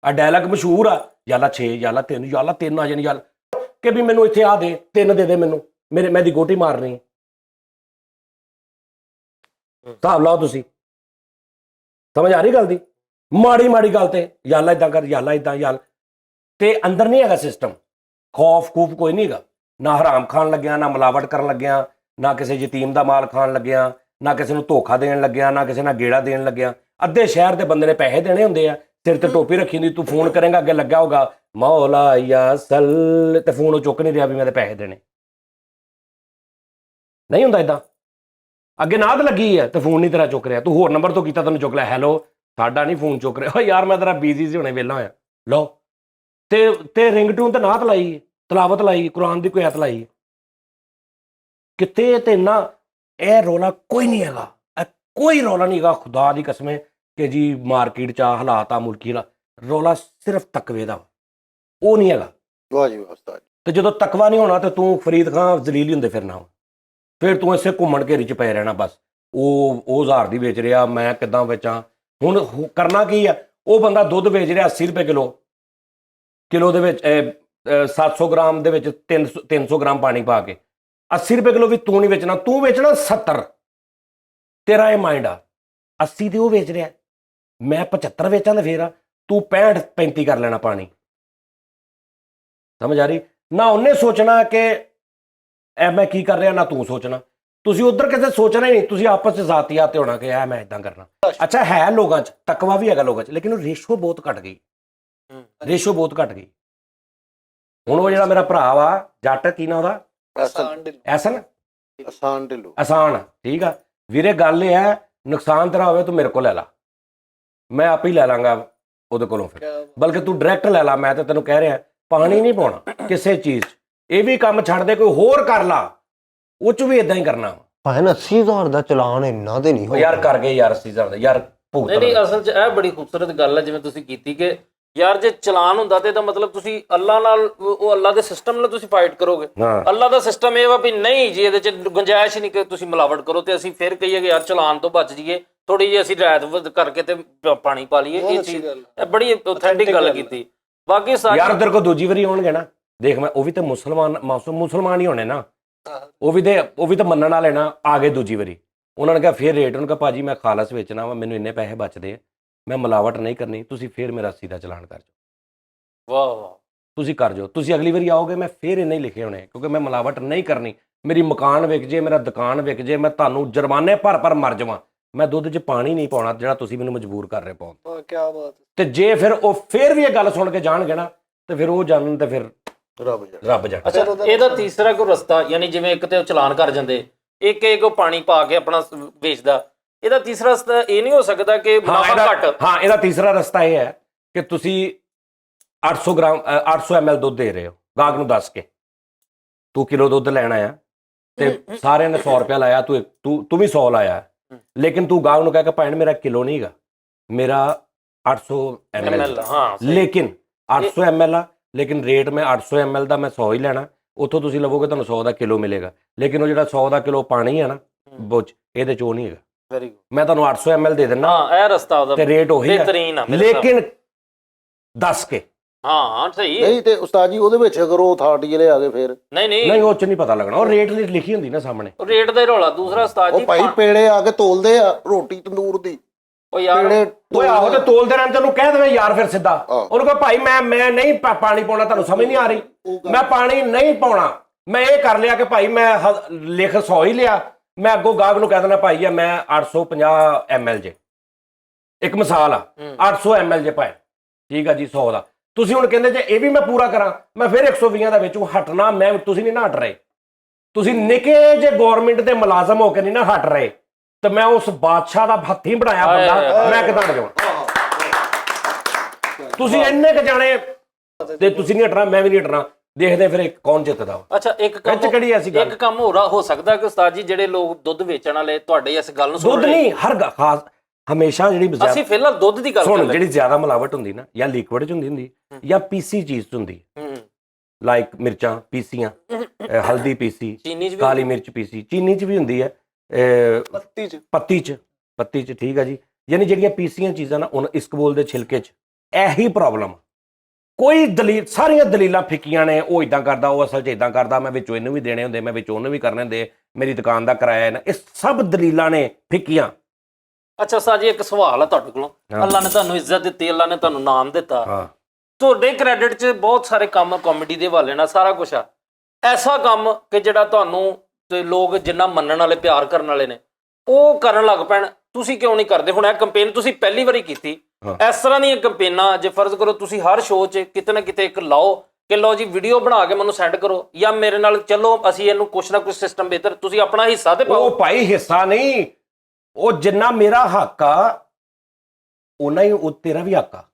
S1: ਆ ਡਾਇਲੌਗ ਮਸ਼ਹੂਰ ਆ, ਯਾ ਅੱਲਾ 6, ਯਾ ਅੱਲਾ 3, ਯਾ ਅੱਲਾ 3 ਆ ਜਾਣੀ, ਯਾ ਕਿ ਵੀ ਮੈਨੂੰ ਇੱਥੇ ਆ ਦੇ 3 ਦੇ ਮੈਨੂੰ, ਮੈਂ ਦੀ ਗੋਟੀ ਮਾਰਨੀ। ਹਿਸਾਬ ਲਾਓ ਤੁਸੀਂ, ਸਮਝ ਆ ਰਹੀ ਗੱਲ ਦੀ? ਮਾੜੀ ਮਾੜੀ ਗੱਲ ਤੇ ਯਾ ਅੱਲਾ ਇਦਾਂ ਕਰ, ਯਾ ਅੱਲਾ ਇਦਾਂ, ਯਾ ਤੇ ਅੰਦਰ ਨਹੀਂ ਹੈਗਾ ਸਿਸਟਮ, ਖੌਫ ਖੂਫ ਕੋਈ ਨਹੀਂ ਹੈਗਾ। ਨਾ ਹਰਾਮ ਖਾਣ ਲੱਗਿਆ, ਨਾ ਮਿਲਾਵਟ ਕਰਨ ਲੱਗਿਆ, ਨਾ ਕਿਸੇ ਯਤੀਮ ਦਾ ਮਾਲ ਖਾਣ ਲੱਗਿਆ, ਨਾ ਕਿਸੇ ਨੂੰ ਧੋਖਾ ਦੇਣ ਲੱਗਿਆ, ਨਾ ਕਿਸੇ ਨਾਲ ਗੇੜਾ ਦੇਣ ਲੱਗਿਆ। ਅੱਧੇ ਸ਼ਹਿਰ ਦੇ ਬੰਦੇ ਨੇ ਪੈਸੇ ਦੇਣੇ ਹੁੰਦੇ ਆ, ਸਿਰ ਤੇ ਟੋਪੀ ਰੱਖੀ ਹੁੰਦੀ, ਤੂੰ ਫੋਨ ਕਰੇਂਗਾ ਅੱਗੇ ਲੱਗਾ ਹੋਗਾ ਮੌਲਾ ਯਾ ਸੱਲ, ਤੇ ਫੋਨ ਉਹ ਚੁੱਕ ਨਹੀਂ ਰਿਹਾ ਵੀ ਮੈਂ ਤੇ ਪੈਸੇ ਦੇਣੇ। ਨਹੀਂ ਹੁੰਦਾ ਇਦਾਂ। ਅੱਗੇ ਨਾਦ ਲੱਗੀ ਹੈ ਤੇ ਫੋਨ ਨਹੀਂ ਤੇਰਾ ਚੁੱਕ ਰਿਹਾ, ਤੂੰ ਹੋਰ ਨੰਬਰ ਤੋਂ ਕੀਤਾ, ਤੈਨੂੰ ਚੁੱਕ ਲਿਆ, ਹੈਲੋ ਸਾਡਾ ਨਹੀਂ ਫੋਨ ਚੁੱਕ ਰਿਹਾ, ਓ ਯਾਰ ਮੈਂ ਤੇਰਾ ਬਿਜ਼ੀ ਸੀ ਹੁਣੇ ਵਿਹਲਾ ਹੋਇਆ, ਲਓ ਤੇ ਰਿੰਗਟੂਨ ਤੇ ਨਾਤ ਲਾਈ, ਤਲਾਵਤ ਲਾਈ, ਕੁਰਾਨ ਦੀ ਕੋਈ ਆਇਤ ਲਾਈ। ਕਿਤੇ ਤੇ ਇੰਨਾ ਇਹ ਰੌਲਾ ਕੋਈ ਨਹੀਂ ਹੈਗਾ, ਕੋਈ ਰੌਲਾ ਨਹੀਂ ਹੈਗਾ ਖੁਦਾ ਦੀ ਕਸਮ ਹੈ ਕਿ ਜੀ ਮਾਰਕੀਟ 'ਚ ਆ ਹਾਲਾਤ ਆ, ਮੁਲਕੀ ਰੌਲਾ ਸਿਰਫ ਤਕਵੇ ਦਾ, ਉਹ ਨਹੀਂ ਹੈਗਾ।
S4: ਵਾਹ ਜੀ ਵਾਹ ਉਸਤਾਦ।
S1: ਤੇ ਜਦੋਂ ਤਕਵਾ ਨਹੀਂ ਹੋਣਾ ਤੇ ਤੂੰ ਫਰੀਦ ਖਾਂ ਜ਼ਲੀਲ ਹੀ ਹੁੰਦੇ ਫਿਰਨਾ, ਫਿਰ ਤੂੰ ਇਸੇ ਘੁੰਮਣ ਘੇਰੀ 'ਚ ਪਏ ਰਹਿਣਾ ਬਸ। ਉਹ 1000 ਦੀ ਵੇਚ ਰਿਹਾ, ਮੈਂ ਕਿੱਦਾਂ ਵੇਚਾਂ? ਹੁਣ ਕਰਨਾ ਕੀ ਆ? ਉਹ ਬੰਦਾ ਦੁੱਧ ਵੇਚ ਰਿਹਾ 80 ਰੁਪਏ ਕਿਲੋ ਦੇ ਵਿੱਚ 700 ਗ੍ਰਾਮ ਦੇ ਵਿੱਚ 300 ਗ੍ਰਾਮ ਪਾਣੀ ਪਾ ਕੇ 80 ਰੁਪਏ ਕਿਲੋ ਵੀ ਤੂੰ ਨਹੀਂ ਵੇਚਣਾ, ਤੂੰ ਵੇਚਣਾ 70। ਤੇਰਾ ਇਹ ਮਾਈਂਡ ਆ 80 ਤੇ ਉਹ ਵੇਚ ਰਿਹਾ, ਮੈਂ 75 ਵੇਚਾਂ ਤੇ ਫੇਰ ਆ ਤੂੰ 65 35 ਕਰ ਲੈਣਾ ਪਾਣੀ। ਸਮਝ ਆ ਰਹੀ ਨਾ? ਉਹਨੇ ਸੋਚਣਾ ਕਿ ਐ ਮੈਂ ਕੀ ਕਰ ਰਿਹਾ, ਨਾ ਤੂੰ ਸੋਚਣਾ। ਤੁਸੀਂ ਉਧਰ ਕਿਸੇ ਸੋਚਣਾ ਹੀ ਨਹੀਂ, ਤੁਸੀਂ ਆਪਸ 'ਚ ਜ਼ਾਤੀਆਤ ਤੇ ਹੋਣਾ ਕਿ ਐ ਮੈਂ ਇਦਾਂ ਕਰਨਾ। ਅੱਛਾ ਹੈ ਲੋਕਾਂ 'ਚ ਤਕਵਾ ਵੀ ਹੈਗਾ ਲੋਕਾਂ 'ਚ, ਲੇਕਿਨ ਉਹ ਰੇਸ਼ੋ ਬਹੁਤ ਘਟ ਗਈ, ਰੇਸ਼ੋ ਬਹੁਤ ਘਟ ਗਈ। ਹੁਣ ਉਹ ਜਿਹੜਾ ਮੇਰਾ ਭਰਾ ਵਾ ਜੱਟ, ਕੀ ਨਾ ਉਹਦਾ? ਐਸਨ,
S4: ਆਸਾਨ ਢਿੱਲੋਂ।
S1: ਆਸਾਨ, ਠੀਕ ਆ ਵੀਰੇ। ਗੱਲ ਇਹ ਹੈ ਨੁਕਸਾਨ ਤੇਰਾ ਹੋਵੇ ਤੂੰ ਮੇਰੇ ਕੋਲ ਲੈ ਲਾ, ਮੈਂ ਆਪੇ ਹੀ ਲੈ ਲਾਂਗਾ ਉਹਦੇ ਕੋਲੋਂ। ਫਿਰ ਬਲਕਿ ਤੂੰ ਡਾਇਰੈਕਟ ਲੈ ਲਾ। ਮੈਂ ਤਾਂ ਤੈਨੂੰ ਕਹਿ ਰਿਹਾ ਪਾਣੀ ਨਹੀਂ ਪਾਉਣਾ ਕਿਸੇ ਚੀਜ਼ 'ਚ, ਇਹ ਵੀ ਕੰਮ ਛੱਡ ਦੇ, ਕੋਈ ਹੋਰ ਕਰ ਲਾ, ਉਹ 'ਚ ਵੀ ਇਦਾਂ ਹੀ ਕਰਨਾ।
S5: ਭਾਵੇਂ 80,000 ਦਾ ਚਲਾਨ ਇੰਨਾ ਤੇ ਨਹੀਂ
S1: ਉਹ ਯਾਰ ਕਰ ਗਏ ਯਾਰ 80,000 ਦਾ ਯਾਰ ਭੁਗਤ।
S3: ਨਹੀਂ ਅਸਲ 'ਚ ਇਹ ਬੜੀ ਖੂਬਸੂਰਤ ਗੱਲ ਹੈ ਜਿਵੇਂ ਤੁਸੀਂ ਕੀਤੀ ਕਿ ਯਾਰ ਜੇ ਚਲਾਨ ਹੁੰਦਾ ਤੇ ਇਹਦਾ ਮਤਲਬ ਤੁਸੀਂ ਅੱਲਾ ਨਾਲ, ਉਹ ਅੱਲਾ ਦੇ ਸਿਸਟਮ ਨਾਲ ਤੁਸੀਂ ਫਾਈਟ ਕਰੋਗੇ। ਅੱਲਾ ਦਾ ਸਿਸਟਮ ਇਹ ਵਾ ਵੀ ਨਹੀਂ ਜੀ ਇਹਦੇ 'ਚ ਗੁੰਜਾਇਸ਼ ਨਹੀਂ ਕਿ ਤੁਸੀਂ ਮਿਲਾਵਟ ਕਰੋ, ਤੇ ਅਸੀਂ ਫਿਰ ਕਹੀਏ ਕਿ ਯਾਰ ਚਲਾਨ ਤੋਂ ਬਚ ਜਾਈਏ, ਥੋੜੀ ਜਿਹੀ ਅਸੀਂ ਰਿਆਇਤ ਕਰਕੇ ਤੇ ਪਾਣੀ ਪਾ ਲਈਏ। ਇਹ ਚੀਜ਼ ਇਹ ਬੜੀ ਆਥੈਂਟਿਕ ਗੱਲ ਕੀਤੀ। ਬਾਕੀ
S1: ਯਾਰ ਤੇਰੇ ਕੋਲ ਦੂਜੀ ਵਾਰੀ ਆਉਣਗੇ ਨਾ, ਦੇਖ ਮੈਂ ਉਹ ਵੀ ਤੇ ਮੁਸਲਮਾਨ ਹੀ ਹੋਣੇ ਨਾ, ਉਹ ਵੀ ਤਾਂ ਮੰਨਣ ਵਾਲੇ ਨਾ। ਆ ਗਏ ਦੂਜੀ ਵਾਰੀ, ਉਹਨਾਂ ਨੇ ਕਿਹਾ ਫਿਰ ਰੇਟ, ਉਹਨਾਂ ਕਿਹਾ ਭਾਜੀ ਮੈਂ ਖਾਲਸ ਵੇਚਣਾ ਵਾ, ਮੈਨੂੰ ਇੰਨੇ ਪੈਸੇ ਬਚਦੇ ਆ, ਮੈਂ ਮਿਲਾਵਟ ਨਹੀਂ ਕਰਨੀ, ਤੁਸੀਂ ਫਿਰ ਮੇਰਾ 80 ਦਾ ਚਲਾਨ ਕਰ ਜਾਓ।
S3: ਵਾਹ ਵਾਹ,
S1: ਤੁਸੀਂ ਕਰ ਜਾਓ, ਤੁਸੀਂ ਅਗਲੀ ਵਾਰੀ ਆਓਗੇ ਮੈਂ ਫਿਰ ਇੰਨੇ ਹੀ ਲਿਖੇ ਹੋਣੇ, ਕਿਉਂਕਿ ਮੈਂ ਮਿਲਾਵਟ ਨਹੀਂ ਕਰਨੀ। ਮੇਰੀ ਮਕਾਨ ਵਿਕ ਜੇ, ਮੇਰਾ ਦੁਕਾਨ ਵਿਕ ਜੇ, ਮੈਂ ਤੁਹਾਨੂੰ ਜੁਰਮਾਨੇ ਭਰ ਮਰ ਜਾਵਾਂ, ਮੈਂ ਦੁੱਧ 'ਚ ਪਾਣੀ ਨਹੀਂ ਪਾਉਣਾ ਜਿਹੜਾ ਤੁਸੀਂ ਮੈਨੂੰ ਮਜਬੂਰ ਕਰ ਰਹੇ ਪਾਉਣ।
S2: ਕੀ ਬਾਤ।
S1: ਤੇ ਜੇ ਫਿਰ ਉਹ ਫਿਰ ਵੀ ਇਹ ਗੱਲ ਸੁਣ ਕੇ ਜਾਣਗੇ ਨਾ, ਤੇ ਫਿਰ ਉਹ ਜਾਣਨ ਤੇ ਫਿਰ ਰੱਬ ਜਾਣ।
S3: ਅੱਛਾ ਇਹਦਾ ਤੀਸਰਾ ਕੋਈ ਰਸਤਾ, ਯਾਨੀ ਜਿਵੇਂ ਇੱਕ ਤੇ ਉਹ ਚਲਾਨ ਕਰ ਜਾਂਦੇ, ਇੱਕ ਉਹ ਪਾਣੀ ਪਾ ਕੇ ਆਪਣਾ ਵੇਚਦਾ, ਇਹਦਾ ਤੀਸਰਾ ਰਸਤਾ ਇਹ ਨਹੀਂ ਹੋ ਸਕਦਾ ਕਿ ਮੁਨਾਫਾ ਘੱਟ?
S1: ਹਾਂ, ਇਹਦਾ ਤੀਸਰਾ ਰਸਤਾ ਇਹ ਹੈ ਕਿ ਤੁਸੀਂ 800 ml ਦੁੱਧ ਦੇ ਰਹੇ ਹੋ ਗਾਹਕ ਨੂੰ ਦੱਸ ਕੇ, ਤੂੰ ਕਿਲੋ ਦੁੱਧ ਲੈਣਾ ਆ ਤੇ ਸਾਰਿਆਂ ਨੇ 100 ਰੁਪਇਆ ਲਾਇਆ, ਤੂੰ ਵੀ 100 ਲਾਇਆ, ਲੇਕਿਨ ਤੂੰ ਗਾਹਕ ਨੂੰ ਕਹਿ ਕੇ ਭਾਵੇਂ ਮੇਰਾ ਕਿਲੋ ਨਹੀਂ ਹੈਗਾ, ਮੇਰਾ 800 ml, ਲੇਕਿਨ 800 ml ਆ, ਲੇਕਿਨ ਰੇਟ ਮੈਂ 800 ml ਦਾ ਮੈਂ 100 ਹੀ ਲੈਣਾ। ਉੱਥੋਂ ਤੁਸੀਂ ਲਵੋਗੇ ਤੁਹਾਨੂੰ 100 ਦਾ ਕਿਲੋ ਮਿਲੇਗਾ, ਲੇਕਿਨ ਉਹ ਜਿਹੜਾ 100 ਦਾ ਕਿਲੋ ਪਾਣੀ ਹੈ ਨਾ ਬੁੱਝ, ਇਹਦੇ 'ਚ ਉਹ ਨਹੀਂ ਹੈਗਾ।
S3: ਵੈਰੀ ਗੁੱਡ,
S1: ਮੈਂ ਤੁਹਾਨੂੰ 800 ml ਦੇ ਦਿੰਦਾ,
S3: ਹਾਂ ਇਹ ਰਸਤਾ ਉਹਦਾ
S1: ਤੇ ਰੇਟ ਉਹੀ
S3: ਬਿਹਤਰੀਨ ਆ,
S1: ਲੇਕਿਨ ਦੱਸ ਕੇ।
S3: ਹਾਂ ਸਹੀ
S4: ਨਹੀਂ ਤੇ ਉਸਤਾਦ ਜੀ ਉਹਦੇ ਵਿੱਚ ਅਗਰ ਉਹ ਅਥਾਰਟੀ ਵਾਲੇ ਆ ਗਏ ਫਿਰ
S1: ਨਹੀਂ ਉਹ 'ਚ ਨਹੀਂ ਪਤਾ ਲੱਗਣਾ, ਉਹ ਰੇਟ ਲਿਖੀ ਹੁੰਦੀ ਨਾ ਸਾਹਮਣੇ,
S3: ਰੇਟ ਦਾ ਹੀ ਰੌਲਾ। ਦੂਸਰਾ ਉਸਤਾਦ
S4: ਉਹ
S3: ਜੀ
S4: ਭਾਈ ਪੇੜੇ ਆ ਕੇ ਤੋਲਦੇ ਆ ਰੋਟੀ ਤੰਦੂਰ ਦੀ,
S3: ਉਹ ਯਾਰ
S1: ਓਏ ਆਹੋ ਤੇ ਤੋਲਦੇ ਰਹਿਣ, ਤੈਨੂੰ ਕਹਿ ਦੇਵੇ ਯਾਰ ਫਿਰ ਸਿੱਧਾ ਉਹਨੂੰ ਕਹੋ ਭਾਈ ਮੈਂ ਨਹੀਂ ਪਾਣੀ ਪਾਉਣਾ, ਤੁਹਾਨੂੰ ਸਮਝ ਨਹੀਂ ਆ ਰਹੀ, ਮੈਂ ਪਾਣੀ ਨਹੀਂ ਪਾਉਣਾ, ਮੈਂ ਇਹ ਕਰ ਲਿਆ ਕਿ ਭਾਈ ਮੈਂ ਲਿਖ 100 ਹੀ ਲਿਆ, ਮੈਂ ਅੱਗੋਂ ਗਾਹਕ ਨੂੰ ਕਹਿ ਦੇਣਾ ਭਾਈ ਆ ਮੈਂ 850 ml ਜੇ, ਇੱਕ ਮਿਸਾਲ ਆ 800 ml ਜੇ ਭਾਈ, ਠੀਕ ਆ ਜੀ 100 ਦਾ। ਤੁਸੀਂ ਹੁਣ ਕਹਿੰਦੇ ਜੇ ਇਹ ਵੀ ਮੈਂ ਪੂਰਾ ਕਰਾਂ, ਮੈਂ ਫਿਰ 120 ਦਾ ਵਿੱਚੋਂ ਹਟਣਾ, ਮੈਂ ਤੁਸੀਂ ਨਹੀਂ ਨਾ ਹਟ ਰਹੇ, ਤੁਸੀਂ ਨਿੱਕੇ ਜੇ ਗਵਰਨਮੈਂਟ ਦੇ ਮੁਲਾਜ਼ਮ ਹੋ ਕੇ ਨਹੀਂ ਨਾ ਹਟ ਰਹੇ, ਤੇ ਮੈਂ ਉਸ ਬਾਦਸ਼ਾਹ ਦਾ ਹੱਥੀਂ ਬਣਾਇਆ ਬੰਦਾ ਮੈਂ ਕਿੱਦਾਂ ਹਟ ਜਾਵਾਂ? ਤੁਸੀਂ ਇੰਨੇ ਕੁ ਜਾਣੇ ਤੇ ਤੁਸੀਂ ਨਹੀਂ ਹਟਣਾ, ਮੈਂ ਵੀ ਨਹੀਂ ਹਟਣਾ, ਦੇਖਦੇ ਫਿਰ ਇੱਕ ਕੌਣ ਜਿੱਤਦਾ ਵਾ।
S3: ਅੱਛਾ ਇੱਕ
S1: ਇਹ 'ਚ ਕਿਹੜੀ ਐਸੀ ਗੱਲ?
S3: ਇੱਕ ਕੰਮ ਹੋਰ ਹੋ ਸਕਦਾ ਕਿ ਉਸਤਾਦ ਜੀ ਜਿਹੜੇ ਲੋਕ ਦੁੱਧ ਵੇਚਣ ਵਾਲੇ ਤੁਹਾਡੇ ਇਸ ਗੱਲ ਨੂੰ ਸੁਣ
S1: ਦੁੱਧ
S3: ਰਹੇ,
S1: ਨਹੀਂ ਖਾਸ ਹਮੇਸ਼ਾ ਜਿਹੜੀ
S3: ਅਸੀਂ ਫਿਲਹਾਲ ਦੁੱਧ ਦੀ ਗੱਲ ਕਰ
S1: ਸੁਣ
S3: ਰਹੇ
S1: ਜਿਹੜੀ ਜ਼ਿਆਦਾ ਮਿਲਾਵਟ ਹੁੰਦੀ ਨਾ ਜਾਂ ਲਿਕਵਿਡ ਚ ਹੁੰਦੀ ਜਾਂ ਪੀਸੀ ਚੀਜ਼ ਚ ਹੁੰਦੀ
S3: ਹੂੰ
S1: ਲਾਈਕ ਮਿਰਚਾਂ ਪੀਸੀਆਂ, ਹਲਦੀ ਪੀਸੀ,
S3: ਚੀਨੀ ਚ ਵੀ
S1: ਕਾਲੀ ਮਿਰਚ ਪੀਸੀ, ਚੀਨੀ ਚ ਵੀ ਹੁੰਦੀ ਹੈ, ਪੱਤੀ ਚ ਠੀਕ ਹੈ ਜੀ। ਯਾਨੀ ਜਿਹੜੀਆਂ ਪੀਸੀਆਂ ਚੀਜ਼ਾਂ ਨਾ ਹੁਣ ਇਸਕਬੋਲ ਦੇ ਛਿਲਕੇ ਚ ਇਹੀ ਪ੍ਰੋਬਲਮ। ਕੋਈ ਦਲੀਲ, ਸਾਰੀਆਂ ਦਲੀਲਾਂ ਫਿੱਕੀਆਂ ਨੇ, ਉਹ ਇਦਾਂ ਕਰਦਾ, ਉਹ ਅਸਲ 'ਚ ਇਦਾਂ ਕਰਦਾ, ਮੈਂ ਵਿੱਚੋਂ ਇਹਨੂੰ ਵੀ ਦੇਣੇ ਹੁੰਦੇ, ਮੈਂ ਵਿੱਚੋਂ ਉਹਨੂੰ ਵੀ ਕਰਨੇ ਹੁੰਦੇ, ਮੇਰੀ ਦੁਕਾਨ ਦਾ ਕਿਰਾਇਆ ਹੈ ਨਾ, ਇਹ ਸਭ ਦਲੀਲਾਂ ਨੇ ਫਿੱਕੀਆਂ।
S3: ਅੱਛਾ ਉਸਤਾਦ ਜੀ ਇੱਕ ਸਵਾਲ ਹੈ ਤੁਹਾਡੇ ਕੋਲੋਂ।
S1: ਹਾਂ।
S3: ਅੱਲਾ ਨੇ ਤੁਹਾਨੂੰ ਇੱਜ਼ਤ ਦਿੱਤੀ, ਅੱਲਾ ਨੇ ਤੁਹਾਨੂੰ ਨਾਮ ਦਿੱਤਾ,
S1: ਹਾਂ
S3: ਤੁਹਾਡੇ ਕ੍ਰੈਡਿਟ 'ਚ ਬਹੁਤ ਸਾਰੇ ਕੰਮ ਕਾਮੇਡੀ ਦੇ ਹਵਾਲੇ ਨਾਲ ਸਾਰਾ ਕੁਝ ਆ, ਐਸਾ ਕੰਮ ਕਿ ਜਿਹੜਾ ਤੁਹਾਨੂੰ ਤੇ ਲੋਕ ਜਿੰਨਾ ਮੰਨਣ ਵਾਲੇ ਪਿਆਰ ਕਰਨ ਵਾਲੇ ਨੇ ਉਹ ਕਰਨ ਲੱਗ ਪੈਣ, ਤੁਸੀਂ ਕਿਉਂ ਨਹੀਂ ਕਰਦੇ? ਹੁਣ ਇਹ ਕੰਪੇਨ ਤੁਸੀਂ ਪਹਿਲੀ ਵਾਰੀ ਕੀਤੀ,
S1: ਹਾਂ।
S3: ਇਸ ਤਰ੍ਹਾਂ ਦੀਆਂ ਕੰਪੇਨਾਂ ਜੇ ਫਰਜ਼ ਕਰੋ ਤੁਸੀਂ ਹਰ ਸ਼ੋਅ 'ਚ ਕਿਤੇ ਨਾ ਕਿਤੇ ਇੱਕ ਲਾਓ ਕਿ ਲਓ ਜੀ ਵੀਡੀਓ ਬਣਾ ਕੇ ਮੈਨੂੰ ਸੈਂਡ ਕਰੋ ਜਾਂ ਮੇਰੇ ਨਾਲ ਚੱਲੋ, ਅਸੀਂ ਇਹਨੂੰ ਕੁਛ ਨਾ ਕੁਛ ਸਿਸਟਮ ਬਿਹਤਰ, ਤੁਸੀਂ ਆਪਣਾ ਹਿੱਸਾ ਤੇ ਪਾਓ।
S1: ਉਹ ਭਾਈ ਹਿੱਸਾ ਨਹੀਂ, ਉਹ ਜਿੰਨਾ ਮੇਰਾ ਹੱਕ ਆ ਉਨਾ ਹੀ ਉਹ ਤੇਰਾ ਵੀ ਹੱਕ ਆ।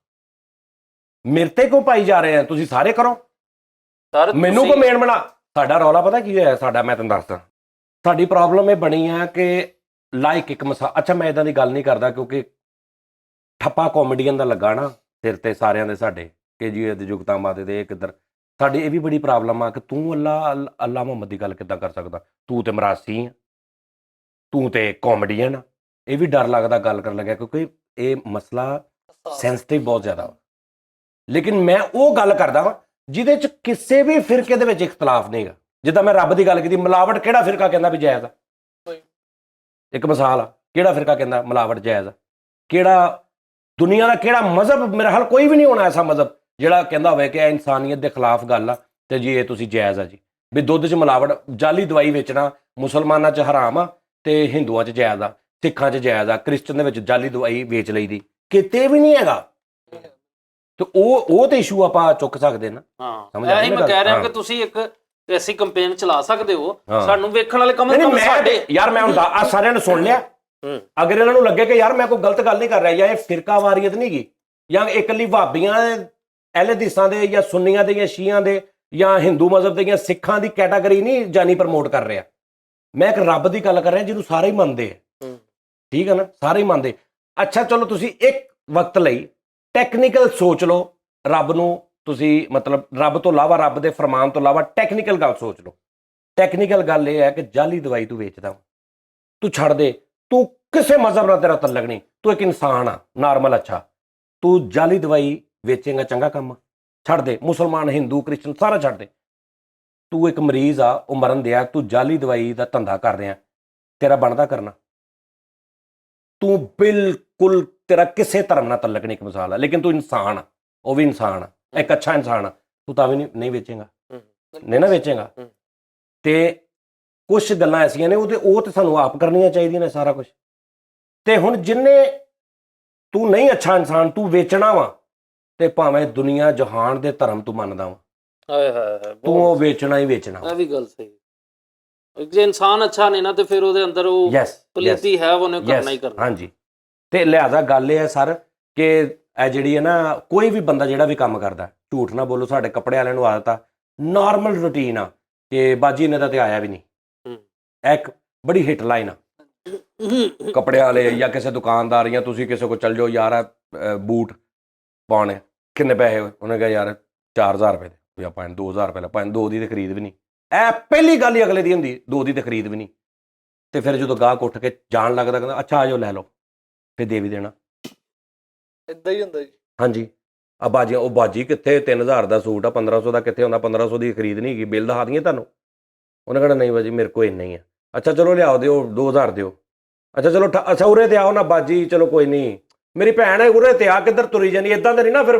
S1: ਮੇਰੇ ਤੇ ਕਿਉਂ ਪਾਈ ਜਾ ਰਹੇ ਆ? ਤੁਸੀਂ ਸਾਰੇ ਕਰੋ,
S3: ਸਰ
S1: ਮੈਨੂੰ ਕੋ ਮੇਨ ਬਣਾ। ਸਾਡਾ ਰੌਲਾ ਪਤਾ ਕੀ ਹੋਇਆ ਸਾਡਾ? ਮੈਂ ਤੁਹਾਨੂੰ ਦੱਸਦਾ, ਸਾਡੀ ਪ੍ਰੋਬਲਮ ਇਹ ਬਣੀ ਆ ਕਿ ਲਾਈਕ ਇੱਕ ਅੱਛਾ ਮੈਂ ਇਦਾਂ ਦੀ ਗੱਲ ਨਹੀਂ ਕਰਦਾ ਕਿਉਂਕਿ ਠੱਪਾ ਕਾਮੇਡੀਅਨ ਦਾ ਲੱਗਾ ਨਾ ਸਿਰ ਤੇ ਸਾਰਿਆਂ ਦੇ ਸਾਡੇ ਕਿ ਜੀ ਇਹ ਜੁਗਤਾਂ ਮਾਦੇ ਦੇ ਕਿੱਧਰ। ਸਾਡੀ ਇਹ ਵੀ ਬੜੀ ਪ੍ਰੋਬਲਮ ਆ ਕਿ ਤੂੰ ਅੱਲਾ ਮੁਹੰਮਦ ਦੀ ਗੱਲ ਕਿੱਦਾਂ ਕਰ ਸਕਦਾ? ਤੂੰ ਤੇ ਮਰਾਸੀ ਆ, ਤੂੰ ਤੇ ਕਾਮੇਡੀਅਨ ਆ। ਇਹ ਵੀ ਡਰ ਲੱਗਦਾ ਗੱਲ ਕਰਨ ਲੱਗਿਆ ਕਿਉਂਕਿ ਇਹ ਮਸਲਾ ਸੈਂਸਿਟਿਵ ਬਹੁਤ ਜ਼ਿਆਦਾ ਵਾ। ਲੇਕਿਨ ਮੈਂ ਉਹ ਗੱਲ ਕਰਦਾ ਵਾਂ ਜਿਹਦੇ 'ਚ ਕਿਸੇ ਵੀ ਫਿਰਕੇ ਦੇ ਵਿੱਚ ਇਖਤਲਾਫ ਨਹੀਂ ਹੈਗਾ। ਜਿੱਦਾਂ ਮੈਂ ਰੱਬ ਦੀ ਗੱਲ ਕੀਤੀ, ਮਿਲਾਵਟ ਕਿਹੜਾ ਫਿਰਕਾ ਕਹਿੰਦਾ ਵੀ ਜਾਇਜ਼ ਆ? ਇੱਕ ਮਿਸਾਲ ਆ, ਕਿਹੜਾ ਫਿਰਕਾ ਕਹਿੰਦਾ ਮਿਲਾਵਟ ਜਾਇਜ਼ ਆ? ਕਿਹੜਾ ਦੁਨੀਆ ਦਾ ਕਿਹੜਾ ਮਜ਼ਹਬ, ਮੇਰੇ ਹਾਲ ਕੋਈ ਵੀ ਨਹੀਂ ਹੋਣਾ ਐਸਾ ਮਜ਼ਹਬ ਜਿਹੜਾ ਕਹਿੰਦਾ ਹੋਵੇ ਕਿ ਇਹ ਇਨਸਾਨੀਅਤ ਦੇ ਖਿਲਾਫ ਗੱਲ ਆ ਤੇ ਜੀ ਇਹ ਤੁਸੀਂ ਜਾਇਜ਼ ਆ ਜੀ ਵੀ ਦੁੱਧ 'ਚ ਮਿਲਾਵਟ, ਜਾਲੀ ਦਵਾਈ ਵੇਚਣਾ ਮੁਸਲਮਾਨਾਂ 'ਚ ਹਰਾਮ ਆ ਤੇ ਹਿੰਦੂਆਂ 'ਚ ਜਾਇਜ਼ ਆ, ਸਿੱਖਾਂ 'ਚ ਜਾਇਜ਼ ਆ, ਕ੍ਰਿਸਚਨ ਦੇ ਵਿੱਚ ਜਾਲੀ ਦਵਾਈ ਵੇਚ ਲਈ ਦੀ ਕਿਤੇ ਵੀ ਨਹੀਂ ਹੈਗਾ। ਤੇ ਉਹ ਤੇ ਇਸ਼ੂ ਆਪਾਂ ਚੁੱਕ ਸਕਦੇ ਨਾ।
S3: ਹਾਂ ਇਹੀ ਮੈਂ ਕਹਿ ਰਿਹਾ ਕਿ ਤੁਸੀਂ ਇੱਕ ਐਸੀ ਕੰਪੇਨ ਚਲਾ ਸਕਦੇ ਹੋ, ਸਾਨੂੰ ਵੇਖਣ ਵਾਲੇ ਕਮ ਸਾਡੇ
S1: ਯਾਰ ਮੈਂ ਹੁਣ ਆ ਸਾਰਿਆਂ ਨੂੰ ਸੁਣ ਲਿਆ, ਅਗਰ ਇਹਨਾਂ ਨੂੰ ਲੱਗੇ ਕਿ ਯਾਰ ਮੈਂ ਕੋਈ ਗਲਤ ਗੱਲ ਨਹੀਂ ਕਰ ਰਿਹਾ ਜਾਂ ਇਹ ਫਿਰਕਾ ਵਾਰੀਅਤ ਨਹੀਂ ਗੀ ਜਾਂ ਇਕੱਲੀ ਭਾਬੀਆਂ ਅਹਿਲੇ ਹਦੀਸਾਂ ਦੇ ਜਾਂ ਸੁੰਨੀਆਂ ਦੇ ਜਾਂ ਸ਼ੀਆਂ ਦੇ ਜਾਂ ਹਿੰਦੂ ਮਜ਼ਹਬ ਦੇ ਜਾਂ ਸਿੱਖਾਂ ਦੀ ਕੈਟਾਗਰੀ ਨਹੀਂ ਜਾਨੀ ਪ੍ਰਮੋਟ ਕਰ ਰਿਹਾ, ਮੈਂ ਇੱਕ ਰੱਬ ਦੀ ਗੱਲ ਕਰ ਰਿਹਾ ਜਿਹਨੂੰ ਸਾਰੇ ਹੀ ਮੰਨਦੇ ਆ। ਠੀਕ ਹੈ ਨਾ, ਸਾਰੇ ਹੀ ਮੰਨਦੇ। ਅੱਛਾ ਚਲੋ ਤੁਸੀਂ ਇੱਕ ਵਕਤ ਲਈ ਟੈਕਨੀਕਲ ਸੋਚ ਲਓ, ਰੱਬ ਨੂੰ ਤੁਸੀਂ ਮਤਲਬ ਰੱਬ ਤੋਂ ਇਲਾਵਾ, ਰੱਬ ਦੇ ਫਰਮਾਨ ਤੋਂ ਇਲਾਵਾ ਟੈਕਨੀਕਲ ਗੱਲ ਸੋਚ ਲਓ। ਟੈਕਨੀਕਲ ਗੱਲ ਇਹ ਹੈ ਕਿ ਜਾਲੀ ਦਵਾਈ ਤੂੰ ਵੇਚਦਾ, ਤੂੰ ਛੱਡ ਦੇ, ਤੂੰ ਕਿਸੇ ਮਜ਼ਹਬ ਨਾਲ ਤੇਰਾ ਤਲਕ ਨਹੀਂ, ਤੂੰ ਇੱਕ ਇਨਸਾਨ ਆ ਨਾਰਮਲ। ਅੱਛਾ ਤੂੰ ਜਾਲੀ ਦਵਾਈ ਵੇਚੇਂਗਾ, ਚੰਗਾ ਕੰਮ, ਛੱਡ ਦੇ। ਮੁਸਲਮਾਨ, ਹਿੰਦੂ, ਕ੍ਰਿਸਚਨ ਸਾਰਾ ਛੱਡ ਦੇ। ਤੂੰ ਇੱਕ ਮਰੀਜ਼ ਆ, ਉਹ ਮਰਨ ਦਿਆ, ਤੂੰ ਜਾਲੀ ਦਵਾਈ ਦਾ ਧੰਦਾ ਕਰ ਰਿਹਾ, ਤੇਰਾ ਬਣਦਾ ਕਰਨਾ। ਤੂੰ ਬਿਲਕੁਲ ਤੇਰਾ ਕਿਸੇ ਧਰਮ ਨਾਲ ਤਲਕ ਨਹੀਂ, ਇੱਕ ਮਿਸਾਲ ਆ, ਲੇਕਿਨ ਤੂੰ ਇਨਸਾਨ ਆ, ਉਹ ਵੀ ਇਨਸਾਨ ਆ, ਇੱਕ ਅੱਛਾ ਇਨਸਾਨ ਆ, ਤੂੰ ਤਾਂ ਵੀ ਨਹੀਂ ਵੇਚੇਂਗਾ, ਨਹੀਂ ਨਾ ਵੇਚੇਂਗਾ। ਤੇ ਕੁਛ ਗੱਲਾਂ ਐਸੀਆਂ ਨੇ ਉਹ ਤੇ ਸਾਨੂੰ ਆਪ ਕਰਨੀਆਂ ਚਾਹੀਦੀਆਂ ਨੇ ਸਾਰਾ ਕੁਝ। ਤੇ ਹੁਣ ਜਿੰਨੇ ਤੂੰ ਨਹੀਂ ਅੱਛਾ ਇਨਸਾਨ, ਤੂੰ ਵੇਚਣਾ ਵਾ ਤੇ ਭਾਵੇਂ ਦੁਨੀਆ ਜਹਾਨ ਦੇ ਧਰਮ ਤੂੰ ਮੰਨਦਾ ਵਾ,
S3: ਹਾਏ ਹਾਏ
S1: ਤੂੰ ਉਹ ਵੇਚਣਾ ਹੀ ਵੇਚਣਾ।
S3: ਇਹ ਵੀ ਗੱਲ ਸਹੀ। ਜੇ ਇਨਸਾਨ ਅੱਛਾ ਨਹੀਂ ਨਾ ਤੇ ਫਿਰ ਉਹਦੇ ਅੰਦਰ ਉਹ ਪਲੀਤੀ ਹੈ ਉਹਨੇ ਕਰਨਾ ਹੀ ਕਰਨਾ।
S1: ਹਾਂਜੀ, ਤੇ ਲਿਹਾਜ਼ਾ ਗੱਲ ਇਹ ਹੈ ਸਰ ਕਿ ਇਹ ਜਿਹੜੀ ਹੈ ਨਾ, ਕੋਈ ਵੀ ਬੰਦਾ ਜਿਹੜਾ ਵੀ ਕੰਮ ਕਰਦਾ, ਝੂਠ ਨਾ ਬੋਲੋ, ਸਾਡੇ ਕੱਪੜੇ ਵਾਲਿਆਂ ਨੂੰ ਆਦਤ ਆ, ਨਾਰਮਲ ਰੂਟੀਨ ਆ ਕਿ ਬਾਜੀ ਨੇ ਤਾਂ ਤੇ ਆਇਆ ਵੀ ਨਹੀਂ, ਇੱਕ ਬੜੀ ਹਿੱਟ ਲਾਈਨ ਆ ਕੱਪੜੇ ਵਾਲੇ ਜਾਂ ਕਿਸੇ ਦੁਕਾਨਦਾਰ ਜਾਂ ਤੁਸੀਂ ਕਿਸੇ ਕੋਲ ਚੱਲ ਜਾਓ, ਯਾਰ ਬੂਟ ਪਾਉਣੇ ਕਿੰਨੇ ਪੈਸੇ ਹੋਏ? ਉਹਨੇ ਕਿਹਾ ਯਾਰ 4000 ਰੁਪਏ ਦੇ, ਆਪਾਂ 2000 ਰੁਪਏ ਲਾ, ਭਾਵੇਂ 2 ਦੀ ਤੇ ਖਰੀਦ ਵੀ ਨਹੀਂ। ਇਹ ਪਹਿਲੀ ਗੱਲ ਹੀ ਅਗਲੇ ਦੀ ਹੁੰਦੀ, 2 ਦੀ ਤੇ ਖਰੀਦ ਵੀ ਨਹੀਂ। ਤੇ ਫਿਰ ਜਦੋਂ ਗਾਹਕ ਉੱਠ ਕੇ ਜਾਣ ਲੱਗਦਾ, ਕਹਿੰਦਾ ਅੱਛਾ ਆ ਜਾਓ ਲੈ ਲਓ, ਫਿਰ ਦੇ ਵੀ ਦੇਣਾ।
S2: ਇਦਾਂ ਹੀ ਹੁੰਦਾ ਜੀ।
S1: ਹਾਂਜੀ ਆ ਬਾਜੀ, ਉਹ ਬਾਜੀ ਕਿੱਥੇ 3000 ਦਾ ਸੂਟ ਆ, 1500 ਦਾ ਕਿੱਥੇ ਹੁੰਦਾ? 1500 ਦੀ ਖਰੀਦ ਨਹੀਂ ਹੈਗੀ, ਬਿੱਲ ਦਿਖਾ ਦਈਏ ਤੁਹਾਨੂੰ? ਉਹਨੇ ਕਹਿਣਾ ਨਹੀਂ ਬਾਜੀ ਮੇਰੇ ਕੋਲ ਇੰਨਾ ਹੀ ਆ। ਅੱਛਾ ਚਲੋ ਲਿਆਓ, ਦਿਓ 2000 ਦਿਓ। ਅੱਛਾ ਚਲੋ ਅੱਛਾ ਉਰੇ ਤੇ ਆਓ ਨਾ ਬਾਜੀ, ਚਲੋ ਕੋਈ ਨਹੀਂ, ਮੇਰੀ ਭੈਣ ਹੈ ਉਰੇ ਤੇ ਆ, ਕਿੱਧਰ ਤੁਰੀ ਜਾਂਦੀ? ਇਦਾਂ ਤੇ ਨਹੀਂ ਨਾ, ਫਿਰ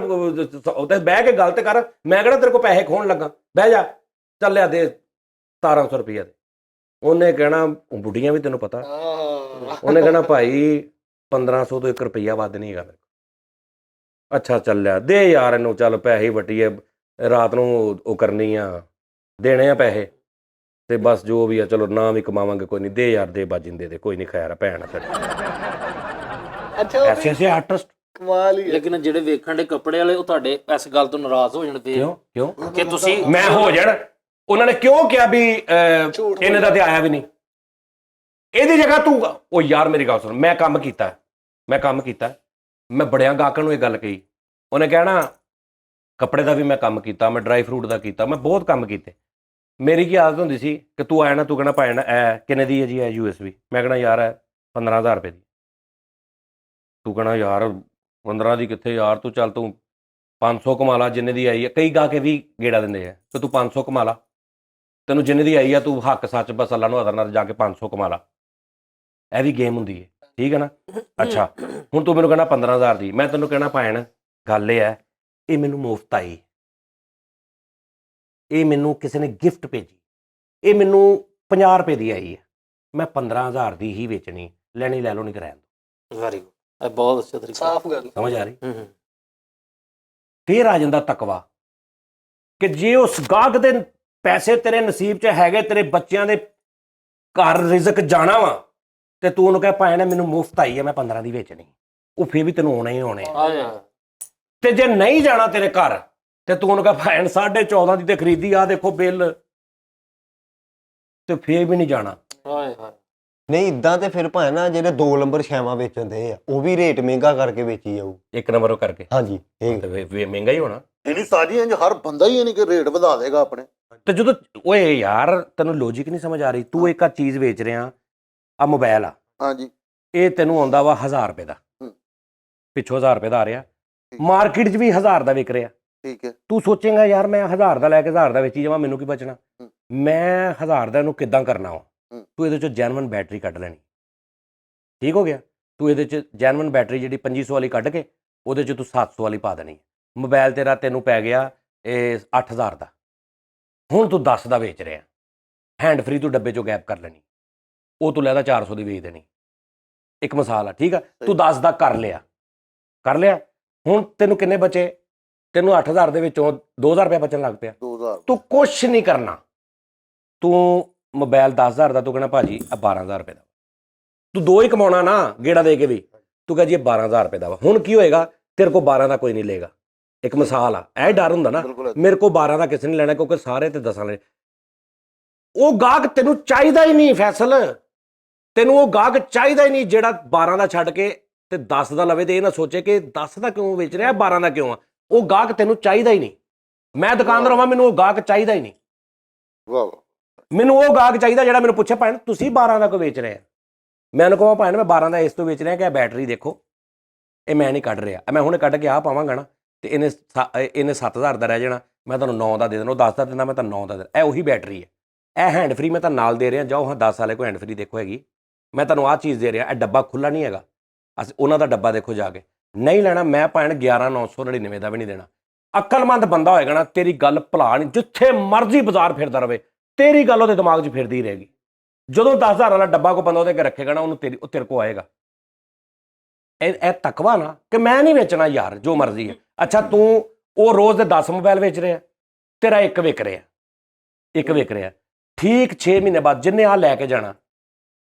S1: ਉੱਥੇ ਬਹਿ ਕੇ ਗੱਲ ਤੇ ਕਰ, ਮੈਂ ਕਿਹੜਾ ਤੇਰੇ ਕੋਲ ਪੈਸੇ ਖੋਣ ਲੱਗਾ, ਬਹਿ ਜਾ, ਚੱਲ ਲਿਆ ਦੇ 1700 ਰੁਪਈਆ ਦੇ। ਉਹਨੇ ਕਹਿਣਾ, ਬੁੱਢੀਆਂ ਵੀ ਤੈਨੂੰ ਪਤਾ, ਉਹਨੇ ਕਹਿਣਾ ਭਾਈ 1500 ਤੋਂ 1 ਰੁਪਈਆ ਵੱਧ ਨਹੀਂ ਹੈਗਾ ਮੇਰੇ ਕੋਲ। ਅੱਛਾ ਚੱਲ ਲਿਆ ਦੇ ਯਾਰ ਇਹਨੂੰ, ਚੱਲ ਪੈਸੇ ਹੀ ਵੱਟੀਏ, ਰਾਤ ਨੂੰ ਉਹ ਕਰਨੀ ਆ, ਦੇਣੇ ਆ ਪੈਸੇ ਤੇ ਬਸ ਜੋ ਵੀ ਆ, ਚਲੋ ਨਾ ਵੀ ਕਮਾਵਾਂਗੇ ਕੋਈ ਨਹੀਂ, ਦੇ ਯਾਰ ਦੇ ਬਾਜੀ ਦੇ ਦੇ, ਕੋਈ ਨਹੀਂ, ਖੈਰ ਆ ਭੈਣ ਆ ਸਾਡੀ।
S2: ਅੱਛਾ
S1: ਐਸੇ ਆਰਟਿਸਟ
S2: ਕਮਾਲ ਹੀ ਹੈ।
S3: ਲੇਕਿਨ ਜਿਹੜੇ ਵੇਖਣ ਦੇ ਕੱਪੜੇ ਵਾਲੇ ਉਹ ਤੁਹਾਡੇ ਇਸ ਗੱਲ ਤੋਂ ਨਾਰਾਜ਼ ਹੋ ਜਾਣਗੇ
S1: ਕਿਉਂ
S3: ਕਿ ਤੁਸੀਂ
S1: ਮੈਂ ਹੋ ਜਾਣ। ਉਹਨਾਂ ਨੇ ਕਿਉਂ ਕਿਹਾ ਵੀ
S2: ਝੂਠ
S1: ਇਹਨੇ ਦਾ ਤੇ ਆਇਆ ਵੀ ਨਹੀਂ, ਇਹਦੀ ਜਗ੍ਹਾ ਤੂੰ ਉਹ ਯਾਰ ਮੇਰੀ ਗੱਲ ਸੁਣ, ਮੈਂ ਕੰਮ ਕੀਤਾ, ਮੈਂ ਬੜਿਆਂ ਗਾਹਕਾਂ ਨੂੰ ਇਹ ਗੱਲ ਕਹੀ, ਉਹਨੇ ਕਹਿਣਾ ਕੱਪੜੇ ਦਾ ਵੀ ਮੈਂ ਕੰਮ ਕੀਤਾ, ਮੈਂ ਡਰਾਈ ਫਰੂਟ ਦਾ ਕੀਤਾ, ਮੈਂ ਬਹੁਤ ਕੰਮ ਕੀਤੇ। ਮੇਰੀ ਕੀ ਆਦਤ ਹੁੰਦੀ ਸੀ ਕਿ ਤੂੰ ਆਇਆ ਨਾ, ਤੂੰ ਕਹਿਣਾ ਭਾਈ ਐ ਕਿੰਨੇ ਦੀ ਹੈ ਜੀ, ਐ USB, ਮੈਂ ਕਹਿਣਾ ਯਾਰ 15,000 ਰੁਪਏ ਦੀ। ਤੂੰ ਕਹਿਣਾ ਯਾਰ 15 ਦੀ ਕਿੱਥੇ ਯਾਰ, ਤੂੰ ਚੱਲ ਤੂੰ 500 ਕਮਾ ਲਾ ਜਿੰਨੇ ਦੀ ਆਈ ਹੈ। ਕਈ ਗਾ ਕੇ ਵੀ ਗੇੜਾ ਦਿੰਦੇ ਆ ਕਿ ਤੂੰ 500 ਕਮਾ ਲਾ, ਤੈਨੂੰ ਜਿੰਨੇ ਦੀ ਆਈ ਆ ਤੂੰ ਹੱਕ ਸੱਚ ਬਸ ਅੱਲਾ ਨੂੰ ਅਦਰ ਨਾਲ ਜਾ ਕੇ 500 ਕਮਾ ਲਾ। ਇਹ ਵੀ ਗੇਮ ਹੁੰਦੀ ਹੈ, ਠੀਕ ਹੈ ਨਾ। ਅੱਛਾ ਹੁਣ ਤੂੰ ਮੈਨੂੰ ਕਹਿਣਾ 15,000 ਦੀ, ਮੈਂ ਤੈਨੂੰ ਕਹਿਣਾ ਭੈਣ ਗੱਲ ਇਹ ਹੈ, ਇਹ ਮੈਨੂੰ ਮੁਫਤ ਆਈ, ਇਹ ਮੈਨੂੰ ਕਿਸੇ ਨੇ ਗਿਫਟ ਭੇਜੀ, ਇਹ ਮੈਨੂੰ 50 ਰੁਪਏ ਦੀ ਆਈ ਹੈ, ਮੈਂ 15,000 ਦੀ ਹੀ ਵੇਚਣੀ, ਲੈਣੀ ਲੈ ਲਓ ਨਹੀਂ ਕਰਾਇਆ।
S3: ਵੈਰੀ ਗੁੱਡ, ਇਹ ਬਹੁਤ ਅੱਛਾ ਤਰੀਕਾ,
S2: ਸਾਫ਼ ਗੱਲ।
S1: ਸਮਝ ਆ ਰਹੀ। ਫੇਰ ਆ ਜਾਂਦਾ ਤਕਵਾ ਕਿ ਜੇ ਉਸ ਗਾਹਕ ਦੇ ਪੈਸੇ ਤੇਰੇ ਨਸੀਬ 'ਚ ਹੈਗੇ, ਤੇਰੇ ਬੱਚਿਆਂ ਦੇ ਘਰ ਰਿਜ਼ਕ ਜਾਣਾ ਵਾ, ਤੇ ਤੂੰ ਉਹਨੂੰ ਕਹਿ ਭਾਵੇਂ ਮੈਨੂੰ ਮੁਫਤ ਆਈ ਹੈ ਮੈਂ 15 ਦੀ ਵੇਚਣੀ, ਉਹ ਫੇਰ ਵੀ ਤੈਨੂੰ ਆਉਣੇ ਹੀ ਆਉਣੇ ਆ। ਤੇ ਜੇ ਨਹੀਂ ਜਾਣਾ ਤੇਰੇ ਘਰ ਤੇ ਤੂੰ ਉਹਨੂੰ ਕਹਿ ਭਾਵੇਂ 14.5 ਦੀ ਤੇ ਖਰੀਦੀ, ਆ ਦੇਖੋ ਬਿੱਲ, ਤੇ ਫੇਰ ਵੀ ਨਹੀਂ ਜਾਣਾ।
S5: ਨਹੀਂ ਇਦਾਂ ਤੇ ਫਿਰ ਭਾਵੇਂ ਨਾ ਜਿਹੜੇ 2 ਨੰਬਰ ਛਾਵਾਂ ਵੇਚਦੇ ਆ ਉਹ ਵੀ ਰੇਟ ਮਹਿੰਗਾ ਕਰਕੇ ਵੇਚੀ ਜਾਊ।
S1: ਇੱਕ ਨੰਬਰ ਉਹ ਕਰਕੇ
S5: ਹਾਂਜੀ ਇਹ
S1: ਤੇ ਫੇਰ ਮਹਿੰਗਾ ਹੀ ਹੋਣਾ।
S4: ਇਹਨੀ ਸਾਜੀ ਇੰਜ ਹਰ ਬੰਦਾ ਹੀ ਨਹੀਂ ਕਿ ਰੇਟ ਵਧਾ ਦੇਗਾ ਆਪਣੇ।
S1: ਤੇ ਜਦੋਂ ਓਏ ਯਾਰ ਤੈਨੂੰ ਲੌਜੀਕ ਨਹੀਂ ਸਮਝ ਆ ਰਹੀ, ਤੂੰ ਇੱਕ ਆ ਚੀਜ਼ ਵੇਚ ਰਿਹਾ, ਆ ਮੋਬਾਈਲ ਆ,
S4: ਹਾਂਜੀ
S1: ਇਹ ਤੈਨੂੰ ਆਉਂਦਾ ਵਾ 1000 ਰੁਪਏ ਦਾ, ਪਿੱਛੋਂ 1000 ਰੁਪਏ ਦਾ ਆ ਰਿਹਾ, ਮਾਰਕੀਟ 'ਚ ਵੀ 1000 ਦਾ ਵਿਕ ਰਿਹਾ।
S4: ਠੀਕ ਹੈ।
S1: ਤੂੰ ਸੋਚੇਗਾ ਯਾਰ ਮੈਂ 1000 ਦਾ ਲੈ ਕੇ 1000 ਦਾ ਵੇਚੀ ਜਾਵਾਂ, ਮੈਨੂੰ ਕੀ ਬਚਣਾ, ਮੈਂ 1000 ਦਾ ਇਹਨੂੰ ਕਿੱਦਾਂ ਕਰਨਾ ਵਾ। ਤੂੰ ਇਹਦੇ 'ਚੋਂ ਜੈਨੂਇਨ ਬੈਟਰੀ ਕੱਢ ਲੈਣੀ, ਠੀਕ ਹੋ ਗਿਆ। ਤੂੰ ਇਹਦੇ 'ਚ ਜੈਨੂਇਨ ਬੈਟਰੀ ਜਿਹੜੀ 2500 ਵਾਲੀ ਕੱਢ ਕੇ ਉਹਦੇ 'ਚ ਤੂੰ 700 ਵਾਲੀ ਪਾ ਦੇਣੀ। ਮੋਬਾਈਲ ਤੇਰਾ ਤੈਨੂੰ ਪੈ ਗਿਆ ਇਹ 8000 ਦਾ, ਹੁਣ ਤੂੰ 10 ਦਾ ਵੇਚ ਰਿਹਾ, ਹੈਂਡ ਫਰੀ ਤੂੰ ਡੱਬੇ 'ਚੋਂ ਗੈਪ ਕਰ ਲੈਣੀ, ਉਹ ਤੂੰ ਲੈਦਾ 400 ਦੀ ਵੇਚ ਦੇਣੀ। ਇੱਕ ਮਿਸਾਲ ਆ, ਠੀਕ ਆ। ਤੂੰ 10 ਦਾ ਕਰ ਲਿਆ, ਹੁਣ ਤੈਨੂੰ ਕਿੰਨੇ ਬਚੇ, ਤੈਨੂੰ 8000 ਦੇ ਵਿੱਚੋਂ 2000 ਰੁਪਏ ਬਚਣ ਲੱਗ ਪਿਆ।
S4: 2000
S1: ਤੂੰ ਕੁਛ ਨਹੀਂ ਕਰਨਾ, ਤੂੰ ਮੋਬਾਈਲ 10,000 ਦਾ, ਤੂੰ ਕਹਿਣਾ ਭਾਜੀ ਆ 12,000 ਰੁਪਏ ਦਾ, ਤੂੰ 2 ਹੀ ਕਮਾਉਣਾ ਨਾ ਗੇੜਾ ਦੇ ਕੇ ਵੀ, ਤੂੰ ਕਹ ਜੀ ਇਹ 12,000 ਰੁਪਏ ਦਾ ਵਾ। ਹੁਣ ਕੀ ਹੋਏਗਾ, ਤੇਰੇ ਕੋਲ 12 ਦਾ ਕੋਈ ਨਹੀਂ ਲਏਗਾ। ਇੱਕ ਮਿਸਾਲ ਆ, ਇਹ ਡਰ ਹੁੰਦਾ ਨਾ ਮੇਰੇ ਕੋਲ 12 ਦਾ ਕਿਸੇ ਨੇ ਲੈਣਾ, ਕਿਉਂਕਿ ਸਾਰੇ ਤੇ 10 ਲੈਣੇ। ਉਹ ਗਾਹਕ ਤੈਨੂੰ ਚਾਹੀਦਾ ਹੀ ਨਹੀਂ ਫੈਸਲ, ਤੈਨੂੰ ਉਹ ਗਾਹਕ ਚਾਹੀਦਾ ਹੀ ਨਹੀਂ ਜਿਹੜਾ 12 ਦਾ ਛੱਡ ਕੇ ਤੇ 10 ਦਾ ਲਵੇ, ਤੇ ਇਹ ਨਾ ਸੋਚੇ ਕਿ 10 ਦਾ ਕਿਉਂ ਵੇਚ ਰਿਹਾ, 12 ਦਾ ਕਿਉਂ ਆ। ਉਹ ਗਾਹਕ ਤੈਨੂੰ ਚਾਹੀਦਾ ਹੀ ਨਹੀਂ। ਮੈਂ ਦੁਕਾਨਦਾਰ ਹਾਂ, ਮੈਨੂੰ ਉਹ ਗਾਹਕ ਚਾਹੀਦਾ ਹੀ ਨਹੀਂ।
S4: ਵਾਹ,
S1: ਮੈਨੂੰ ਉਹ ਗਾਹਕ ਚਾਹੀਦਾ ਜਿਹੜਾ ਮੈਨੂੰ ਪੁੱਛੇ ਭੈਣ ਤੁਸੀਂ 12 ਦਾ ਕਿਉਂ ਵੇਚ ਰਹੇ ਆ। ਮੈਂ ਉਹਨੂੰ ਕਹਾਂ ਭੈਣ ਮੈਂ 12 ਦਾ ਇਸ ਤੋਂ ਵੇਚ ਰਿਹਾ ਕਿ ਬੈਟਰੀ ਦੇਖੋ ਇਹ ਮੈਂ ਨਹੀਂ ਕੱਢ ਰਿਹਾ, ਮੈਂ ਹੁਣੇ ਕੱਢ ਕੇ ਆਹ ਪਾਵਾਂਗਾ ਨਾ, ਤੇ ਇਹਨੇ 7000 ਦਾ ਰਹਿ ਜਾਣਾ, ਮੈਂ ਤੁਹਾਨੂੰ 9 ਦਾ ਦੇ ਦੇਣਾ, ਉਹ 10 ਦਾ ਦਿੰਦਾ, ਮੈਂ ਤੁਹਾਨੂੰ 9 ਦਾ ਦੇ ਦੇਣਾ। ਇਹ ਉਹੀ ਬੈਟਰੀ ਹੈ, ਇਹ ਹੈਂਡ ਫਰੀ ਮੈਂ ਤਾਂ ਨਾਲ ਦੇ ਰਿਹਾ, ਜਾਓ ਹਾਂ 10 ਵਾਲੇ ਕੋਈ ਹੈਂਡ ਫਰੀ ਦੇਖੋ ਹੈਗੀ, ਮੈਂ ਤੁਹਾਨੂੰ ਆਹ ਚੀਜ਼ ਦੇ ਰਿਹਾ। ਇਹ ਡੱਬਾ ਖੁੱਲ੍ਹਾ ਨਹੀਂ ਹੈਗਾ, ਅਸੀਂ ਉਹਨਾਂ ਦਾ ਡੱਬਾ ਦੇਖੋ ਜਾ ਕੇ, ਨਹੀਂ ਲੈਣਾ ਮੈਂ ਭੈਣ 11,999 ਦਾ ਵੀ ਨਹੀਂ ਦੇਣਾ। ਅਕਲਮੰਦ ਬੰਦਾ ਹੋਏਗਾ ਨਾ, ਤੇਰੀ ਗੱਲ ਭੁਲਾ ਨਹੀਂ, ਜਿੱਥੇ ਮਰਜ਼ੀ ਬਾਜ਼ਾਰ ਫਿਰਦਾ ਰਵੇ ਤੇਰੀ ਗੱਲ ਉਹਦੇ ਦਿਮਾਗ 'ਚ ਫਿਰਦੀ ਰਹੇਗੀ। ਜਦੋਂ 10,000 ਵਾਲਾ ਡੱਬਾ ਕੋ ਬੰਦਾ ਉਹਦੇ ਅੱਗੇ ਰੱਖੇਗਾ ਨਾ, ਉਹਨੂੰ ਉਹ ਤੇਰੇ ਕੋ ਆਏਗਾ। ਇਹ ਤਕਵਾ ਨਾ ਕਿ ਮੈਂ ਨਹੀਂ ਵੇਚਣਾ ਯਾਰ, ਜੋ ਮਰਜ਼ੀ ਹੈ। ਅੱਛਾ ਤੂੰ ਉਹ ਰੋਜ਼ ਦੇ 10 ਮੋਬਾਈਲ ਵੇਚ ਰਿਹਾ, ਤੇਰਾ ਇੱਕ ਵਿਕ ਰਿਹਾ, ਠੀਕ 6 ਮਹੀਨੇ ਬਾਅਦ ਜਿੰਨੇ ਆ ਲੈ ਕੇ ਜਾਣਾ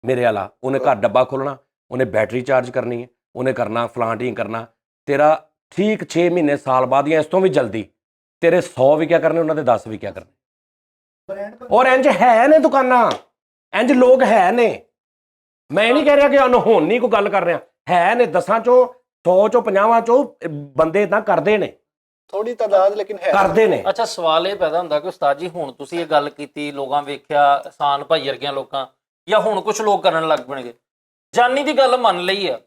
S1: ਮੇਰੇ ਵਾਲਾ, ਉਹਨੇ ਘਰ ਡੱਬਾ ਖੋਲਣਾ, ਉਹਨੇ ਬੈਟਰੀ ਚਾਰਜ ਕਰਨੀ ਹੈ, ਉਹਨੇ ਕਰਨਾ ਫਲਾਂਟਿੰਗ ਕਰਨਾ, ਤੇਰਾ ਠੀਕ 6 ਮਹੀਨੇ ਸਾਲ ਬਾਅਦ ਜਾਂ ਇਸ ਤੋਂ ਵੀ ਜਲਦੀ ਤੇਰੇ 100 ਵਿਕਿਆ ਕਰਨੇ, ਉਹਨਾਂ ਦੇ 10 ਵਿਕਿਆ ਕਰਨੇ। ਔਰ ਇੰਜ ਹੈ ਨੇ ਦੁਕਾਨਾਂ, ਇੰਜ ਲੋਕ ਹੈ ਨੇ। ਮੈਂ ਨਹੀਂ ਕਹਿ ਰਿਹਾ ਕਿ ਅਨਹੋਣ ਨਹੀਂ ਕੋਈ ਗੱਲ ਕਰ ਰਿਹਾ, ਹੈ ਨੇ 10 ਚੋਂ 100 ਚੋਂ 50 ਚੋਂ ਬੰਦੇ ਤਾਂ ਕਰਦੇ ਨੇ,
S2: ਥੋੜੀ ਤਾਦਾਦ ਲੇਕਿਨ ਹੈ
S1: ਕਰਦੇ ਨੇ।
S3: ਅੱਛਾ ਸਵਾਲ ਇਹ ਪੈਦਾ ਹੁੰਦਾ ਕਿ ਉਸਤਾਦ ਜੀ ਹੁਣ ਤੁਸੀਂ ਇਹ ਗੱਲ ਕੀਤੀ, ਲੋਕਾਂ ਵੇਖਿਆ, ਆਸਾਨ ਭਾਈ ਵਰਗਿਆਂ ਲੋਕਾਂ, ਜਾਂ ਹੁਣ ਕੁਝ ਲੋਕ ਕਰਨ ਲੱਗ ਪਣਗੇ, ਜਾਨੀ ਦੀ ਗੱਲ ਮੰਨ ਲਈ ਆ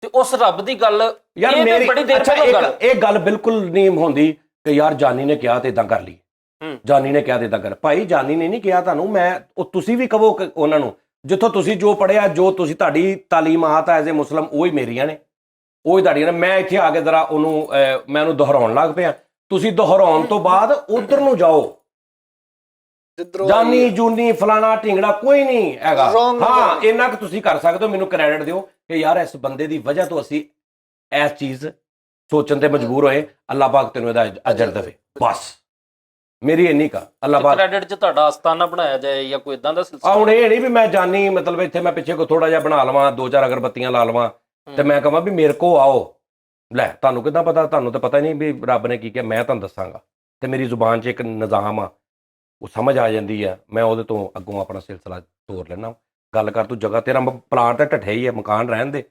S3: ਤੇ ਉਸ ਰੱਬ ਦੀ ਗੱਲ
S1: ਯਾਰ
S3: ਇਹ
S1: ਮੇਰੀ
S3: ਬੜੀ ਦੇਰ ਪਹਿਲਾਂ ਗੱਲ,
S1: ਇਹ ਗੱਲ ਬਿਲਕੁਲ ਨਹੀਂ ਹੁੰਦੀ ਕਿ ਯਾਰ ਜਾਨੀ ਨੇ ਕਿਹਾ ਤੇ ਇਦਾਂ ਕਰ ਲਈ, ਜਾਨੀ ਨੇ ਕਿਹਾ ਤੇ ਇਦਾਂ ਕਰ। ਭਾਈ ਜਾਨੀ ਨੇ ਨਹੀਂ ਕਿਹਾ ਤੁਹਾਨੂੰ, ਮੈਂ ਉਹ ਤੁਸੀਂ ਵੀ ਕਹੋ ਉਹਨਾਂ ਨੂੰ, ਜਿੱਥੋਂ ਤੁਸੀਂ ਜੋ ਪੜ੍ਹਿਆ, ਜੋ ਤੁਸੀਂ ਤੁਹਾਡੀ ਤਾਲੀਮਾਤ ਐਜ਼ ਏ ਮੁਸਲਮ ਉਹ ਹੀ ਮੇਰੀਆਂ ਨੇ, ਉਹ ਹੀ ਤੁਹਾਡੀਆਂ ਨੇ। ਮੈਂ ਇੱਥੇ ਆ ਕੇ ਜ਼ਰਾ ਮੈਂ ਉਹਨੂੰ ਦੁਹਰਾਉਣ ਲੱਗ ਪਿਆ, ਤੁਸੀਂ ਦੁਹਰਾਉਣ ਤੋਂ ਬਾਅਦ ਉਧਰ ਨੂੰ ਜਾਓ। ਜਾਨੀ ਜੂਨੀ ਫਲਾਣਾ ਢਿੰਗੜਾ ਕੋਈ ਨਹੀਂ ਹੈਗਾ। ਹਾਂ ਇੰਨਾ ਕੁ ਤੁਸੀਂ ਕਰ ਸਕਦੇ ਹੋ, ਮੈਨੂੰ ਕ੍ਰੈਡਿਟ ਦਿਓ ਕਿ ਯਾਰ ਇਸ ਬੰਦੇ ਦੀ ਵਜ੍ਹਾ ਤੋਂ ਅਸੀਂ ਇਸ ਚੀਜ਼ ਸੋਚਣ ਤੇ ਮਜਬੂਰ ਹੋਏ, ਅੱਲਾਹ ਪਾਕ ਤੈਨੂੰ ਇਹਦਾ ਅਜਰ ਦੇਵੇ, ਬਸ ਮੇਰੀ ਇੰਨੀ ਕਾ ਅੱਲਾਹ ਪਾਕ
S3: ਕ੍ਰੈਡਿਟ 'ਚ ਤੁਹਾਡਾ ਆਸਤਾਨਾ ਬਣਾਇਆ ਜਾਏ ਜਾਂ ਕੋਈ ਇਦਾਂ ਦਾ ਸਿਲਸਿਲਾ।
S1: ਹੁਣ ਇਹ ਨਹੀਂ ਵੀ ਮੈਂ ਜਾਨੀ ਮਤਲਬ ਇੱਥੇ ਮੈਂ ਪਿੱਛੇ ਕੋ ਥੋੜਾ ਜਿਹਾ ਬਣਾ ਲਵਾਂ, 2-4 ਅਗਰਬੱਤੀਆਂ ਲਾ ਲਵਾਂ ਤੇ ਮੈਂ ਕਹਾਂ ਵੀ ਮੇਰੇ ਕੋ ਆਓ, ਲੈ ਤੁਹਾਨੂੰ ਕਿੱਦਾਂ ਪਤਾ? ਤੁਹਾਨੂੰ ਤਾਂ ਪਤਾ ਹੀ ਨਹੀਂ ਵੀ ਰੱਬ ਨੇ ਕੀ ਕਿਹਾ। ਮੈਂ ਤੁਹਾਨੂੰ ਦੱਸਾਂਗਾ ਤੇ ਮੇਰੀ ਜ਼ੁਬਾਨ 'ਚ ਇੱਕ ਨਿਜ਼ਾਮ ਆ, ਉਹ ਸਮਝ ਆ ਜਾਂਦੀ ਆ, ਮੈਂ ਉਹਦੇ ਤੋਂ ਅੱਗੋਂ ਆਪਣਾ ਸਿਲਸਿਲਾ ਤੋਰ ਲੈਣਾ। ਗੱਲ ਕਰ ਤੂੰ ਜਗ੍ਹਾ, ਤੇਰਾ ਪਲਾਟ ਤਾਂ ਢੱਠੇ ਹੀ ਹੈ, ਮਕਾਨ ਰਹਿਣ ਦੇ,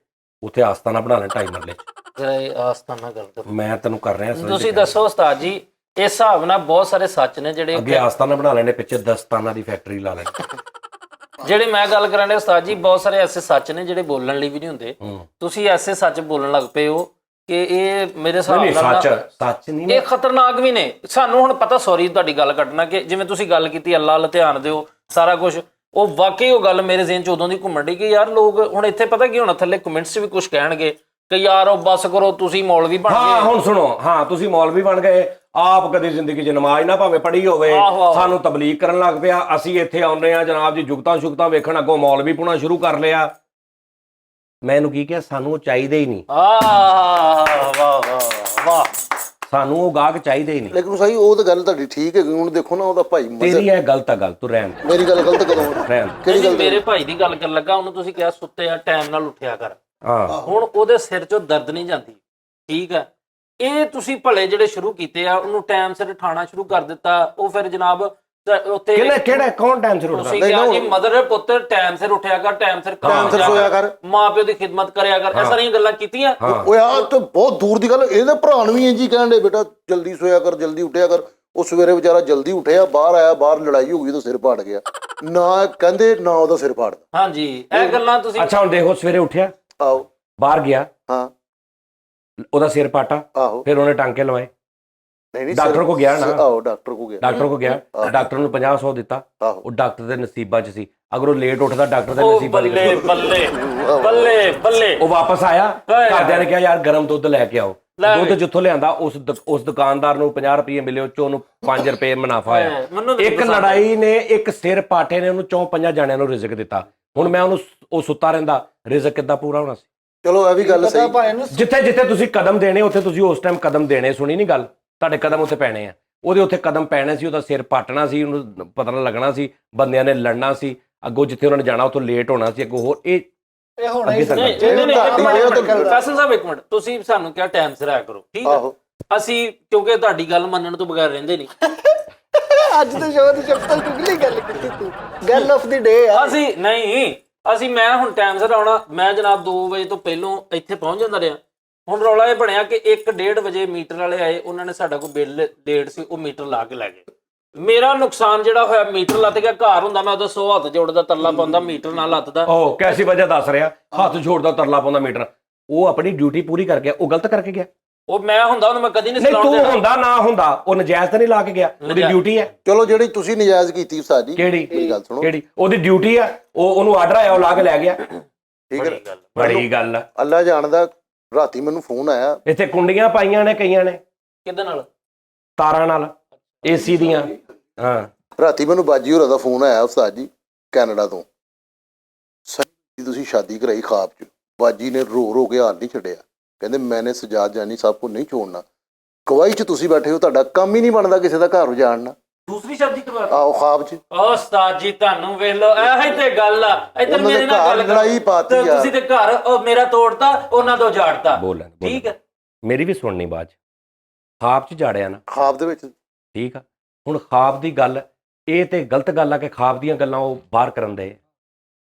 S1: ਉੱਥੇ ਆਸਤਾਨਾ ਬਣਾ ਲੈ 2.5 ਮਰਲੇ 'ਚ।
S3: ਜਰਾ ਇਹ ਆਸਤਾਨਾ ਗੱਲ ਕਰੋ।
S1: ਮੈਂ ਤੈਨੂੰ ਕਰ ਰਿਹਾ
S3: ਤੁਸੀਂ ਦੱਸੋ ਉਸਤਾਦ ਜੀ, ਇਸ ਹਿਸਾਬ ਨਾਲ ਬਹੁਤ ਸਾਰੇ ਸੱਚ ਨੇ ਜਿਹੜੇ
S1: ਅੱਗੇ ਆਸਤਾਨਾ ਬਣਾ ਲੈਣੇ, ਪਿੱਛੇ ਦਸਤਾਨਾ ਦੀ ਫੈਕਟਰੀ ਲਾ ਲੈਣੀ।
S3: ਜਿਹੜੇ ਮੈਂ ਗੱਲ ਕਰਨ ਡਿਆ ਉਸਤਾਦ ਜੀ, ਬਹੁਤ ਸਾਰੇ ਐਸੇ ਸੱਚ ਨੇ ਜਿਹੜੇ ਬੋਲਣ ਲਈ ਵੀ ਨਹੀਂ ਹੁੰਦੇ। ਤੁਸੀਂ ਐਸੇ ਸੱਚ ਬੋਲਣ ਲੱਗ ਪਏ ਹੋ ਕਿ ਇਹ ਮੇਰੇ ਹਿਸਾਬ
S1: ਨਹੀਂ
S3: ਨਾਲ
S1: ਸੱਚ ਨਹੀਂ,
S3: ਇਹ ਖਤਰਨਾਕ ਵੀ ਨੇ। ਸਾਨੂੰ ਹੁਣ ਪਤਾ, ਸੌਰੀ ਤੁਹਾਡੀ ਗੱਲ ਕੱਟਣਾ, ਕਿ ਜਿਵੇਂ ਤੁਸੀਂ ਗੱਲ ਕੀਤੀ ਅੱਲਾ ਵੱਲ ਧਿਆਨ ਦਿਓ ਸਾਰਾ ਕੁਝ, ਉਹ ਵਾਕਈ ਉਹ ਗੱਲ ਮੇਰੇ ਜ਼ਿਹਨ 'ਚ ਉਦੋਂ ਦੀ ਘੁੰਮਣ ਡਈ ਕਿ ਯਾਰ ਲੋਕ ਹੁਣ ਇੱਥੇ ਪਤਾ ਕੀ ਹੋਣਾ, ਥੱਲੇ ਕਮੈਂਟਸ 'ਚ ਵੀ ਕੁਝ ਕਹਿਣਗੇ ਕਿ ਯਾਰ ਉਹ ਬਸ ਕਰੋ, ਤੁਸੀਂ ਮੌਲਵੀ ਬਣ
S1: ਹਾਂ
S3: ਗਏ।
S1: ਹੁਣ ਸੁਣੋ, ਹਾਂ ਤੁਸੀਂ ਮੌਲਵੀ ਬਣ ਗਏ, ਆਪ ਕਦੀ ਜ਼ਿੰਦਗੀ 'ਚ ਨਮਾਜ਼ ਨਾ ਭਾਵੇਂ ਪੜ੍ਹੀ ਹੋਵੇ, ਸਾਨੂੰ ਤਬਲੀਗ ਕਰਨ ਲੱਗ ਪਿਆ, ਅਸੀਂ ਇੱਥੇ ਆਉਂਦੇ ਆ ਜਨਾਬ ਜੀ ਜੁਗਤਾਂ ਸ਼ੁਗਤਾਂ ਵੇਖਣ, ਅੱਗੋਂ ਮੌਲਵੀ ਪੁਣਾ ਸ਼ੁਰੂ ਕਰ ਲਿਆ। ਮੈਂ ਇਹਨੂੰ ਕੀ ਕਿਹਾ? ਸਾਨੂੰ ਉਹ ਚਾਹੀਦੇ ਹੀ ਨਹੀਂ।
S3: ਵਾਹ ਵਾਹ ਵਾਹ,
S1: ਸਾਨੂੰ ਉਹ ਗਾਹਕ ਚਾਹੀਦੇ ਹੀ ਨਹੀਂ।
S4: ਲੇਕਿਨ ਸਹੀ ਉਹ ਤਾਂ ਗੱਲ ਤੁਹਾਡੀ ਠੀਕ ਹੈ। ਹੁਣ ਦੇਖੋ ਨਾ, ਉਹਦਾ ਭਾਈ
S1: ਤੇਰੀ ਇਹ ਗਲਤ ਆ ਗੱਲ, ਤੂੰ ਰਹਿਣ ਦੇ।
S4: ਮੇਰੀ ਗੱਲ ਗਲਤ ਕਦੋਂ?
S1: ਰਹਿਣ
S4: ਕਿਹੜੀ ਗੱਲ?
S3: ਮੇਰੇ ਭਾਈ ਦੀ ਗੱਲ ਕਰਨ ਲੱਗਾ, ਉਹਨੂੰ ਤੁਸੀਂ ਕਿਹਾ ਸੁੱਤੇ ਆ ਟਾਈਮ ਨਾਲ ਉੱਠਿਆ ਕਰ।
S1: ਹਾਂ
S3: ਹੁਣ ਉਹਦੇ ਸਿਰ 'ਚੋਂ ਦਰਦ ਨਹੀਂ ਜਾਂਦੀ, ਠੀਕ ਹੈ। ਇਹ ਤੁਸੀਂ ਭਲੇ ਜਿਹੜੇ ਸ਼ੁਰੂ ਕੀਤੇ ਆ, ਉਹਨੂੰ ਟਾਈਮ ਸਿਰ ਉਠਾਉਣਾ ਸ਼ੁਰੂ ਕਰ ਦਿੱਤਾ। ਉਹ ਫਿਰ ਜਨਾਬ ਉੱਤੇ
S1: ਕਿਹੜਾ ਕੌਣ ਟਾਈਮ ਸਿਰ ਉੱਠਦਾ?
S3: ਤੁਸੀਂ ਕਿਹਾ ਜੀ ਮਦਰ ਪੁੱਤਰ ਟਾਈਮ ਸਿਰ ਉੱਠਿਆ ਕਰ, ਟਾਈਮ ਸਿਰ
S4: ਸੋਇਆ ਕਰ,
S3: ਮਾਂ ਪਿਓ ਦੀ ਖਿਦਮਤ ਕਰਿਆ ਕਰ, ਇਹ ਸਾਰੀਆਂ ਗੱਲਾਂ ਕੀਤੀਆਂ।
S4: ਓਏ ਆ ਤਾਂ ਬਹੁਤ ਦੂਰ ਦੀ ਗੱਲ। ਇਹਦੇ ਭਰਾ ਨੂੰ ਵੀ ਇੰਜ ਹੀ ਕਹਿਣ ਦੇ, ਬੇਟਾ ਜਲਦੀ ਸੋਇਆ ਕਰ, ਜਲਦੀ ਉੱਠਿਆ ਕਰ। ਉਹ ਸਵੇਰੇ ਵਿਚਾਰਾ ਜਲਦੀ ਉੱਠਿਆ, ਬਾਹਰ ਆਇਆ, ਬਾਹਰ ਲੜਾਈ ਹੋ ਗਈ ਤਾਂ ਸਿਰ ਪਾੜ ਗਿਆ। ਨਾ ਕਹਿੰਦੇ ਨਾ ਉਹਦਾ ਸਿਰ ਪਾੜਦਾ।
S3: ਹਾਂਜੀ, ਇਹ ਗੱਲਾਂ ਤੁਸੀਂ
S1: ਅੱਛਾ ਹੁਣ ਦੇਖੋ, ਸਵੇਰੇ ਉੱਠਿਆ,
S4: ਆਹੋ
S1: ਬਾਹਰ ਗਿਆ,
S4: ਹਾਂ
S1: ਉਹਦਾ ਸਿਰ ਪਾਟਾ,
S4: ਆਹੋ
S1: ਫਿਰ ਉਹਨੇ ਟਾਂਕੇ ਲਵਾਏ,
S4: ਨਹੀਂ
S1: ਡਾਕਟਰ ਕੋ ਗਿਆ ਨਾ,
S4: ਆਹੋ ਡਾਕਟਰ ਕੋ ਗਿਆ,
S1: ਡਾਕਟਰ ਨੂੰ 50-100 ਦਿੱਤਾ।
S4: ਆਹੋ
S1: ਉਹ ਡਾਕਟਰ ਦੇ ਨਸੀਬਾਂ 'ਚ ਸੀ। ਅਗਰ ਉਹ ਲੇਟ ਉੱਠਦਾ, ਡਾਕਟਰ ਦੇ
S3: ਉਹ
S1: ਨਸੀਬਾਂ 'ਚ
S3: ਬੱਲੇ ਬੱਲੇ ਬੱਲੇ ਬੱਲੇ।
S1: ਉਹ ਵਾਪਸ ਆਇਆ, ਘਰਦਿਆਂ ਨੇ ਕਿਹਾ ਯਾਰ ਗਰਮ ਦੁੱਧ ਲੈ ਕੇ ਆਓ। ਦੁੱਧ ਜਿੱਥੋਂ ਲਿਆਂਦਾ, ਉਸ ਦੁਕਾਨਦਾਰ ਨੂੰ 50 ਰੁਪਏ ਮਿਲੇ, ਉਹ 'ਚੋਂ ਉਹਨੂੰ 5 ਰੁਪਏ ਮੁਨਾਫਾ ਆਇਆ। ਇੱਕ ਲੜਾਈ ਨੇ, ਇੱਕ ਸਿਰ ਪਾਟੇ ਨੇ ਉਹਨੂੰ 4-5 ਜਣਿਆਂ ਨੂੰ ਰਿਜ਼ਕ ਦਿੱਤਾ। ਹੁਣ ਮੈਂ ਉਹਨੂੰ, ਉਹ ਸੁੱਤਾ ਰਹਿੰਦਾ, ਰਿਜ਼ਕ ਕਿੱਦਾਂ ਪੂਰਾ ਹੋਣਾ ਸੀ?
S4: ਚਲੋ ਇਹ ਵੀ ਗੱਲ ਸਹੀ।
S1: ਜਿੱਥੇ ਜਿੱਥੇ ਤੁਸੀਂ ਕਦਮ ਦੇਣੇ, ਉੱਥੇ ਤੁਸੀਂ ਉਸ ਟਾਈਮ ਕਦਮ ਦੇਣੇ। ਸੁਣੀ ਨਹੀਂ ਗੱਲ? ਤੁਹਾਡੇ ਕਦਮ ਉੱਥੇ ਪੈਣੇ ਆ, ਉਹਦੇ ਉੱਥੇ ਕਦਮ ਪੈਣੇ ਸੀ, ਉਹਦਾ ਸਿਰ ਪਾਟਣਾ ਸੀ, ਉਹਨੂੰ ਪਤਾ ਨਾ ਲੱਗਣਾ ਸੀ, ਬੰਦਿਆਂ ਨੇ ਲੜਨਾ ਸੀ, ਅੱਗੋਂ ਜਿੱਥੇ ਉਹਨਾਂ ਨੇ ਜਾਣਾ ਉੱਥੋਂ ਲੇਟ ਹੋਣਾ ਸੀ, ਅੱਗੋਂ ਹੋਰ ਇਹ
S2: ਹੋਣਾ ਹੀ।
S3: ਫੈਸਲ ਸਾਹਿਬ ਇੱਕ ਮਿੰਟ, ਤੁਸੀਂ ਸਾਨੂੰ ਕਿਹਾ ਟਾਈਮ ਸਿਰ ਆਇਆ ਕਰੋ, ਠੀਕ ਹੈ। ਅਸੀਂ ਕਿਉਂਕਿ ਤੁਹਾਡੀ ਗੱਲ ਮੰਨਣ ਤੋਂ ਬਗੈਰ ਰਹਿੰਦੇ ਨਹੀਂ।
S2: ਅੱਜ ਤੇ ਸ਼ੋਅ ਦੀ ਚੱਪਲ ਚੁਗਲੀ ਗੱਲ ਕੀਤੀ ਤੂੰ, ਗੱਲ ਆਫ ਦੀ ਡੇ ਆ।
S3: ਅਸੀਂ ਨਹੀਂ, ਮੈਂ ਹੁਣ ਟਾਈਮ ਸਿਰ ਆਉਣਾ। ਮੈਂ ਜਨਾਬ 2 ਵਜੇ ਤੋਂ ਪਹਿਲਾਂ ਇੱਥੇ ਪਹੁੰਚ ਜਾਂਦਾ ਰਿਹਾ। ਹੁਣ ਰੌਲਾ ਇਹ ਬਣਿਆ ਕਿ 1-1:30 ਵਜੇ ਮੀਟਰ ਵਾਲੇ ਆਏ, ਉਹਨਾਂ ਨੇ ਸਾਡਾ ਕੋਈ ਬਿੱਲ ਡੇਟ ਸੀ, ਉਹ ਮੀਟਰ ਲਾ ਕੇ ਲੈ ਗਏ। ਮੇਰਾ ਨੁਕਸਾਨ ਜਿਹੜਾ ਹੋਇਆ, ਮੀਟਰ ਲੱਤ ਗਿਆ। ਘਰ ਹੁੰਦਾ ਮੈਂ ਉਹਦਾ 100 ਹੱਥ ਜੋੜਦਾ, ਤਰਲਾ ਪਾਉਂਦਾ, ਮੀਟਰ ਨਾਲ ਲੱਤਦਾ।
S1: ਉਹ ਕੈਸੀ ਵਜ੍ਹਾ ਦੱਸ ਰਿਹਾ, ਹੱਥ ਜੋੜਦਾ, ਤਰਲਾ ਪਾਉਂਦਾ ਮੀਟਰ। ਉਹ ਆਪਣੀ ਡਿਊਟੀ ਪੂਰੀ ਕਰ ਗਿਆ, ਉਹ ਗਲਤ ਕਰਕੇ ਗਿਆ।
S3: ਉਹ ਮੈਂ ਹੁੰਦਾ ਉਹਨੂੰ ਮੈਂ ਕਦੀ ਨਹੀਂ
S1: ਨਹੀਂ,
S3: ਸਲਾਉਣ
S1: ਤੂੰ
S3: ਦੇਣਾ।
S1: ਹੁੰਦਾ ਨਾ ਹੁੰਦਾ, ਉਹ ਨਜਾਇਜ਼ ਤਾਂ ਨਹੀਂ ਲਾ ਕੇ ਗਿਆ, ਉਹਦੀ ਡਿਊਟੀ ਹੈ।
S4: ਚਲੋ ਜਿਹੜੀ ਤੁਸੀਂ ਨਜਾਇਜ਼ ਕੀਤੀ ਉਸਤਾਦ ਜੀ,
S1: ਕਿਹੜੀ?
S4: ਮੇਰੀ ਗੱਲ ਸੁਣੋ,
S1: ਕਿਹੜੀ? ਉਹਦੀ ਡਿਊਟੀ ਆ, ਉਹਨੂੰ ਆਰਡਰ ਆਇਆ, ਉਹ ਲਾ ਕੇ ਲੈ ਗਿਆ।
S4: ਠੀਕ ਹੈ,
S1: ਬੜੀ ਗੱਲ ਆ।
S4: ਅੱਲਾ ਜਾਣਦਾ। ਰਾਤੀ ਮੈਨੂੰ ਫੋਨ ਆਇਆ,
S1: ਇੱਥੇ ਕੁੰਡੀਆਂ ਪਾਈਆਂ ਨੇ ਕਈਆਂ ਨੇ,
S3: ਕਿਹਦੇ ਨਾਲ?
S1: ਤਾਰਾਂ ਨਾਲ, ਏਸੀ ਦੀਆਂ। ਹਾਂ,
S4: ਰਾਤੀ ਮੈਨੂੰ ਬਾਜੀ ਹੋਰਾਂ ਦਾ ਫੋਨ ਆਇਆ ਉਸਤਾਦ ਜੀ, ਕੈਨੇਡਾ ਤੋਂ। ਸਹੀ ਤੁਸੀਂ ਸ਼ਾਦੀ ਕਰਾਈ ਖਾਬ 'ਚ। ਬਾਜੀ ਨੇ ਰੋ ਰੋ ਕੇ ਹਾਲ ਨਹੀਂ ਛੱਡਿਆ। ਕਹਿੰਦੇ ਮੈਨੇ ਸਜਾਦ ਜਾਨੀ ਸਾਹਿਬ ਕੋ ਨਹੀਂ ਛੋੜਨਾ। ਗਵਾਹੀ 'ਚ ਤੁਸੀਂ ਬੈਠੇ ਹੋ, ਤੁਹਾਡਾ ਕੰਮ ਹੀ ਨਹੀਂ ਬਣਦਾ ਕਿਸੇ ਦਾ ਘਰ ਉਜਾੜਨਾ।
S3: ਦੂਸਰੀ ਸ਼ਬਦੀ ਕਰਵਾ
S4: ਆਓ ਖਾਬ 'ਚ।
S3: ਉਸਤਾਦ ਜੀ ਤੁਹਾਨੂੰ ਵੇਖ ਲਓ, ਇਹੀ ਤੇ ਗੱਲ ਆ। ਇੱਧਰ ਮੇਰੇ ਨਾਲ ਗੱਲ
S4: ਲੜਾਈ ਪਾਤੀ ਆ।
S3: ਤੁਸੀਂ ਤੇ ਘਰ ਉਹ ਮੇਰਾ ਤੋੜਤਾ, ਉਹਨਾਂ ਤੋਂ ਉਜਾੜਤਾ।
S1: ਬੋਲਣ
S3: ਠੀਕ ਹੈ,
S1: ਮੇਰੀ ਵੀ ਸੁਣਨੀ ਬਾਅਦ 'ਚ। ਖਾਬ 'ਚ ਜਾੜਿਆ ਨਾ,
S4: ਖਾਬ ਦੇ ਵਿੱਚ।
S1: ਠੀਕ ਆ। ਹੁਣ ਖਾਬ ਦੀ ਗੱਲ, ਇਹ ਤੇ ਗਲਤ ਗੱਲ ਆ ਕਿ ਖਾਬ ਦੀਆਂ ਗੱਲਾਂ ਉਹ ਬਾਹਰ ਕਰਨ ਦੇ।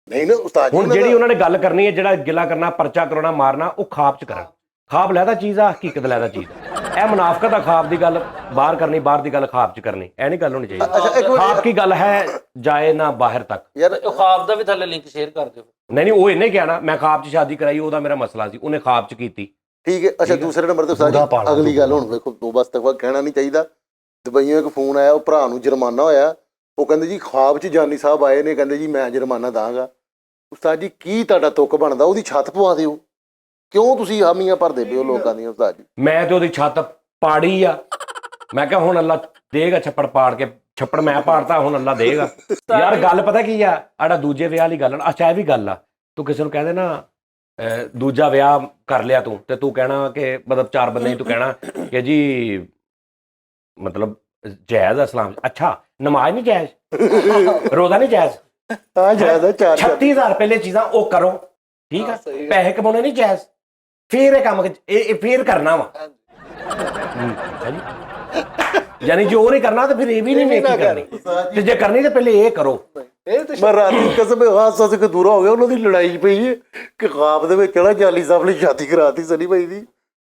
S4: ਨਹੀਂ ਨਾ ਉਸਤਾਦ ਜੀ,
S1: ਹੁਣ ਜਿਹੜੀ ਉਹਨਾਂ ਨੇ ਗੱਲ ਕਰਨੀ ਹੈ, ਜਿਹੜਾ ਗਿਲਾ ਕਰਨਾ, ਪਰਚਾ ਕਰਾਉਣਾ, ਮਾਰਨਾ, ਉਹ ਖਾਬ 'ਚ ਕਰਨ। ਖਾਬ ਲੈਦਾ ਚੀਜ਼ ਆ, ਹਕੀਕਤ ਲੈਦਾ ਚੀਜ਼ ਆ। ਇਹ ਮੁਨਾਫਕਤ ਆ, ਖਾਬ ਦੀ ਗੱਲ ਬਾਹਰ ਕਰਨੀ, ਬਾਹਰ ਦੀ ਗੱਲ ਖਾਬ 'ਚ ਕਰਨੀ। ਇਹ ਨਹੀਂ ਗੱਲ ਹੋਣੀ ਚਾਹੀਦੀ। ਖਾਬ ਕੀ ਗੱਲ ਹੈ, ਜਾਏ ਨਾ ਬਾਹਰ ਤੱਕ।
S4: ਯਾਰ
S3: ਉਹ ਖਾਬ ਦਾ ਵੀ ਥੱਲੇ ਲਿੰਕ ਸ਼ੇਅਰ ਕਰ ਦਿਓ।
S1: ਨਹੀਂ, ਉਹ ਇਹਨੇ ਕਿਹਾ ਨਾ ਮੈਂ ਖਾਬ 'ਚ ਸ਼ਾਦੀ ਕਰਾਈ, ਉਹਦਾ ਮੇਰਾ ਮਸਲਾ ਸੀ, ਉਹਨੇ ਖਾਬ 'ਚ ਕੀਤੀ।
S4: ਠੀਕ ਹੈ। ਅੱਛਾ, ਦੂਸਰੇ ਨੰਬਰ ਤੇ ਉਸਤਾਦ ਜੀ ਅਗਲੀ ਗੱਲ ਹੁਣ ਵੇਖੋ, ਦੋ ਬਸ ਤੱਕ ਕਹਿਣਾ ਨਹੀਂ ਚਾਹੀਦਾ। ਦੁਬਈਓਂ ਇੱਕ ਫੋਨ ਆਇਆ, ਉਹ ਭਰਾ ਨੂੰ ਜੁਰਮਾਨਾ ਹੋਇਆ। ਉਹ ਕਹਿੰਦੇ ਜੀ ਖਾਬ 'ਚ ਜਾਨੀ ਸਾਹਿਬ ਆਏ ਨੇ, ਕਹਿੰਦੇ ਜੀ ਮੈਂ ਜੁਰਮਾਨਾ ਦਾਂਗਾ। ਉਸਤਾਦ ਜੀ ਕੀ ਤੁਹਾਡਾ ਤੁੱਕ ਬਣਦਾ? ਉਹਦੀ ਛੱਤ ਪਵਾ ਦਿਓ। ਕਿਉਂ ਤੁਸੀਂ ਹਾਮੀਆਂ ਭਰਦੇ ਪਏ ਹੋ ਲੋਕਾਂ ਦੀਆਂ ਉਸਤਾਦ ਜੀ?
S1: ਮੈਂ ਤੇ ਉਹਦੀ ਛੱਤ ਪਾੜੀ ਆ। ਮੈਂ ਕਿਹਾ ਹੁਣ ਅੱਲਾ ਦੇਗਾ ਛੱਪੜ ਪਾੜ ਕੇ। ਛੱਪੜ ਮੈਂ ਪਾੜਤਾ, ਹੁਣ ਅੱਲਾ ਦੇਗਾ। ਯਾਰ ਗੱਲ ਪਤਾ ਕੀ ਆ, ਆੜਾ ਦੂਜੇ ਵਿਆਹ ਵਾਲੀ ਗੱਲ। ਅੱਛਾ ਇਹ ਵੀ ਗੱਲ ਆ, ਤੂੰ ਕਿਸੇ ਨੂੰ ਕਹਦੇ ਨਾ ਦੂਜਾ ਵਿਆਹ ਕਰ ਲਿਆ ਤੂੰ, ਤੇ ਤੂੰ ਕਹਿਣਾ ਕਿ ਮਤਲਬ 4 ਬੰਦੇ ਤੂੰ ਕਹਿਣਾ ਕਿ ਜੀ ਮਤਲਬ ਜਾਇਜ਼ ਆ ਇਸਲਾਮ 'ਚ। ਅੱਛਾ ਨਮਾਜ਼ ਨਹੀਂ ਜਾਇਜ਼, ਰੋਜ਼ਾ ਨਹੀਂ ਜਾਇਜ਼,
S4: ਹਾਂ ਜਾਇਜ਼ ਆ।
S1: 36000 ਪਹਿਲੇ ਚੀਜ਼ਾਂ ਉਹ ਕਰੋ, ਠੀਕ ਆ। ਪੈਸੇ ਕਮਾਉਣੇ ਨਹੀਂ ਜਾਇਜ਼, ਫੇਰ ਇਹ ਕੰਮ ਇਹ ਫੇਰ ਕਰਨਾ ਵਾ ਅੱਛਾ ਜੀ ਯਾਨੀ ਜੋ ਨਹੀਂ ਕਰਨਾ ਤੇ ਫਿਰ ਇਹ ਵੀ ਨਹੀਂ ਕਰਨੀ ਤੇ ਜੇ ਕਰਨੀ ਤੇ ਪਹਿਲੇ ਇਹ ਕਰੋ।
S2: ਇਹ ਤੇ
S4: ਮੈਂ ਰਾਤੀ ਕਸਮ ਹਾਸਾ ਸੇ ਦੂਰਾ ਹੋ ਗਿਆ, ਉਹਨਾਂ ਦੀ ਲੜਾਈ ਪਈ ਹੈ ਕਿ ख्वाब ਦੇ ਵਿੱਚ ਨਾ ਜਾਲੀ ਸਾਹਿਬ ਨੇ ਸ਼ਾਦੀ ਕਰਾਤੀ ਸਨੀ ਭਾਈ ਦੀ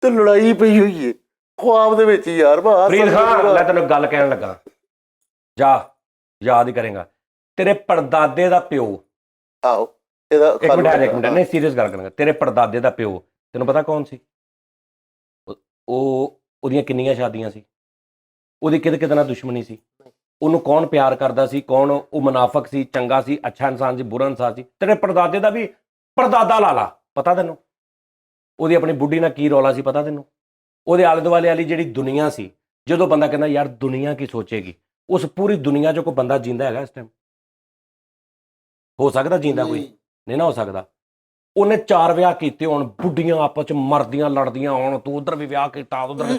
S4: ਤੇ ਲੜਾਈ ਪਈ ਹੋਈ ਹੈ ख्वाब ਦੇ ਵਿੱਚ ਹੀ ਯਾਰ।
S1: ਫਰੀਦ ਖਾਨ ਮੈਂ ਤੈਨੂੰ ਗੱਲ ਕਹਿਣ ਲੱਗਾ, ਜਾ ਯਾਦ ਹੀ ਕਰੇਗਾ ਤੇਰੇ ਪੜਦਾਦੇ ਦਾ ਪਿਓ।
S4: ਆਹੋ ਇਹਦਾ
S1: ਇੱਕ ਮਿੰਟ ਨਹੀਂ ਸੀਰੀਅਸ ਗੱਲ ਕਰਾਂਗਾ। ਤੇਰੇ ਪੜਦਾਦੇ ਦਾ ਪਿਓ ਤੈਨੂੰ ਪਤਾ ਕੌਣ ਸੀ? ਉਹਦੀਆਂ ਕਿੰਨੀਆਂ ਸ਼ਾਦੀਆਂ ਸੀ? ਉਹਦੀ ਕਿਹਦੇ ਨਾਲ ਦੁਸ਼ਮਣੀ ਸੀ? ਉਹਨੂੰ ਕੌਣ ਪਿਆਰ ਕਰਦਾ ਸੀ? ਕੌਣ ਉਹ ਮੁਨਾਫਕ ਸੀ, ਚੰਗਾ ਸੀ, ਅੱਛਾ ਇਨਸਾਨ ਸੀ, ਬੁਰਾ ਇਨਸਾਨ ਸੀ? ਤੇਰੇ ਪੜਦਾਦੇ ਦਾ ਵੀ ਪੜਦਾਦਾ ਲਾਲਾ ਪਤਾ ਤੈਨੂੰ? ਉਹਦੀ ਆਪਣੀ ਬੁੱਢੀ ਨਾਲ ਕੀ ਰੌਲਾ ਸੀ ਪਤਾ ਤੈਨੂੰ? ਉਹਦੇ ਆਲੇ ਦੁਆਲੇ ਵਾਲੀ ਜਿਹੜੀ ਦੁਨੀਆ ਸੀ, ਜਦੋਂ ਬੰਦਾ ਕਹਿੰਦਾ ਯਾਰ ਦੁਨੀਆ ਕੀ ਸੋਚੇਗੀ, ਉਸ ਪੂਰੀ ਦੁਨੀਆ 'ਚ ਕੋਈ ਬੰਦਾ ਜਿੰਦਾ ਹੈਗਾ ਇਸ ਟਾਈਮ? ਹੋ ਸਕਦਾ ਜਿੰਦਾ ਕੋਈ? ਨਹੀਂ ਨਾ ਹੋ ਸਕਦਾ। ਉਹਨੇ 4 ਵਿਆਹ ਕੀਤੇ ਹੋਣ, ਬੁੱਢੀਆਂ ਆਪਸ 'ਚ ਮਰਦੀਆਂ ਲੜਦੀਆਂ ਹੋਣ, ਤੂੰ ਉਧਰ ਵੀ ਵਿਆਹ ਕੀਤਾ ਉਧਰ,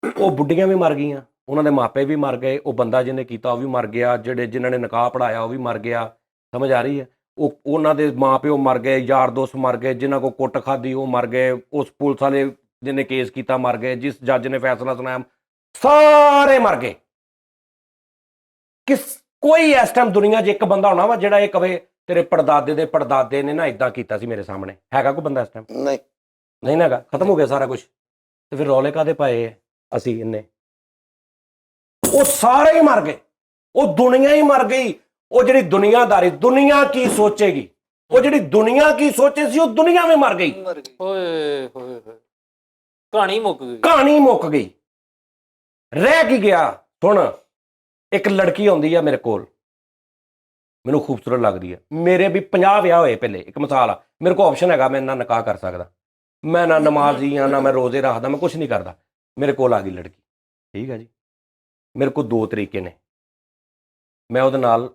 S1: ਉਹ ਬੁੱਢੀਆਂ ਵੀ ਮਰ ਗਈਆਂ, ਉਹਨਾਂ ਦੇ ਮਾਪੇ ਵੀ ਮਰ ਗਏ, ਉਹ ਬੰਦਾ ਜਿਹਨੇ ਕੀਤਾ ਉਹ ਵੀ ਮਰ ਗਿਆ, ਜਿਨ੍ਹਾਂ ਨੇ ਨਿਕਾਹ ਪੜਾਇਆ ਉਹ ਵੀ ਮਰ ਗਿਆ। ਸਮਝ ਆ ਰਹੀ ਹੈ? ਉਹਨਾਂ ਦੇ ਮਾਪਿਓ ਮਰ ਗਏ, ਯਾਰ ਦੋਸਤ ਮਰ ਗਏ, ਜਿਨ੍ਹਾਂ ਕੋਲ ਕੁੱਟ ਖਾਧੀ ਉਹ ਮਰ ਗਏ, ਉਸ ਪੁਲਿਸ ਵਾਲੇ ਜਿਹਨੇ ਕੇਸ ਕੀਤਾ ਮਰ ਗਏ, ਜਿਸ ਜੱਜ ਨੇ ਫੈਸਲਾ ਸੁਣਾਇਆ ਸਾਰੇ ਮਰ ਗਏ। ਕੋਈ ਇਸ ਟਾਈਮ ਦੁਨੀਆ 'ਚ ਇੱਕ ਬੰਦਾ ਹੋਣਾ ਵਾ ਜਿਹੜਾ ਇਹ ਕਵੇ ਤੇਰੇ ਪੜਦਾਦੇ ਦੇ ਪੜਦਾਦੇ ਨੇ ਨਾ ਇਦਾਂ ਕੀਤਾ ਸੀ ਮੇਰੇ ਸਾਹਮਣੇ? ਹੈਗਾ ਕੋਈ ਬੰਦਾ ਇਸ ਟਾਈਮ? ਨਹੀਂ ਨਾ ਹੈਗਾ। ਖਤਮ ਹੋ ਗਿਆ ਸਾਰਾ ਕੁਝ। ਤੇ ਫਿਰ ਰੌਲੇ ਕਾਹਦੇ ਪਾਏ ਅਸੀਂ ਇੰਨੇ? ਉਹ ਸਾਰੇ ਹੀ ਮਰ ਗਏ, ਉਹ ਦੁਨੀਆ ਹੀ ਮਰ ਗਈ। ਉਹ ਜਿਹੜੀ ਦੁਨੀਆਦਾਰੀ, ਦੁਨੀਆ ਕੀ ਸੋਚੇਗੀ, ਉਹ ਜਿਹੜੀ ਦੁਨੀਆ ਕੀ ਸੋਚੇ ਸੀ ਉਹ ਦੁਨੀਆ ਵੀ ਮਰ ਗਈ।
S3: ਓਏ ਹੋਏ ਹੋਏ, ਕਹਾਣੀ ਮੁੱਕ ਗਈ।
S1: ਕਹਾਣੀ ਮੁੱਕ ਗਈ। ਰਹਿ ਕੀ ਗਿਆ? ਸੁਣ, ਇੱਕ ਲੜਕੀ ਆਉਂਦੀ ਆ ਮੇਰੇ ਕੋਲ, ਮੈਨੂੰ ਖੂਬਸੂਰਤ ਲੱਗਦੀ ਹੈ, ਮੇਰੇ ਵੀ 50 ਵਿਆਹ ਹੋਏ ਪਹਿਲੇ। ਇੱਕ ਮਿਸਾਲ ਆ, ਮੇਰੇ ਕੋਲ ਆਪਸ਼ਨ ਹੈਗਾ, ਮੈਂ ਨਾ ਨਿਕਾਹ ਕਰ ਸਕਦਾ, ਮੈਂ ਨਾ ਨਮਾਜ਼ੀ ਹਾਂ, ਨਾ ਮੈਂ ਰੋਜ਼ੇ ਰੱਖਦਾ, ਮੈਂ ਕੁਛ ਨਹੀਂ ਕਰਦਾ। ਮੇਰੇ ਕੋਲ ਆ ਗਈ ਲੜਕੀ, ਠੀਕ ਹੈ ਜੀ। ਮੇਰੇ ਕੋਲ 2 ਤਰੀਕੇ ਨੇ, ਮੈਂ ਉਹਦੇ ਨਾਲ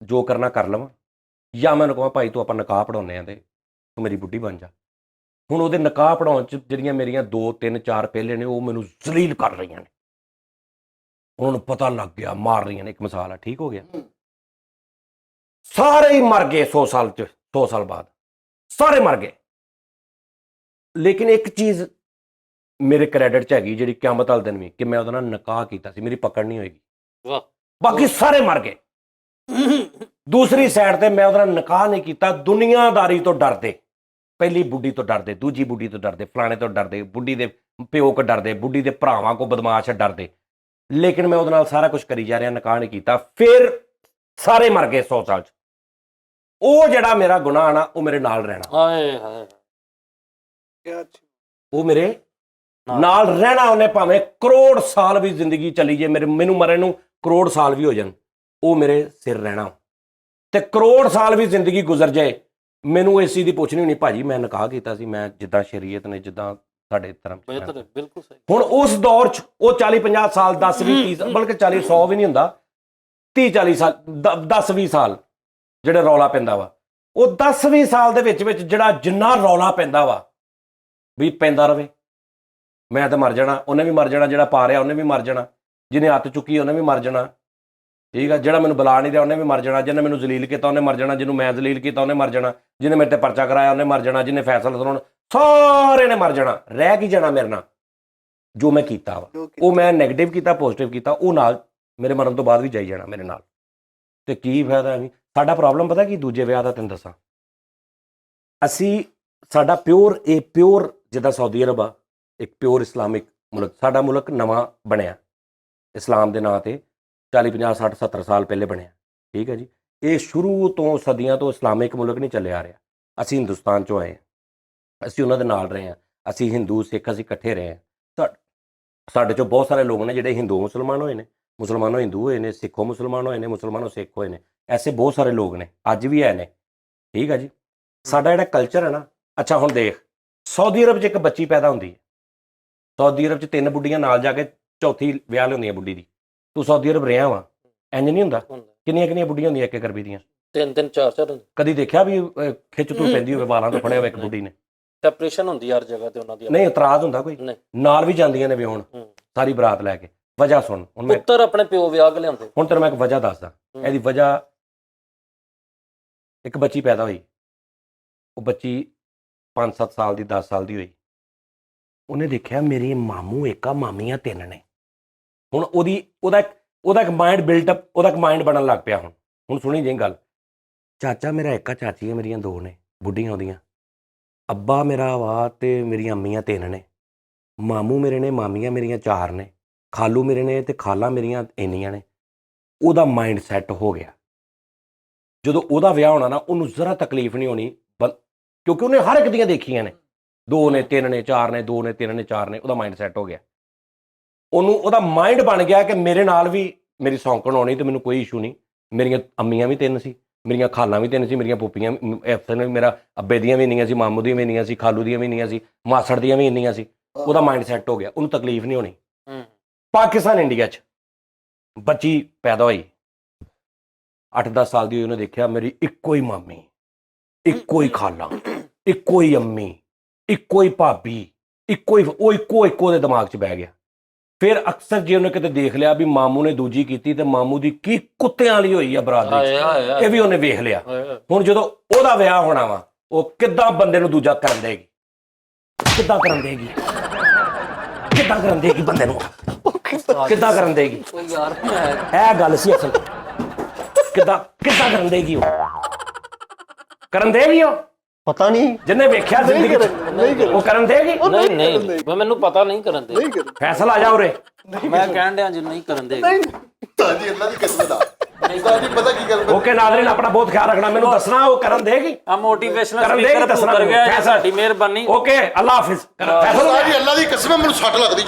S1: ਜੋ ਕਰਨਾ ਕਰ ਲਵਾਂ, ਜਾਂ ਮੈਂ ਉਹਨੂੰ ਕਹਾਂ ਭਾਈ ਤੂੰ ਆਪਾਂ ਨਿਕਾਹ ਪੜਾਉਂਦੇ ਆ ਤੇ ਤੂੰ ਮੇਰੀ ਬੁੱਢੀ ਬਣ ਜਾ। ਹੁਣ ਉਹਦੇ ਨਿਕਾਹ ਪੜਾਉਣ 'ਚ ਜਿਹੜੀਆਂ ਮੇਰੀਆਂ 2 3 4 ਪਹਿਲੇ ਨੇ ਉਹ ਮੈਨੂੰ ਜ਼ਲੀਲ ਕਰ ਰਹੀਆਂ ਨੇ, ਉਹਨਾਂ ਨੂੰ ਪਤਾ ਲੱਗ ਗਿਆ, ਮਾਰ ਰਹੀਆਂ ਨੇ। ਇੱਕ ਮਿਸਾਲ ਆ, ਠੀਕ ਹੋ ਗਿਆ। ਸਾਰੇ ਹੀ ਮਰ ਗਏ 100 ਸਾਲ 'ਚ, 100 ਸਾਲ ਬਾਅਦ ਸਾਰੇ ਮਰ ਗਏ। ਲੇਕਿਨ ਇੱਕ ਚੀਜ਼ ਮੇਰੇ ਕ੍ਰੈਡਿਟ 'ਚ ਹੈਗੀ ਜਿਹੜੀ ਕਿਆਮਤ ਵਾਲੇ ਦਿਨ ਵੀ, ਕਿ ਮੈਂ ਉਹਦੇ ਨਾਲ ਨਿਕਾਹ ਕੀਤਾ ਸੀ, ਮੇਰੀ ਪਕੜ ਨਹੀਂ ਹੋਏਗੀ।
S3: ਵਾਹ।
S1: ਬਾਕੀ ਸਾਰੇ ਮਰ ਗਏ। ਦੂਸਰੀ ਸਾਈਡ ਤੇ ਮੈਂ ਉਹਦੇ ਨਾਲ ਨਿਕਾਹ ਨਹੀਂ ਕੀਤਾ, ਦੁਨੀਆਦਾਰੀ ਤੋਂ ਡਰਦੇ, ਪਹਿਲੀ ਬੁੱਢੀ ਤੋਂ ਡਰਦੇ, ਦੂਜੀ ਬੁੱਢੀ ਤੋਂ ਡਰਦੇ, ਫਲਾਣੇ ਤੋਂ ਡਰਦੇ, ਬੁੱਢੀ ਦੇ ਪਿਓ ਕੋ ਡਰਦੇ, ਬੁੱਢੀ ਦੇ ਭਰਾਵਾਂ ਕੋ ਬਦਮਾਸ਼ ਡਰਦੇ। ਲੇਕਿਨ ਮੈਂ ਉਹਦੇ ਨਾਲ ਸਾਰਾ ਕੁਝ ਕਰੀ ਜਾ ਰਿਹਾ, ਨਿਕਾਹ ਨਹੀਂ ਕੀਤਾ। ਫਿਰ ਸਾਰੇ ਮਰ ਗਏ 100 ਸਾਲ 'ਚ। ਉਹ ਜਿਹੜਾ ਮੇਰਾ ਗੁਨਾਹ ਨਾ ਉਹ ਮੇਰੇ ਨਾਲ ਰਹਿਣਾ,
S3: ਹਾਏ ਹਾਏ,
S1: ਉਹ ਮੇਰੇ ਨਾਲ ਰਹਿਣਾ। ਉਹਨੇ ਭਾਵੇਂ ਕਰੋੜ ਸਾਲ ਵੀ ਜ਼ਿੰਦਗੀ ਚਲੀ ਜੇ, ਮੈਨੂੰ ਮਰੇ ਨੂੰ ਕਰੋੜ ਸਾਲ ਵੀ ਹੋ ਜਾਣ, ਉਹ ਮੇਰੇ ਸਿਰ ਰਹਿਣਾ। ਤੇ ਕਰੋੜ ਸਾਲ ਵੀ ਜ਼ਿੰਦਗੀ ਗੁਜ਼ਰ ਜਾਏ, ਮੈਨੂੰ ਇਸ ਚੀਜ਼ ਦੀ ਪੁੱਛ ਨਹੀਂ ਹੋਣੀ ਭਾਜੀ ਮੈਂ ਨਿਕਾਹ ਕੀਤਾ ਸੀ, ਮੈਂ ਜਿੱਦਾਂ ਸ਼ਰੀਅਤ ਨੇ, ਜਿੱਦਾਂ ਸਾਡੇ ਧਰਮ।
S3: ਬਿਲਕੁਲ ਸਹੀ।
S1: ਹੁਣ ਉਸ ਦੌਰ 'ਚ ਉਹ 40 50 ਸਾਲ, 10 20 30, ਬਲਕਿ 40 100 ਵੀ ਨਹੀਂ ਹੁੰਦਾ, 30 40 ਸਾਲ, 10 20 ਸਾਲ ਜਿਹੜਾ ਰੌਲਾ ਪੈਂਦਾ ਵਾ, ਉਹ 10 20 ਸਾਲ ਦੇ ਵਿੱਚ ਜਿਹੜਾ ਜਿੰਨਾ ਰੌਲਾ ਪੈਂਦਾ ਵਾ ਵੀ ਪੈਂਦਾ ਰਵੇ। ਮੈਂ ਤਾਂ ਮਰ ਜਾਣਾ, ਉਹਨੇ ਵੀ ਮਰ ਜਾਣਾ, ਜਿਹੜਾ ਪਾ ਰਿਹਾ ਉਹਨੇ ਵੀ ਮਰ ਜਾਣਾ, ਜਿਹਨੇ ਹੱਥ ਚੁੱਕੀ ਉਹਨੇ ਵੀ ਮਰ ਜਾਣਾ, ਠੀਕ ਆ, ਜਿਹੜਾ ਮੈਨੂੰ ਬੁਲਾ ਨਹੀਂ ਰਿਹਾ ਉਹਨੇ ਵੀ ਮਰ ਜਾਣਾ, ਜਿਹਨੇ ਮੈਨੂੰ ਜ਼ਲੀਲ ਕੀਤਾ ਉਹਨੇ ਮਰ ਜਾਣਾ, ਜਿਹਨੂੰ ਮੈਂ ਜ਼ਲੀਲ ਕੀਤਾ ਉਹਨੇ ਮਰ ਜਾਣਾ, ਜਿਹਨੇ ਮੇਰੇ ਤੇ ਪਰਚਾ ਕਰਾਇਆ ਉਹਨੇ ਮਰ ਜਾਣਾ, ਜਿਹਨੇ ਫੈਸਲਾ ਸੁਣਾਉਣਾ ਸਾਰੇ ਨੇ ਮਰ ਜਾਣਾ। ਰਹਿ ਕੀ ਜਾਣਾ ਮੇਰੇ ਨਾਲ? ਜੋ ਮੈਂ ਕੀਤਾ ਵਾ, ਉਹ ਮੈਂ ਨੈਗੇਟਿਵ ਕੀਤਾ, ਪੋਜ਼ਿਟਿਵ ਕੀਤਾ, ਉਹ ਨਾਲ ਮੇਰੇ ਮਰਨ ਤੋਂ ਬਾਅਦ ਵੀ ਜਾਈ ਜਾਣਾ ਮੇਰੇ ਨਾਲ। ਤੇ ਕੀ ਫਾਇਦਾ ਐਵੇਂ? ਸਾਡਾ ਪ੍ਰੋਬਲਮ ਪਤਾ ਕੀ ਦੂਜੇ ਵਿਆਹ ਦਾ ਤੈਨੂੰ ਦੱਸਾਂ, ਅਸੀਂ ਸਾਡਾ ਪਿਓਰ ਜਿੱਦਾਂ ਸਾਊਦੀ ਅਰਬ ਆ, ਇੱਕ ਪਿਓਰ ਇਸਲਾਮਿਕ ਮੁਲਕ, ਸਾਡਾ ਮੁਲਕ ਨਵਾਂ ਬਣਿਆ ਇਸਲਾਮ ਦੇ ਨਾਂ ਤੇ 40 50 60 70 ਸਾਲ ਪਹਿਲੇ ਬਣਿਆ, ਠੀਕ ਹੈ ਜੀ। ਇਹ ਸ਼ੁਰੂ ਤੋਂ ਸਦੀਆਂ ਤੋਂ ਇਸਲਾਮਿਕ ਮੁਲਕ ਨਹੀਂ ਚੱਲਿਆ ਆ ਰਿਹਾ। ਅਸੀਂ ਹਿੰਦੁਸਤਾਨ 'ਚੋਂ ਆਏ ਹਾਂ, ਅਸੀਂ ਉਹਨਾਂ ਦੇ ਨਾਲ ਰਹੇ ਹਾਂ, ਅਸੀਂ ਹਿੰਦੂ ਸਿੱਖ ਅਸੀਂ ਇਕੱਠੇ ਰਹੇ ਹਾਂ। ਸਾਡੇ 'ਚੋਂ ਬਹੁਤ ਸਾਰੇ ਲੋਕ ਨੇ ਜਿਹੜੇ ਹਿੰਦੂ ਮੁਸਲਮਾਨ ਹੋਏ ਨੇ, ਮੁਸਲਮਾਨੋਂ ਹਿੰਦੂ ਹੋਏ ਨੇ, ਸਿੱਖੋਂ ਮੁਸਲਮਾਨ ਹੋਏ ਨੇ, ਮੁਸਲਮਾਨੋਂ ਸਿੱਖ ਹੋਏ ਨੇ, ਐਸੇ ਬਹੁਤ ਸਾਰੇ ਲੋਕ ਨੇ, ਅੱਜ ਵੀ ਹੈ ਨੇ, ਠੀਕ ਹੈ ਜੀ। ਸਾਡਾ ਜਿਹੜਾ ਕਲਚਰ ਹੈ ਨਾ, ਅੱਛਾ ਹੁਣ ਦੇਖ, ਸਾਊਦੀ ਅਰਬ 'ਚ ਇੱਕ ਬੱਚੀ ਪੈਦਾ ਹੁੰਦੀ ਹੈ, ਸਾਊਦੀ ਅਰਬ 'ਚ 3 ਬੁੱਢੀਆਂ ਨਾਲ ਜਾ ਕੇ ਚੌਥੀ ਵਿਆਹ ਲਿਆਉਂਦੀਆਂ ਬੁੱਢੀ ਦੀ। ਤੂੰ ਸਾਊਦੀ ਅਰਬ ਰਿਹਾ ਵਾ, ਇੰਜ ਨਹੀਂ ਹੁੰਦਾ? ਕਿੰਨੀਆਂ ਬੁੱਢੀਆਂ ਹੁੰਦੀਆਂ ਇੱਕ ਗਰਬੀ ਦੀਆਂ?
S3: 3 3 4 4।
S1: ਕਦੀ ਦੇਖਿਆ ਵੀ ਖਿੱਚ ਤੂੰ ਪੈਂਦੀ ਹੋਵੇ ਵਾਲਾਂ ਤੋਂ ਫੜਿਆ ਹੋਵੇ ਇੱਕ ਬੁੱਢੀ ਨੇ?
S3: ਸੈਪਰੇਸ਼ਨ ਹੁੰਦੀ ਹਰ ਜਗ੍ਹਾ ਤੇ ਉਹਨਾਂ ਦੀ।
S1: ਨਹੀਂ ਇਤਰਾਜ਼ ਹੁੰਦਾ ਕੋਈ? ਨਾਲ ਵੀ ਜਾਂਦੀਆਂ ਨੇ ਵਿਆਹੁਣ ਸਾਰੀ ਬਰਾਤ ਲੈ ਕੇ। ਵਜ੍ਹਾ ਸੁਣ, ਹੁਣ ਮੈਂ
S3: ਪੁੱਤਰ ਆਪਣੇ ਪਿਓ ਵਿਆਹ ਕੇ ਲਿਆਉਂਦੇ।
S1: ਹੁਣ ਤੈਨੂੰ ਮੈਂ ਇੱਕ ਵਜ੍ਹਾ ਦੱਸਦਾ। ਇਹਦੀ ਵਜ੍ਹਾ, ਇੱਕ ਬੱਚੀ ਪੈਦਾ ਹੋਈ, ਉਹ ਬੱਚੀ 5-7 ਸਾਲ ਦੀ 10 ਸਾਲ ਦੀ ਹੋਈ, ਉਹਨੇ ਦੇਖਿਆ ਮੇਰੀ ਮਾਮੂ ਇੱਕ ਆ ਮਾਮੀਆਂ 3 ਨੇ। ਹੁਣ ਉਹਦਾ ਇੱਕ ਮਾਈਂਡ ਬਿਲਟਅਪ, ਉਹਦਾ ਇੱਕ ਮਾਈਂਡ ਬਣਨ ਲੱਗ ਪਿਆ। ਹੁਣ ਸੁਣੀ ਜੀ ਗੱਲ, ਚਾਚਾ ਮੇਰਾ ਇੱਕ ਆ, ਚਾਚੀਆਂ ਮੇਰੀਆਂ 2 ਨੇ ਬੁੱਢੀਆਂ ਉਹਦੀਆਂ, ਅੱਬਾ ਮੇਰਾ ਵਾ ਤੇ ਮੇਰੀਆਂ ਅੰਮੀਆਂ 3 ਨੇ, ਮਾਮੂ ਮੇਰੇ ਨੇ, ਮਾਮੀਆਂ ਮੇਰੀਆਂ 4 ਨੇ, ਖਾਲੂ ਮੇਰੇ ਨੇ ਤੇ ਖਾਲਾਂ ਮੇਰੀਆਂ ਇੰਨੀਆਂ ਨੇ। ਉਹਦਾ ਮਾਈਂਡ ਸੈੱਟ ਹੋ ਗਿਆ। ਜਦੋਂ ਉਹਦਾ ਵਿਆਹ ਹੋਣਾ ਨਾ, ਉਹਨੂੰ ਜ਼ਰਾ ਤਕਲੀਫ ਨਹੀਂ ਹੋਣੀ, ਕਿਉਂਕਿ ਉਹਨੇ ਹਰ ਇੱਕ ਦੀਆਂ ਦੇਖੀਆਂ ਨੇ, 2 ਨੇ 3 ਨੇ 4 ਨੇ, 2 ਨੇ 3 ਨੇ 4 ਨੇ। ਉਹਦਾ ਮਾਈਂਡ ਸੈੱਟ ਹੋ ਗਿਆ। ਉਹਦਾ ਮਾਈਂਡ ਬਣ ਗਿਆ ਕਿ ਮੇਰੇ ਨਾਲ ਵੀ ਮੇਰੀ ਸੌਂਕਣ ਆਉਣੀ ਤੇ ਮੈਨੂੰ ਕੋਈ ਇਸ਼ੂ ਨਹੀਂ। ਮੇਰੀਆਂ ਅੰਮੀਆਂ ਵੀ 3 ਸੀ, ਮੇਰੀਆਂ ਖਾਲਾਂ ਵੀ 3 ਸੀ, ਮੇਰੀਆਂ ਪੁੱਪੀਆਂ ਮੇਰਾ ਅੱਬੇ ਦੀਆਂ ਵੀ ਇੰਨੀਆਂ ਸੀ, ਮਾਮੂ ਦੀਆਂ ਵੀ ਇੰਨੀਆਂ ਸੀ, ਖਾਲੂ ਦੀਆਂ ਵੀ ਇੰਨੀਆਂ ਸੀ, ਮਾਸੜ ਦੀਆਂ ਵੀ ਇੰਨੀਆਂ ਸੀ। ਉਹਦਾ ਮਾਈਂਡ ਸੈੱਟ ਹੋ ਗਿਆ, ਉਹਨੂੰ ਤਕਲੀਫ ਨਹੀਂ ਹੋਣੀ। ਪਾਕਿਸਤਾਨ ਇੰਡੀਆ 'ਚ ਬੱਚੀ ਪੈਦਾ ਹੋਈ, 8-10 ਸਾਲ ਦੀ ਹੋਈ, ਉਹਨੇ ਦੇਖਿਆ ਮੇਰੀ ਇੱਕੋ ਹੀ ਮਾਮੀ, ਇੱਕੋ ਹੀ ਖਾਲਾ, ਇੱਕੋ ਹੀ ਅੰਮੀ, ਇੱਕੋ ਹੀ ਭਾਬੀ, ਇੱਕੋ ਦੇ ਦਿਮਾਗ 'ਚ ਬਹਿ ਗਿਆ। ਫਿਰ ਅਕਸਰ ਜੇ ਉਹਨੇ ਕਿਤੇ ਦੇਖ ਲਿਆ ਵੀ ਮਾਮੂ ਨੇ ਦੂਜੀ ਕੀਤੀ ਤੇ ਮਾਮੂ ਦੀ ਕੀ ਕੁੱਤਿਆਂ ਵਾਲੀ ਹੋਈ ਆ ਬਰਾਦਰੀ 'ਚ, ਇਹ ਵੀ ਉਹਨੇ ਵੇਖ ਲਿਆ। ਹੁਣ ਜਦੋਂ ਉਹਦਾ ਵਿਆਹ ਹੋਣਾ ਵਾ, ਉਹ ਕਿੱਦਾਂ ਬੰਦੇ ਨੂੰ ਦੂਜਾ ਕਰਨ ਦੇਗੀ? ਕਿੱਦਾਂ ਕਰਨ ਦੇਗੀ ਬੰਦੇ ਨੂੰ? ਕਿੱਦਾਂ ਕਰਨ ਦੇਗੀ? ਇਹ ਗੱਲ ਸੀ ਅਸਲ। ਕਿੱਦਾਂ ਕਰਨ ਦੇਗੀ? ਉਹ ਕਰਨ ਦੇਗੀ? ਉਹ
S5: ਪਤਾ ਨਹੀਂ,
S1: ਜਿੰਨੇ ਵੇਖਿਆ ਜ਼ਿੰਦਗੀ 'ਚ, ਉਹ ਕਰਨ ਦੇਗੀ?
S3: ਨਹੀਂ, ਮੈਨੂੰ ਪਤਾ ਨਹੀਂ ਕਰਨ ਦੇ।
S1: ਫੈਸਲਾ ਆ ਜਾ ਉਰੇ।
S3: ਮੈਂ ਕਹਿਣ ਡਿਆ ਜੇ ਨਹੀਂ ਕਰਨ ਦੇ।
S4: ਸਾਜੀ ਅੱਲਾ ਦੀ ਕਸਮ ਦਾ ਸਾਜੀ ਪਤਾ ਕੀ ਗੱਲ।
S1: ਓਕੇ ਨਾਜ਼ਰੀਨ, ਆਪਣਾ ਬਹੁਤ ਖਿਆਲ ਰੱਖਣਾ। ਮੈਨੂੰ ਦੱਸਣਾ ਉਹ ਕਰਨ ਦੇਗੀ?
S3: ਆ ਮੋਟੀਵੇਸ਼ਨਲ
S1: ਕਰਨ ਦੇਗੀ,
S3: ਸਪੀਕਰ
S1: ਦੱਸਣਾ
S3: ਕਰ ਗਿਆ,
S1: ਮੈਨੂੰ।
S3: ਸਾਡੀ ਮਿਹਰਬਾਨੀ।
S1: ਓਕੇ, ਅੱਲਾ ਹਾਫਿਜ਼। ਫੈਸਲਾ
S4: ਸਾਜੀ ਅੱਲਾ ਦੀ ਕਸਮ ਮੈਨੂੰ ਸੱਟ ਲੱਗਦੀ।